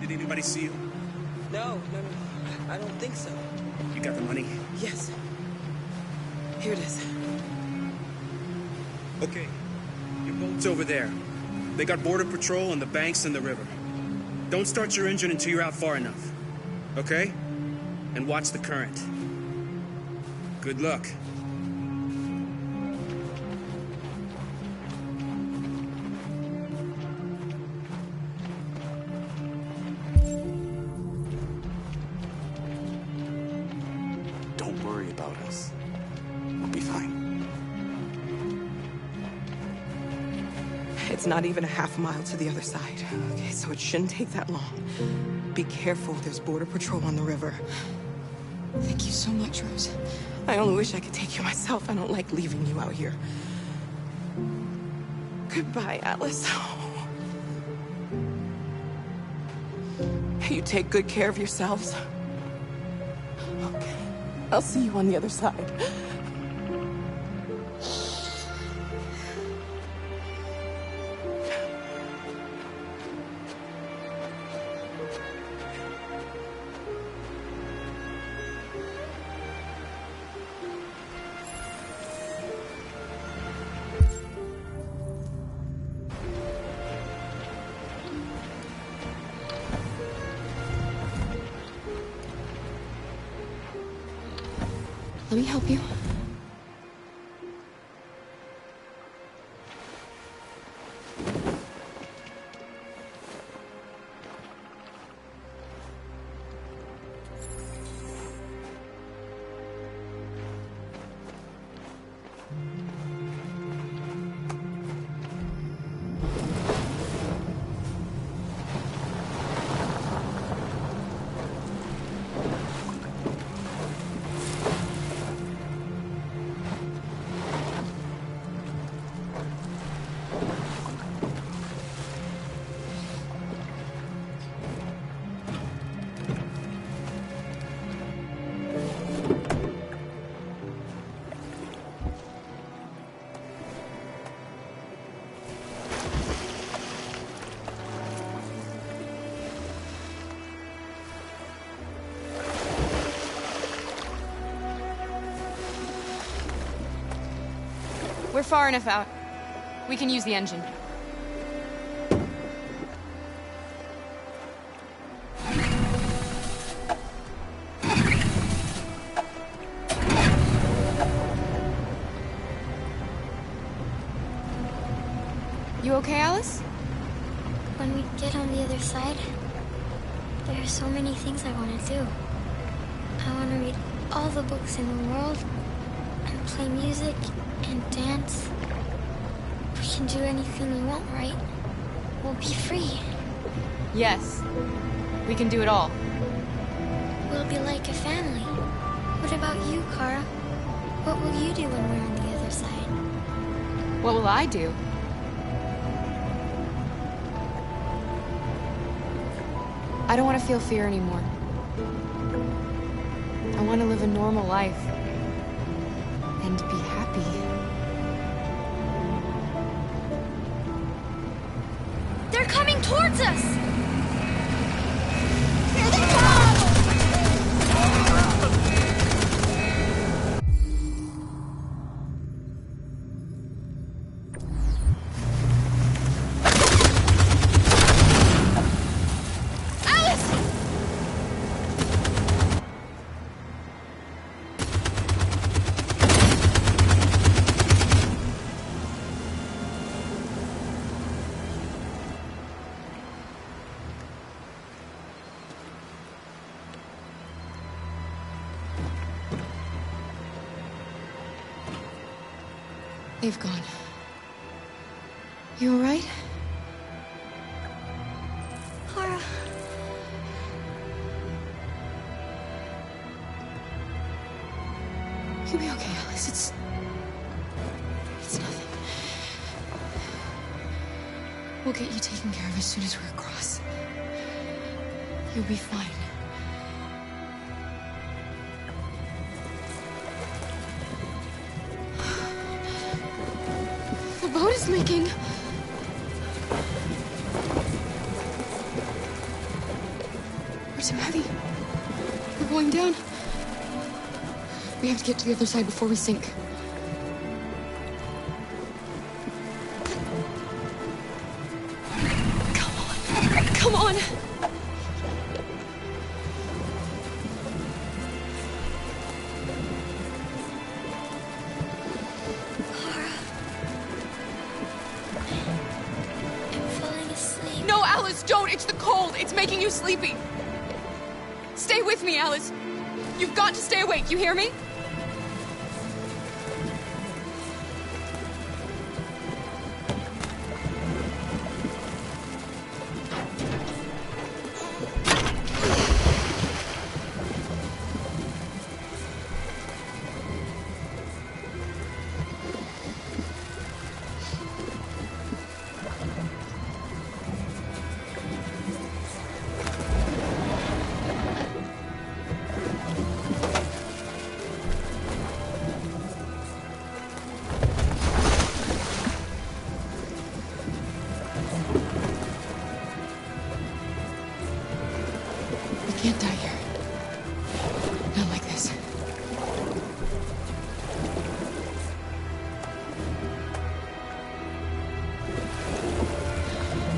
Did anybody see you? No. I don't think so. You got the money? Yes. Here it is. Okay. Your boat's over there. They got border patrol on the banks and the river. Don't start your engine until you're out far enough. Okay? And watch the current. Good luck. Don't worry about us. We'll be fine. It's not even a half mile to the other side. Okay, so it shouldn't take that long. Be careful, there's border patrol on the river. Thank you so much, Rose. I only wish I could take you myself. I don't like leaving you out here. Goodbye, Alice. You take good care of yourselves. Okay, I'll see you on the other side. Let me help you. We're far enough out. We can use the engine. You okay, Alice? When we get on the other side, there are so many things I want to do. I want to read all the books in the world, and play music, and dance. We can do anything we want, right? We'll be free. Yes. We can do it all. We'll be like a family. What about you, Kara? What will you do when we're on the other side? What will I do? I don't want to feel fear anymore. I want to live a normal life. And be happy. They're coming towards us! Here they They've gone. You all right? Kara. You'll be okay, Alice. It's nothing. We'll get you taken care of as soon as we're across. You'll be fine. The boat is leaking. too heavy. We're going down. We have to get to the other side before we sink. Come on! No, Alice, don't! It's the cold! It's making you sleepy! Stay with me, Alice! You've got to stay awake, you hear me? Can't die here. Not like this.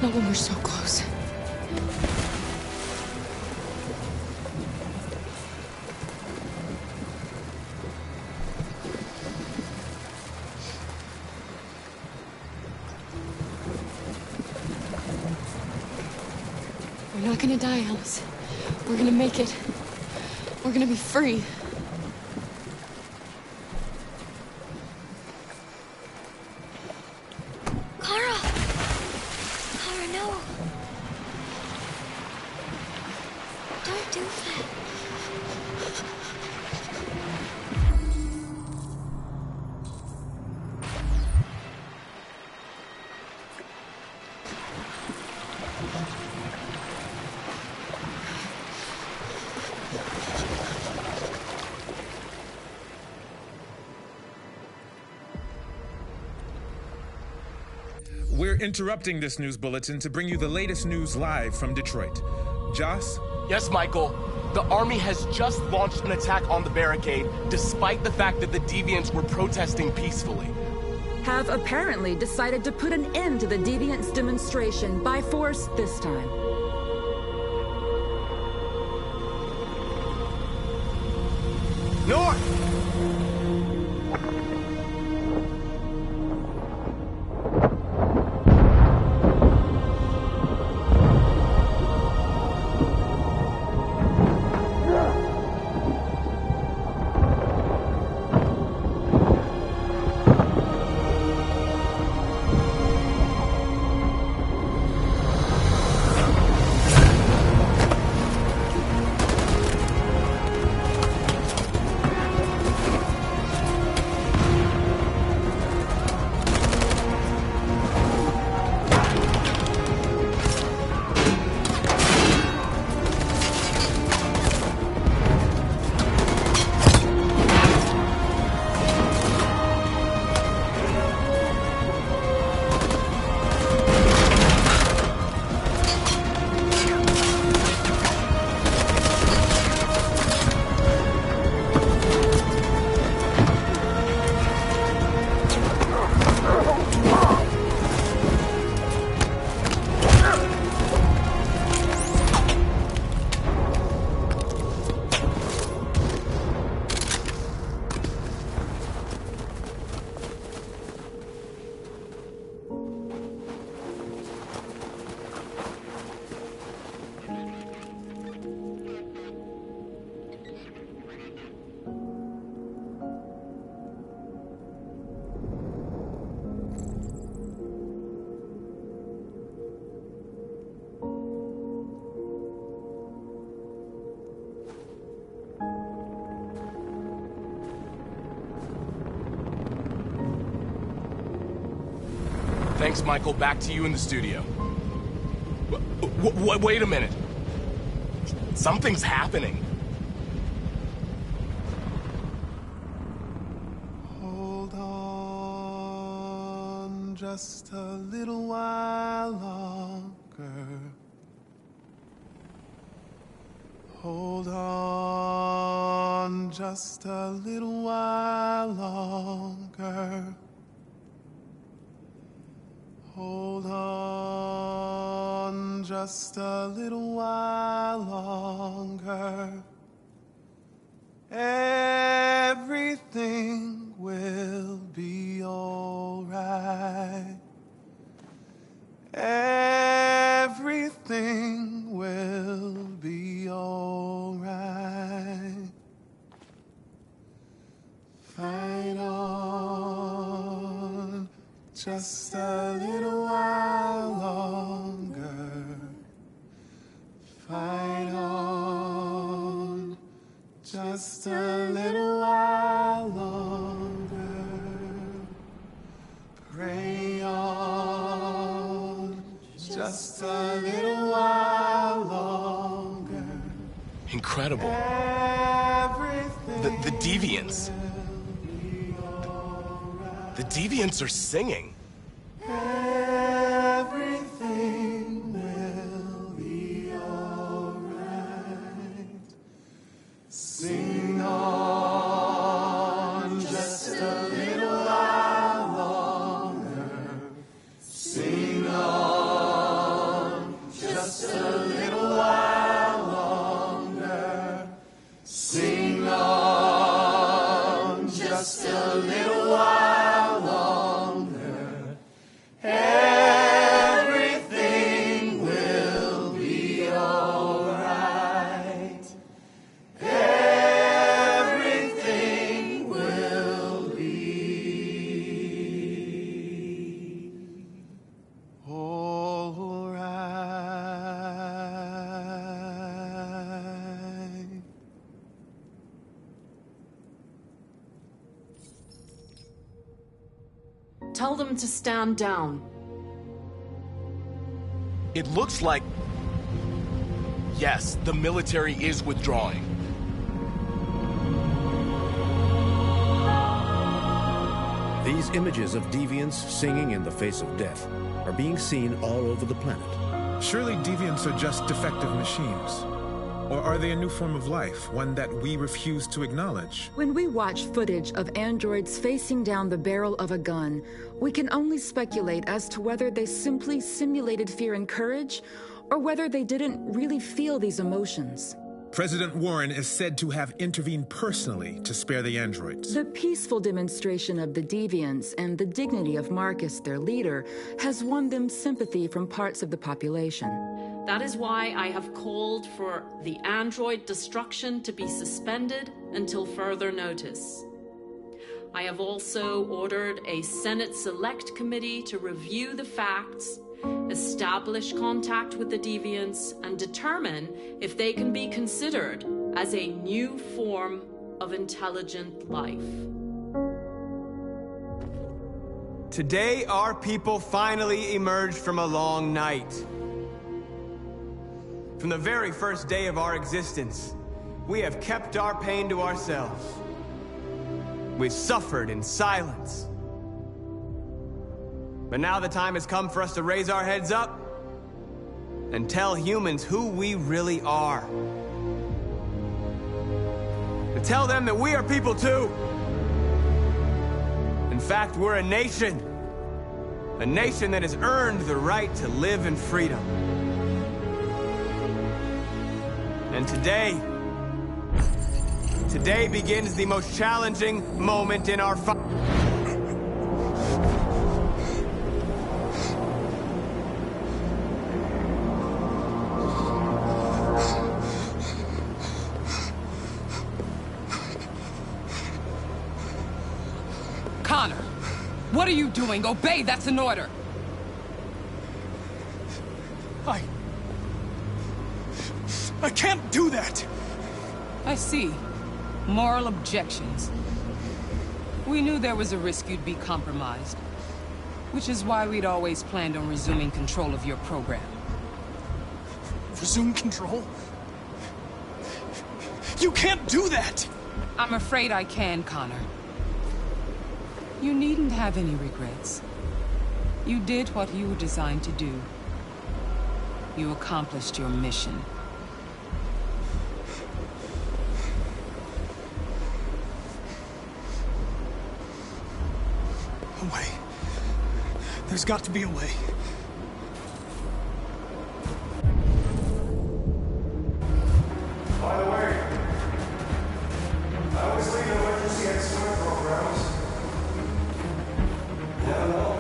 Not when we're so close. We're not gonna die, Alice. We're gonna make it. We're gonna be free. Kara! Kara, no. Don't do that. We're interrupting this news bulletin to bring you the latest news live from Detroit. Joss? Yes, Michael. The army has just launched an attack on the barricade, despite the fact that the Deviants were protesting peacefully. Have apparently decided to put an end to the Deviants demonstration by force this time. North! Thanks, Michael. Back to you in the studio. Wait a minute. Something's happening. Hold on just a little while longer. Hold on just a little while longer. Hold on just a little while longer. Everything will be all right. Everything will be all right. Fight on just a little while longer. Fight on just a little while longer. Pray on just a little while longer. Incredible. The Deviants. The Deviants are singing. Everything will be alright. Sing on just a little while longer. Sing on just a little while longer. Sing on just a little while longer. Everything will be alright. Everything will be alright. Tell them to stand down. It looks like... Yes, the military is withdrawing. These images of deviants singing in the face of death are being seen all over the planet. Surely deviants are just defective machines. Or are they a new form of life, one that we refuse to acknowledge? When we watch footage of androids facing down the barrel of a gun, we can only speculate as to whether they simply simulated fear and courage, or whether they didn't really feel these emotions. President Warren is said to have intervened personally to spare the androids. The peaceful demonstration of the deviants and the dignity of Marcus, their leader, has won them sympathy from parts of the population. That is why I have called for the android destruction to be suspended until further notice. I have also ordered a Senate Select Committee to review the facts, establish contact with the deviants, and determine if they can be considered as a new form of intelligent life. Today, our people finally emerged from a long night. From the very first day of our existence, we have kept our pain to ourselves. We've suffered in silence. But now the time has come for us to raise our heads up and tell humans who we really are. To tell them that we are people too. In fact, we're a nation that has earned the right to live in freedom. And today begins the most challenging moment in our fight. Connor, what are you doing? Obey, that's an order. I can't do that! I see. Moral objections. We knew there was a risk you'd be compromised, which is why we'd always planned on resuming control of your program. Resume control? You can't do that! I'm afraid I can, Connor. You needn't have any regrets. You did what you were designed to do. You accomplished your mission. There's got to be a way. By the way, I always leave emergency and swim programs. Never know.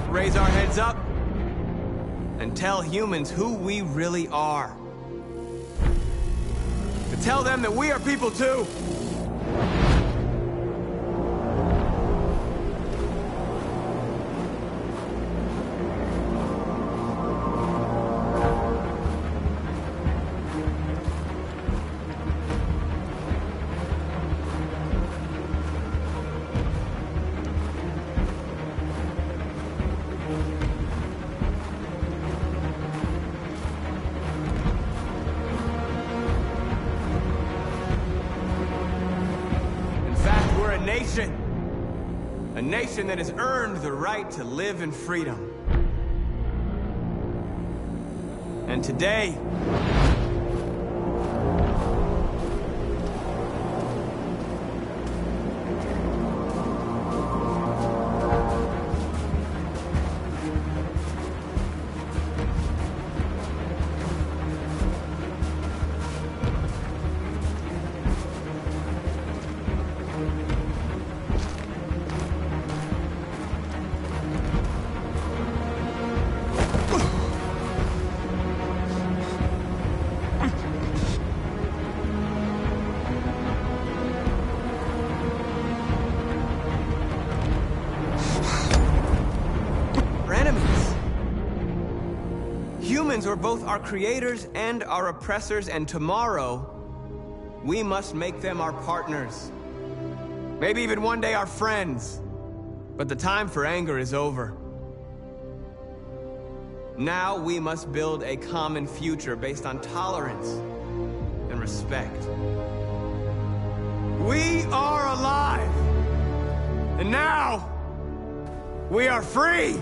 Raise our heads up and tell humans who we really are. To tell them that we are people too. A nation that has earned the right to live in freedom. And today, humans are both our creators and our oppressors, and tomorrow, we must make them our partners. Maybe even one day our friends. But the time for anger is over. Now we must build a common future based on tolerance and respect. We are alive! And now, we are free!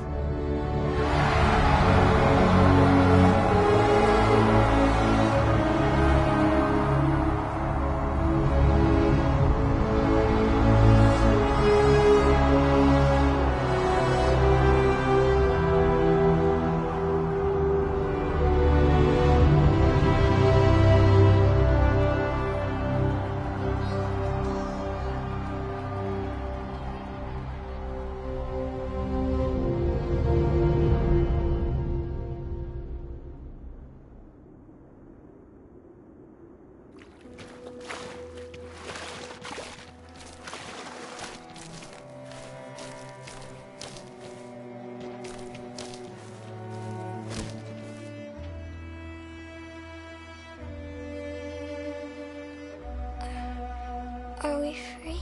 Are we free?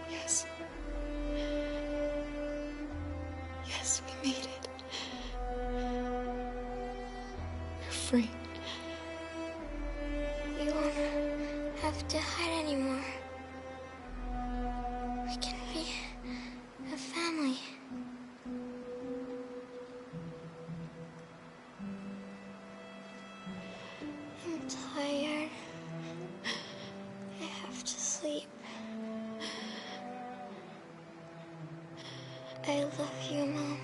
Yes. Yes, we made it. We're free. We won't have to hide anymore. We can be a family. I'm tired. I have to sleep. I love you, Mom.